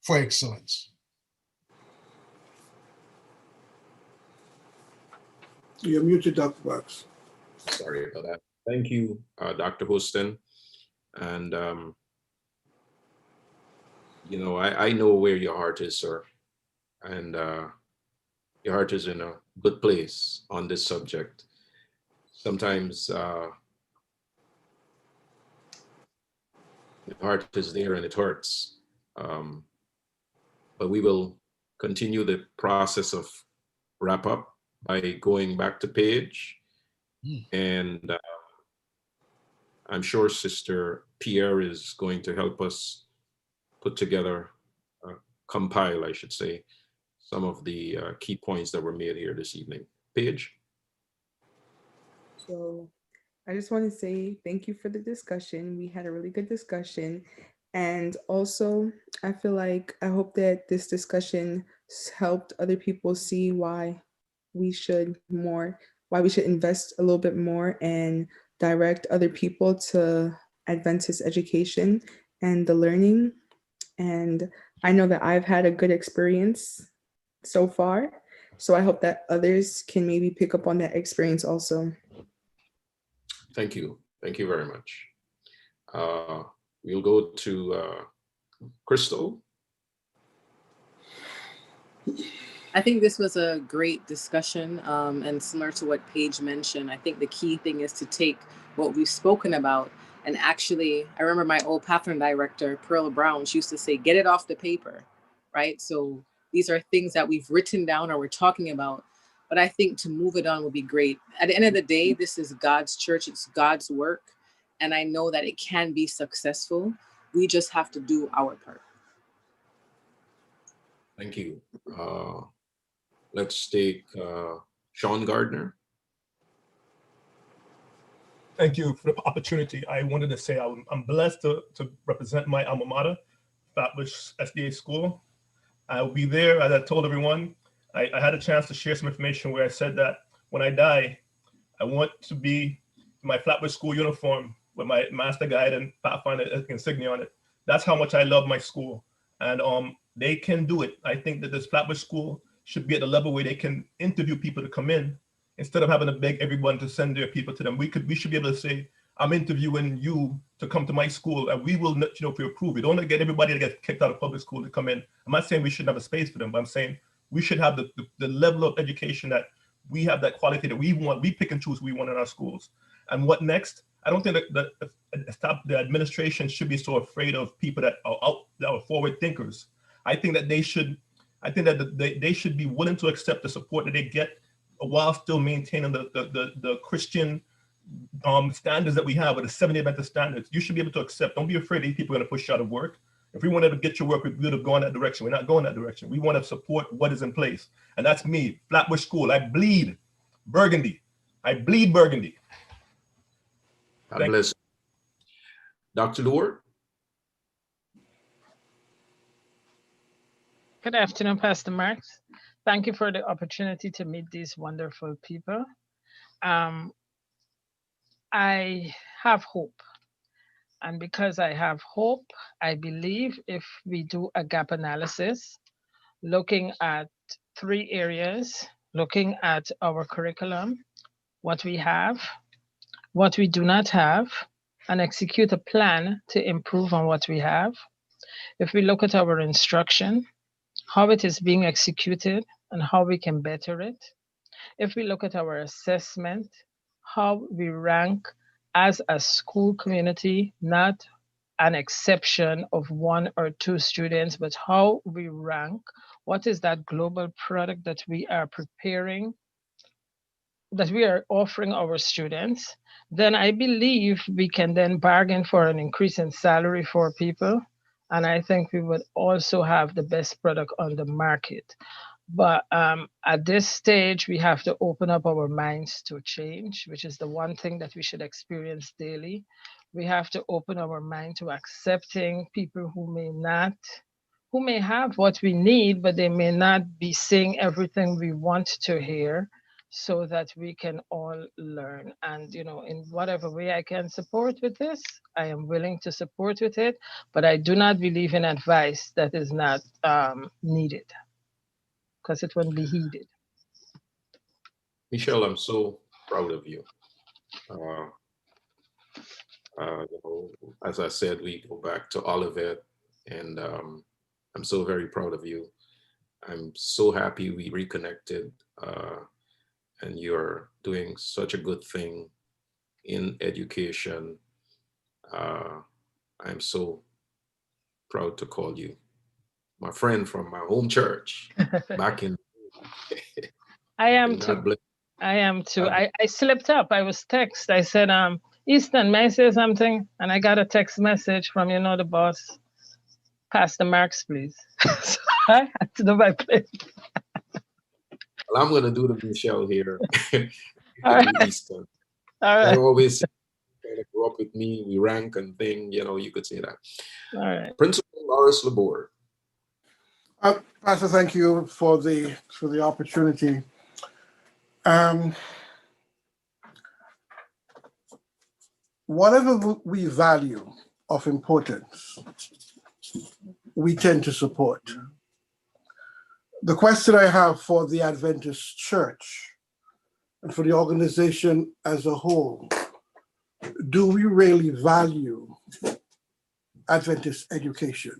for excellence. You're muted, Dr. Box. Sorry about that. Thank you, Dr. Houston. And, I know where your heart is, sir. And your heart is in a good place on this subject. Sometimes the heart is there and it hurts. But we will continue the process of wrap up by going back to Paige. And I'm sure Sister Pierre is going to help us put together, compile, I should say, some of the key points that were made here this evening. Paige? So I just want to say thank you for the discussion. We had a really good discussion. And also, I hope that this discussion helped other people see why we should invest a little bit more and direct other people to Adventist education and the learning. And I know that I've had a good experience so far. So I hope that others can maybe pick up on that experience also. Thank you. Thank you very much. We'll go to Crystal. I think this was a great discussion, and similar to what Paige mentioned, I think the key thing is to take what we've spoken about and actually, I remember my old Pathfinder director, Pearl Brown, she used to say, get it off the paper, right? So these are things that we've written down or we're talking about, but I think to move it on would be great. At the end of the day, this is God's church, it's God's work, and I know that it can be successful. We just have to do our part. Thank you. Let's take Sean Gardner. Thank you for the opportunity. I wanted to say I'm blessed to represent my alma mater, Flatbush SDA School. I'll be there, as I told everyone. I had a chance to share some information where I said that when I die, I want to be in my Flatbush School uniform with my Master Guide and Pathfinder insignia on it. That's how much I love my school. And they can do it. I think that this Flatbush School should be at the level where they can interview people to come in instead of having to beg everyone to send their people to them. We should be able to say, I'm interviewing you to come to my school and we will let you know if you approve it. Don't get everybody that gets kicked out of public school to come in. I'm not saying we shouldn't have a space for them, but I'm saying we should have the level of education that we have, that quality that we want. We pick and choose what we want in our schools. And what next? I don't think that the administration should be so afraid of people that are forward thinkers. I think that they should be willing to accept the support that they get while still maintaining the Christian standards that we have, or the Seventh-day Adventist standards. You should be able to accept. Don't be afraid these people are going to push you out of work. If we wanted to get your work, we would have gone that direction. We're not going that direction. We want to support what is in place. And that's me, Flatbush School. I bleed burgundy. I bleed burgundy. God bless. Dr. Lord. Good afternoon, Pastor Marks. Thank you for the opportunity to meet these wonderful people. I have hope. And because I have hope, I believe if we do a gap analysis, looking at 3 areas, looking at our curriculum, what we have, what we do not have, and execute a plan to improve on what we have. If we look at our instruction, how it is being executed and how we can better it. If we look at our assessment, how we rank as a school community, not an exception of 1 or 2 students, but how we rank, what is that global product that we are preparing that we are offering our students, then I believe we can then bargain for an increase in salary for people. And I think we would also have the best product on the market. But at this stage, we have to open up our minds to change, which is the one thing that we should experience daily. We have to open our mind to accepting people who may have what we need, but they may not be saying everything we want to hear, so that we can all learn. And, in whatever way I can support with this, I am willing to support with it, but I do not believe in advice that is not needed, because it won't be heeded. Michelle, I'm so proud of you. As I said, we go back to Olivet, and I'm so very proud of you. I'm so happy we reconnected, and you're doing such a good thing in education. I'm so proud to call you my friend from my home church back in. I am and too. God bless. I am too. I slipped up. I was text. I said, Easton, may I say something? And I got a text message from, the boss. Pastor Marks, please. So I had to do my place. Well, I'm going to do the Michelle here. All right. Easton. All right. I always say, kind of grew up with me, we rank and thing, you could say that. All right. Principal Loris Laborde. Pastor, thank you for the opportunity. Whatever we value of importance, we tend to support. The question I have for the Adventist Church and for the organization as a whole, do we really value Adventist education?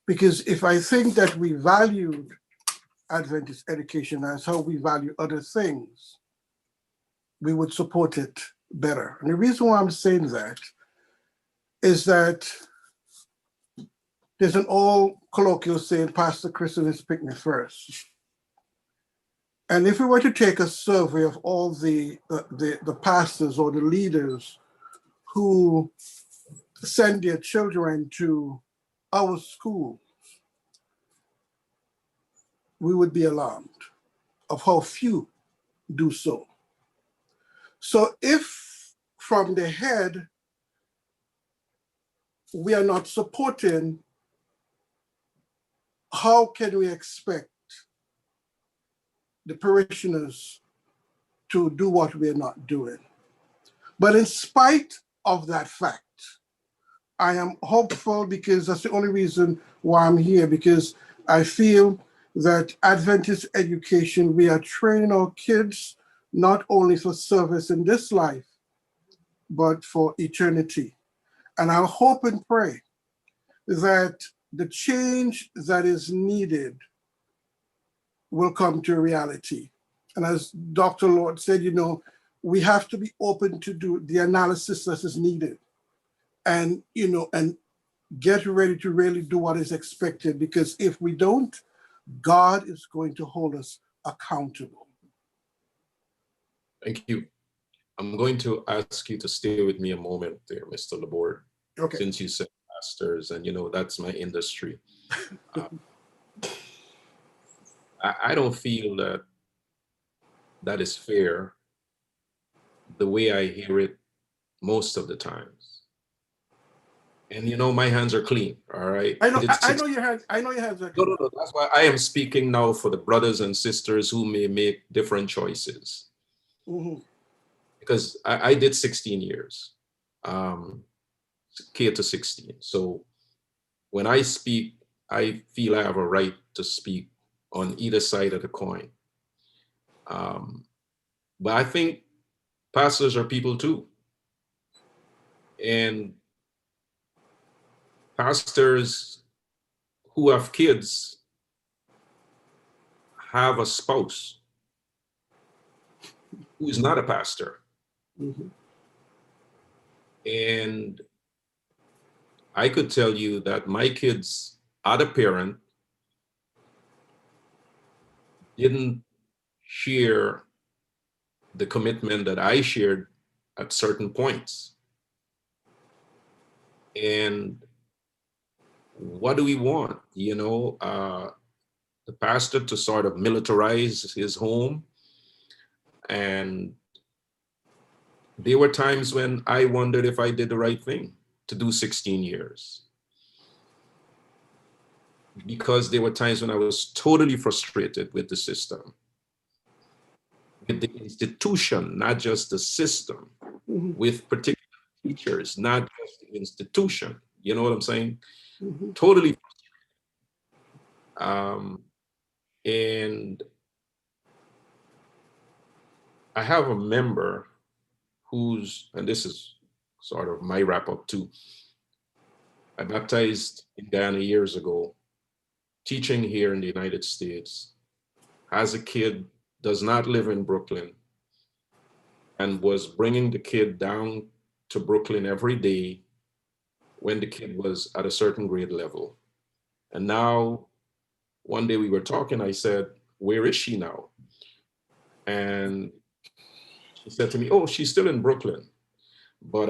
Because if I think that we valued Adventist education as how we value other things, we would support it better. And the reason why I'm saying that is that there's an old colloquial saying, Pastor Christmas pick me first. And if we were to take a survey of all the pastors or the leaders who send their children to our schools, we would be alarmed of how few do so. So if from the head, we are not supporting, how can we expect the parishioners to do what we're not doing? But in spite of that fact, I am hopeful, because that's the only reason why I'm here, because I feel that Adventist education, we are training our kids not only for service in this life, but for eternity. And I hope and pray that the change that is needed will come to reality. And as Dr. Lord said, we have to be open to do the analysis that is needed, and and get ready to really do what is expected, because if we don't, God is going to hold us accountable. Thank you. I'm going to ask you to stay with me a moment there, Mr. Laborde. Okay. Since you said pastors, and that's my industry. I don't feel that is fair the way I hear it most of the times. And my hands are clean, all right? I know your hands are clean. No. That's why I am speaking now for the brothers and sisters who may make different choices. Mm-hmm. Because I did 16 years, K to 16. So when I speak, I feel I have a right to speak on either side of the coin. But I think pastors are people too. And pastors who have kids have a spouse who is not a pastor. Mm-hmm. And I could tell you that my kids' other parent didn't share the commitment that I shared at certain points. And what do we want? You know, the pastor to sort of militarize his home. And there were times when I wondered if I did the right thing to do 16 years. Because there were times when I was totally frustrated with the system, with the institution, not just the system, with particular teachers, not just the institution. You know what I'm saying? Totally. And I have a member who's, and this is sort of my wrap up too. I baptized in Guyana years ago, teaching here in the United States. As a kid, does not live in Brooklyn, and was bringing the kid down to Brooklyn every day when the kid was at a certain grade level. And now, one day we were talking, I said, where is she now? And she said to me, oh, she's still in Brooklyn, but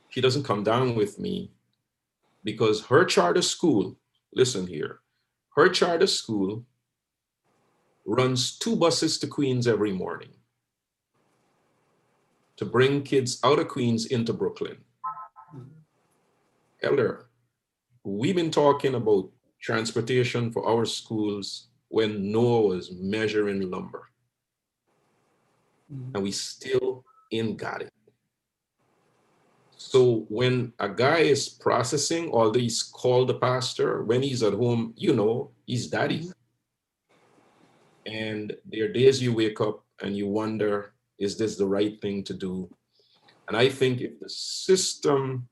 she doesn't come down with me because her charter school, listen here, her charter school runs 2 buses to Queens every morning to bring kids out of Queens into Brooklyn. Elder, we've been talking about transportation for our schools when Noah was measuring lumber. And we still ain't got it. So when a guy is processing, although he's called the pastor, when he's at home, you know, he's daddy. And there are days you wake up and you wonder, is this the right thing to do? And I think if the system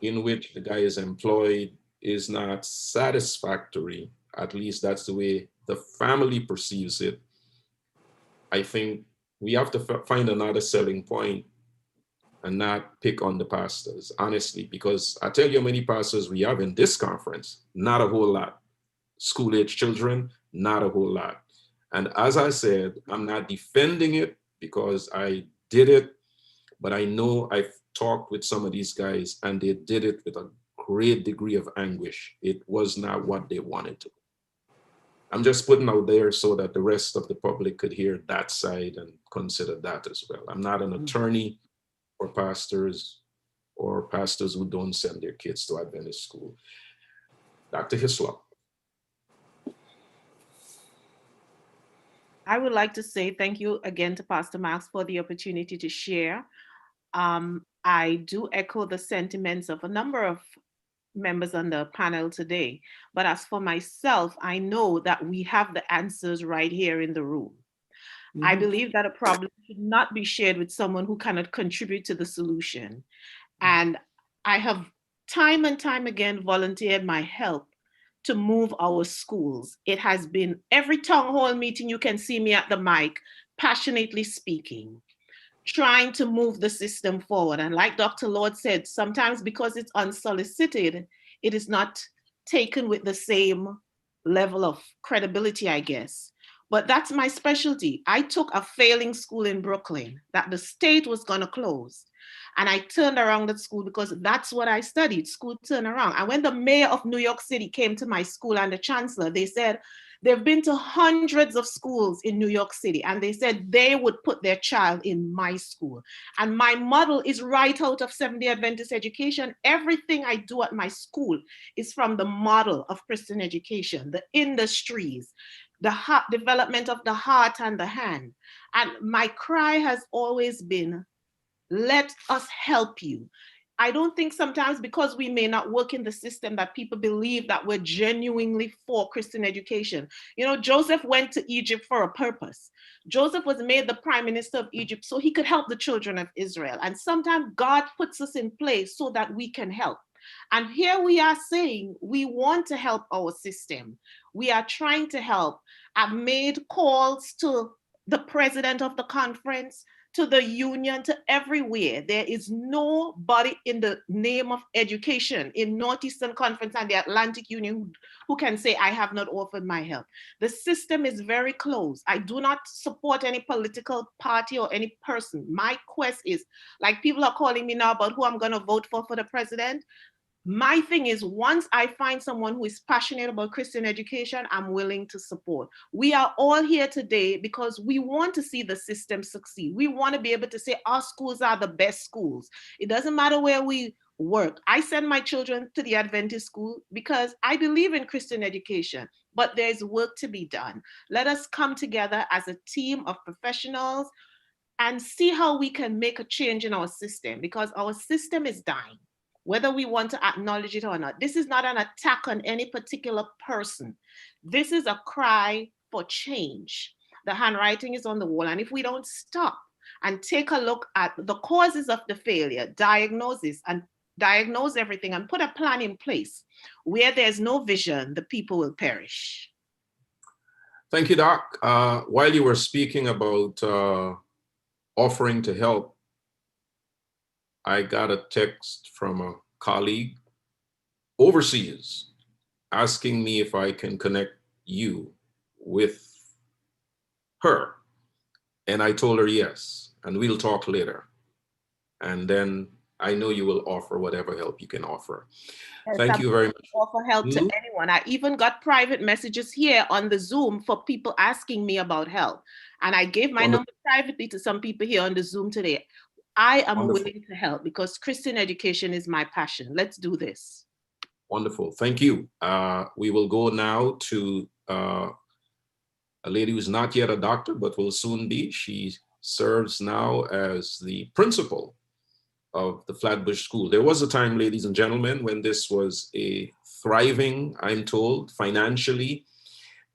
in which the guy is employed is not satisfactory, at least that's the way the family perceives it, I think we have to find another selling point and not pick on the pastors, honestly, because I tell you how many pastors we have in this conference, not a whole lot. School-age children, not a whole lot. And as I said, I'm not defending it because I did it, but I know I've talked with some of these guys and they did it with a great degree of anguish. It was not what they wanted to. I'm just putting out there so that the rest of the public could hear that side and consider that as well. I'm not an attorney for pastors or pastors who don't send their kids to Adventist school. Dr. Hislop. I would like to say thank you again to Pastor Max for the opportunity to share. I do echo the sentiments of a number of members on the panel today. But as for myself, I know that we have the answers right here in the room. I believe that a problem should not be shared with someone who cannot contribute to the solution. And I have time and time again volunteered my help to move our schools. It has been every town hall meeting you can see me at the mic, passionately speaking, trying to move the system forward. And like Dr. Lord said, sometimes because it's unsolicited, it is not taken with the same level of credibility, I guess. But that's my specialty. I took a failing school in Brooklyn that the state was going to close. And I turned around that school because that's what I studied, school turnaround. And when the mayor of New York City came to my school and the chancellor, they said, they've been to hundreds of schools in New York City, and they said they would put their child in my school. And my model is right out of Seventh-day Adventist education. Everything I do at my school is from the model of Christian education, the industries, the development of the heart and the hand. And my cry has always been, let us help you. I don't think sometimes because we may not work in the system that people believe that we're genuinely for Christian education. You know, Joseph went to Egypt for a purpose. Joseph was made the prime minister of Egypt so he could help the children of Israel. And sometimes God puts us in place so that we can help. And here we are saying we want to help our system. We are trying to help. I've made calls to the president of the conference, to the union, to everywhere. There is nobody in the name of education in Northeastern Conference and the Atlantic Union who can say, I have not offered my help. The system is very close. I do not support any political party or any person. My quest is, like people are calling me now about who I'm going to vote for the president. My thing is, once I find someone who is passionate about Christian education, I'm willing to support. We are all here today because we want to see the system succeed. We want to be able to say our schools are the best schools. It doesn't matter where we work. I send my children to the Adventist school because I believe in Christian education, but there's work to be done. Let us come together as a team of professionals and see how we can make a change in our system, because our system is dying, whether we want to acknowledge it or not. This is not an attack on any particular person. This is a cry for change. The handwriting is on the wall. And if we don't stop and take a look at the causes of the failure, diagnose everything and put a plan in place, where there's no vision, the people will perish. Thank you, Doc. While you were speaking about offering to help, I got a text from a colleague overseas asking me if I can connect you with her. And I told her yes, and we'll talk later. And then I know you will offer whatever help you can offer. Yes, Thank you very much. Offer help to anyone. I even got private messages here on the Zoom for people asking me about help. And I gave my number privately to some people here on the Zoom today. I am willing to help because Christian education is my passion. Let's do this. Wonderful. Thank you. We will go now to a lady who's not yet a doctor, but will soon be. She serves now as the principal of the Flatbush School. There was a time, ladies and gentlemen, when this was a thriving, I'm told, financially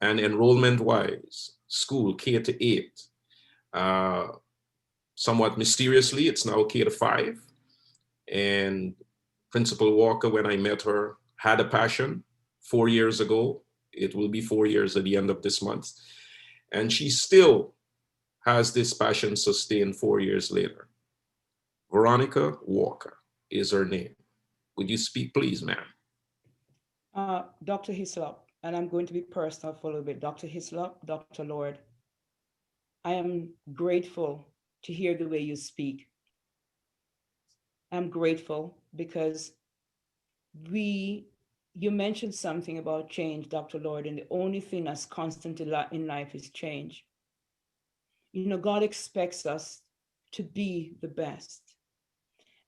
and enrollment-wise school, K-8. Somewhat mysteriously, it's now K-5. And Principal Walker, when I met her, had a passion 4 years ago. It will be 4 years at the end of this month. And she still has this passion sustained 4 years later. Veronica Walker is her name. Would you speak, please, ma'am? Dr. Hislop, and I'm going to be personal for a little bit. Dr. Hislop, Dr. Lord, I am grateful to hear the way you speak. I'm grateful because you mentioned something about change, Dr. Lord, and the only thing that's constant in life is change. You know, God expects us to be the best.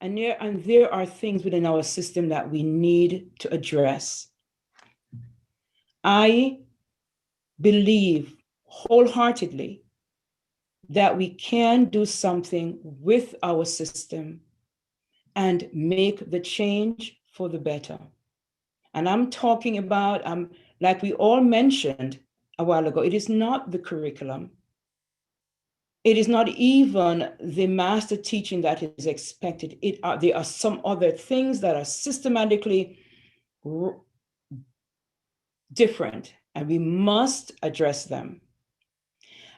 And there are things within our system that we need to address. I believe wholeheartedly that we can do something with our system and make the change for the better. And I'm talking about, like we all mentioned a while ago, it is not the curriculum. It is not even the master teaching that is expected. There are some other things that are systematically different, and we must address them.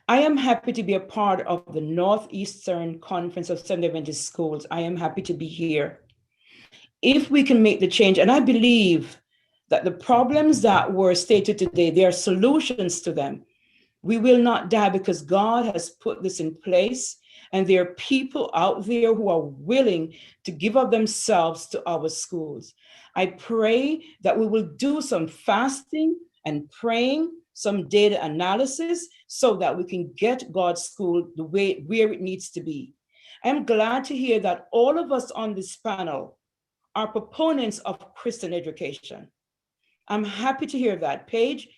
I am happy to be a part of the Northeastern Conference of Seventh-day Adventist Schools. I am happy to be here. If we can make the change, and I believe that the problems that were stated today, there are solutions to them. We will not die because God has put this in place, and there are people out there who are willing to give of themselves to our schools. I pray that we will do some fasting and praying, some data analysis, so that we can get God's school the way where it needs to be. I'm glad to hear that all of us on this panel are proponents of Christian education. I'm happy to hear that. Paige,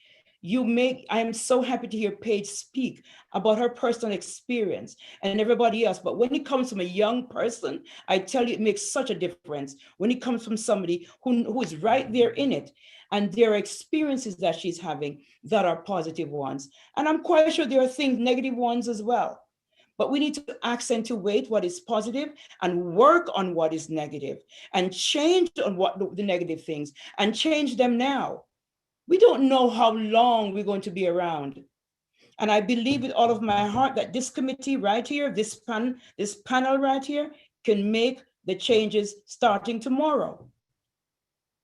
I am so happy to hear Paige speak about her personal experience and everybody else. But when it comes from a young person, I tell you, it makes such a difference when it comes from somebody who is right there in it. And there are experiences that she's having that are positive ones. And I'm quite sure there are things, negative ones as well. But we need to accentuate what is positive and work on what is negative and change on what the negative things and change them now. We don't know how long we're going to be around. And I believe with all of my heart that this committee right here, this panel right here, can make the changes starting tomorrow.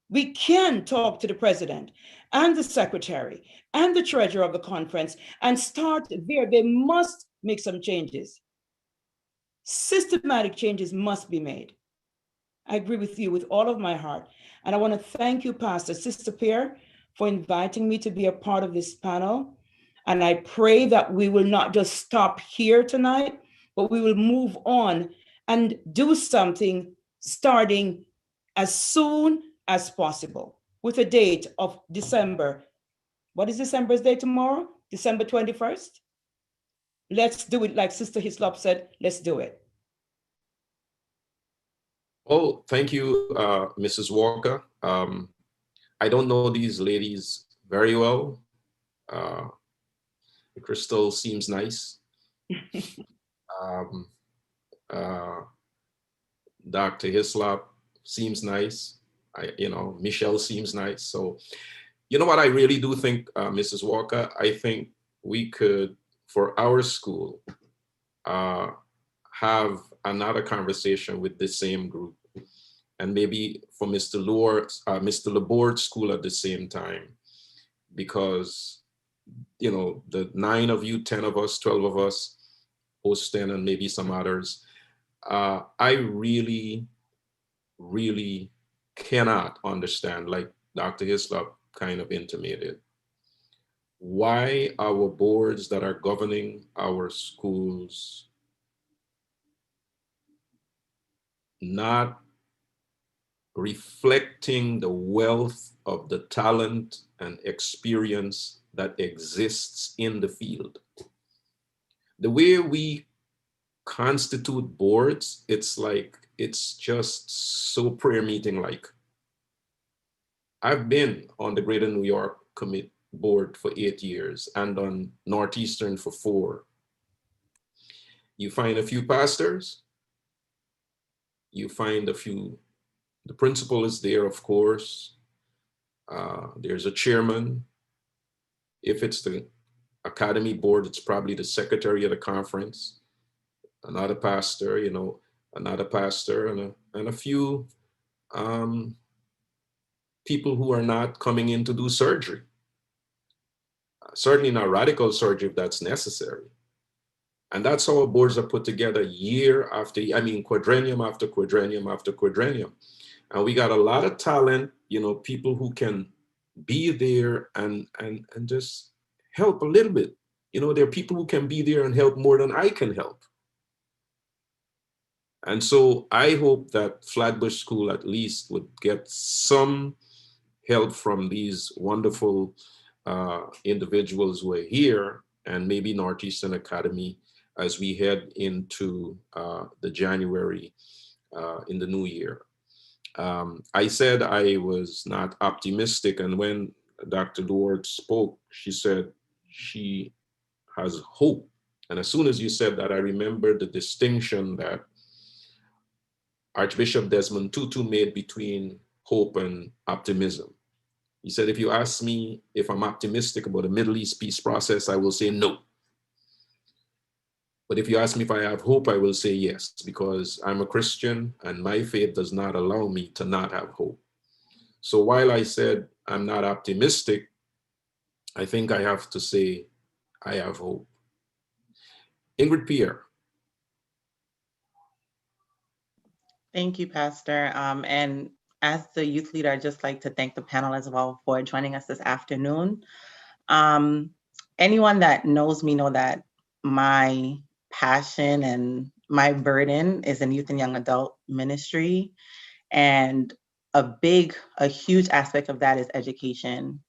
We can talk to the president and the secretary and the treasurer of the conference and start there. They must make some changes. Systematic changes must be made. I agree with you with all of my heart. And I want to thank you, Pastor Sister Pierre, for inviting me to be a part of this panel. And I pray that we will not just stop here tonight, but we will move on and do something starting as soon as possible with a date of December. What is December's day tomorrow? December 21st? Let's do it like Sister Hislop said, let's do it. Oh, thank you, Mrs. Walker. I don't know these ladies very well. Crystal seems nice. Dr. Hislop seems nice. Michelle seems nice. So, you know what I really do think, Mrs. Walker? I think we could, for our school, have another conversation with the same group, and maybe for Mr. Laborde's school at the same time, because the 9 of you, 10 of us, 12 of us, Easton and maybe some others, I really, really cannot understand, like Dr. Hislop kind of intimated, why our boards that are governing our schools not reflecting the wealth of the talent and experience that exists in the field. The way we constitute boards, it's just so prayer meeting like. I've been on the Greater New York board for 8 years and on Northeastern for 4. You find a few pastors, you find a few, the principal is there, of course. There's a chairman. If it's the academy board, it's probably the secretary of the conference, another pastor, another pastor, and a few people who are not coming in to do surgery. Certainly not radical surgery if that's necessary. And that's how our boards are put together year after year, quadrennium after quadrennium after quadrennium. And we got a lot of talent, people who can be there and just help a little bit. There are people who can be there and help more than I can help. And so I hope that Flatbush School at least would get some help from these wonderful individuals who are here, and maybe Northeastern Academy as we head into the January in the new year. I said I was not optimistic, and when Dr. Lord spoke, she said she has hope. And as soon as you said that, I remembered the distinction that Archbishop Desmond Tutu made between hope and optimism. He said, if you ask me if I'm optimistic about the Middle East peace process, I will say no. But if you ask me if I have hope, I will say yes, because I'm a Christian and my faith does not allow me to not have hope. So while I said I'm not optimistic, I think I have to say I have hope. Ingrid Pierre. Thank you, Pastor. And as the youth leader, I'd just like to thank the panel as well for joining us this afternoon. Anyone that knows me know that my passion and my burden is in youth and young adult ministry. And a huge aspect of that is education.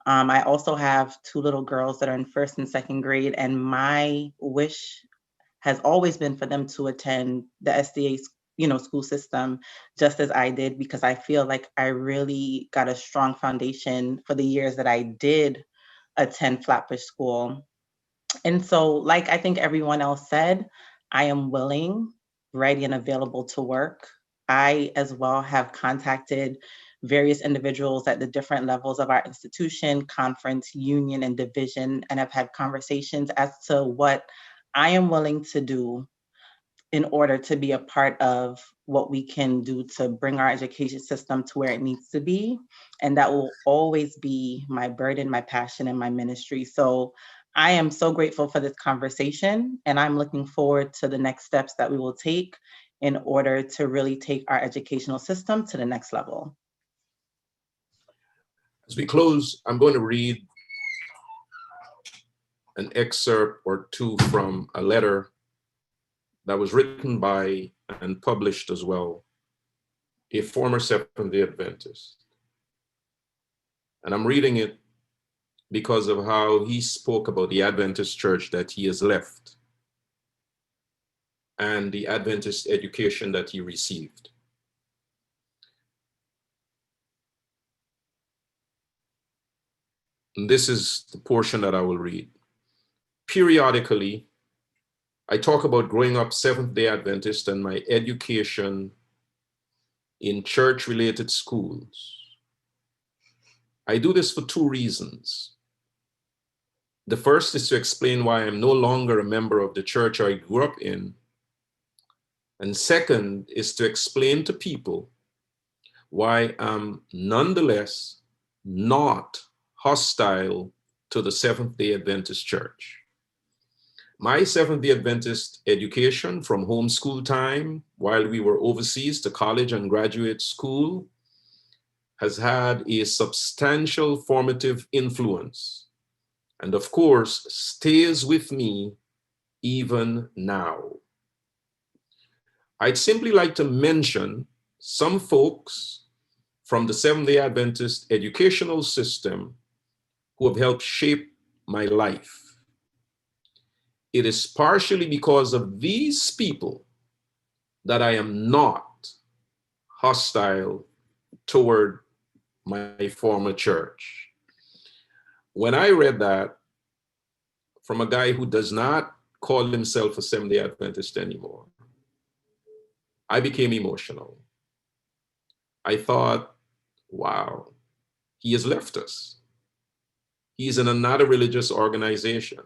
I also have 2 little girls that are in 1st and 2nd grade, and my wish has always been for them to attend the SDA school system just as I did, because I feel like I really got a strong foundation for the years that I did attend Flatbush School. And so, like I think everyone else said, I am willing, ready, and available to work. I as well have contacted various individuals at the different levels of our institution, conference, union, and division, and have had conversations as to what I am willing to do in order to be a part of what we can do to bring our education system to where it needs to be. And that will always be my burden, my passion, and my ministry. So I am so grateful for this conversation, and I'm looking forward to the next steps that we will take in order to really take our educational system to the next level. As we close, I'm going to read an excerpt or two from a letter that was written by and published as well, a former Seventh-day Adventist. And I'm reading it because of how he spoke about the Adventist church that he has left and the Adventist education that he received. And this is the portion that I will read. Periodically, I talk about growing up Seventh-day Adventist and my education in church-related schools. I do this for two reasons. The first is to explain why I'm no longer a member of the church I grew up in. And second is to explain to people why I'm nonetheless not hostile to the Seventh-day Adventist Church. My Seventh-day Adventist education from homeschool time while we were overseas to college and graduate school has had a substantial formative influence, and of course stays with me even now. I'd simply like to mention some folks from the Seventh-day Adventist educational system who have helped shape my life. It is partially because of these people that I am not hostile toward my former church. When I read that from a guy who does not call himself a Seventh-day Adventist anymore, I became emotional. I thought, wow, he has left us. He's in another religious organization.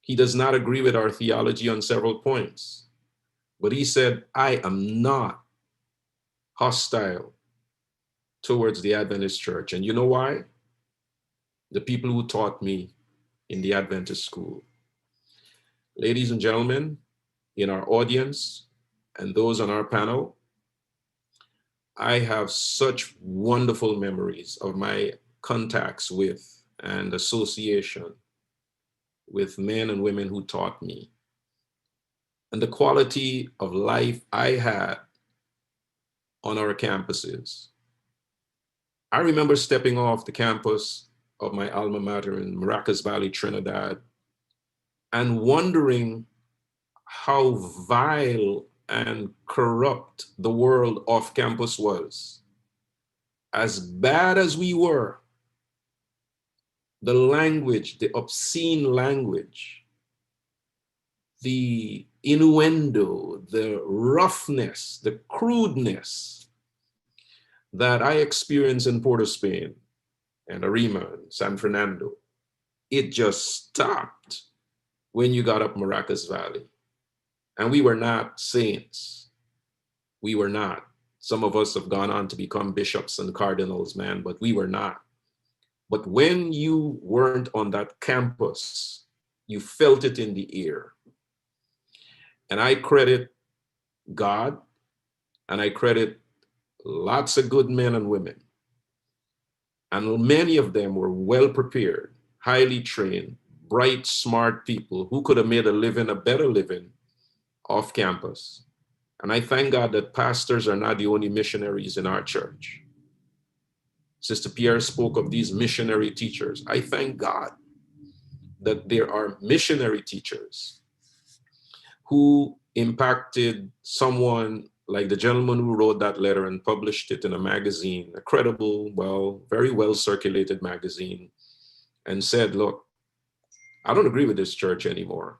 He does not agree with our theology on several points. But he said, I am not hostile towards the Adventist church. And you know why? The people who taught me in the Adventist school. Ladies and gentlemen, in our audience and those on our panel, I have such wonderful memories of my contacts with and association with men and women who taught me, and the quality of life I had on our campuses. I remember stepping off the campus of my alma mater in Maracas Valley, Trinidad, and wondering how vile and corrupt the world off campus was. As bad as we were, the language, the obscene language, the innuendo, the roughness, the crudeness that I experienced in Port of Spain and Arima and San Fernando, it just stopped when you got up Maracas Valley. And we were not saints. We were not. Some of us have gone on to become bishops and cardinals, man, but we were not. But when you weren't on that campus, you felt it in the air. And I credit God, and I credit lots of good men and women. And many of them were well prepared, highly trained, bright, smart people who could have made a living, a better living off campus. And I thank God that pastors are not the only missionaries in our church. Sister Pierre spoke of these missionary teachers. I thank God that there are missionary teachers who impacted someone like the gentleman who wrote that letter and published it in a magazine, a credible, very well circulated magazine, and said, look, I don't agree with this church anymore.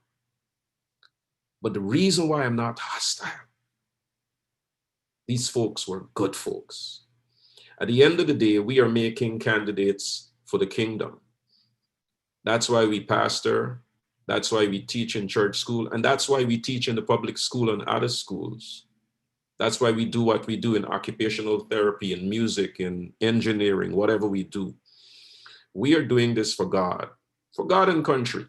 But the reason why I'm not hostile These folks were good folks. At the end of the day, we are making candidates for the kingdom. That's why we pastor. That's why we teach in church school. And that's why we teach in the public school and other schools. That's why we do what we do in occupational therapy, in music, in engineering, whatever we do. We are doing this for God and country.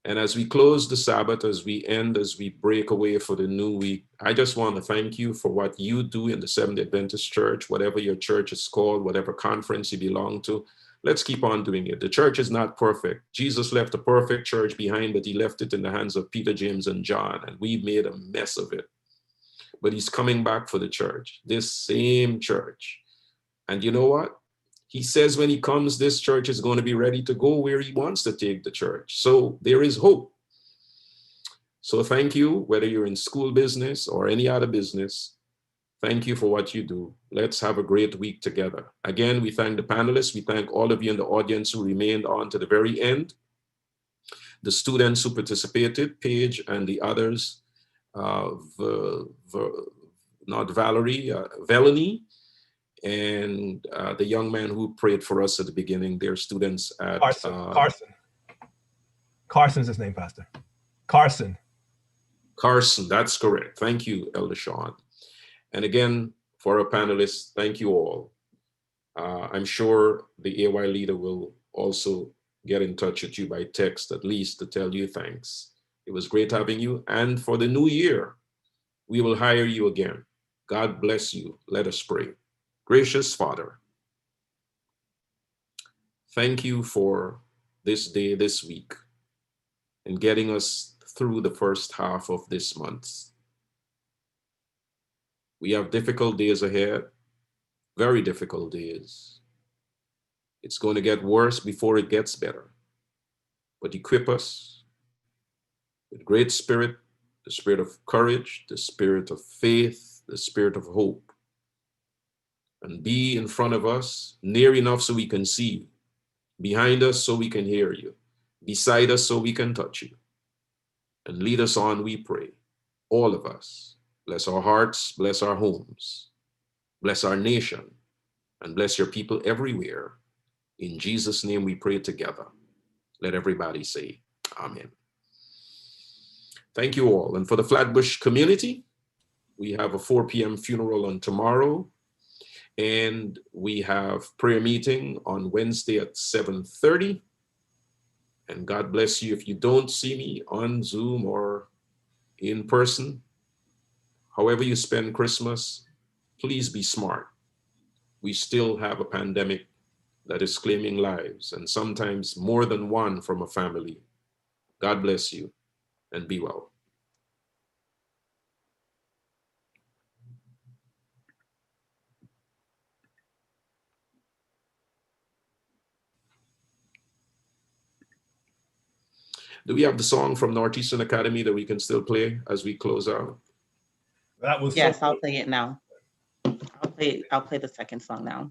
And as we close the Sabbath, as we end, as we break away for the new week, I just want to thank you for what you do in the Seventh-day Adventist Church, whatever your church is called, whatever conference you belong to. Let's keep on doing it. The church is not perfect. Jesus left a perfect church behind, but he left it in the hands of Peter, James, and John, and we made a mess of it. But he's coming back for the church, this same church. And you know what? He says when he comes, this church is going to be ready to go where he wants to take the church. So there is hope. So thank you, whether you're in school business or any other business. Thank you for what you do. Let's have a great week together. Again, we thank the panelists. We thank all of you in the audience who remained on to the very end. The students who participated, Paige and the others, not Valerie, Velanie, and the young man who prayed for us at the beginning, they're students at Carson. Carson's his name, Pastor. Carson, that's correct. Thank you, Elder Sean. And again, for our panelists, thank you all. I'm sure the AY leader will also get in touch with you by text, at least to tell you thanks. It was great having you. And for the new year, we will hire you again. God bless you. Let us pray. Gracious Father, thank you for this day, this week, and getting us through the first half of this month. We have difficult days ahead, very difficult days. It's going to get worse before it gets better. But equip us with great spirit, the spirit of courage, the spirit of faith, the spirit of hope. And be in front of us, near enough so we can see you, behind us so we can hear you, beside us so we can touch you. And lead us on, we pray, all of us. Bless our hearts, bless our homes, bless our nation, and bless your people everywhere. In Jesus' name we pray together. Let everybody say amen. Thank you all. And for the Flatbush community, we have a 4 p.m. funeral on tomorrow. And we have prayer meeting on Wednesday at 7:30. And God bless you. If you don't see me on Zoom or in person, however you spend Christmas, please be smart. We still have a pandemic that is claiming lives, and sometimes more than one from a family. God bless you and be well. Do we have the song from Northeastern Academy that we can still play as we close out? That was yes, I'll play it now. I'll play the second song now.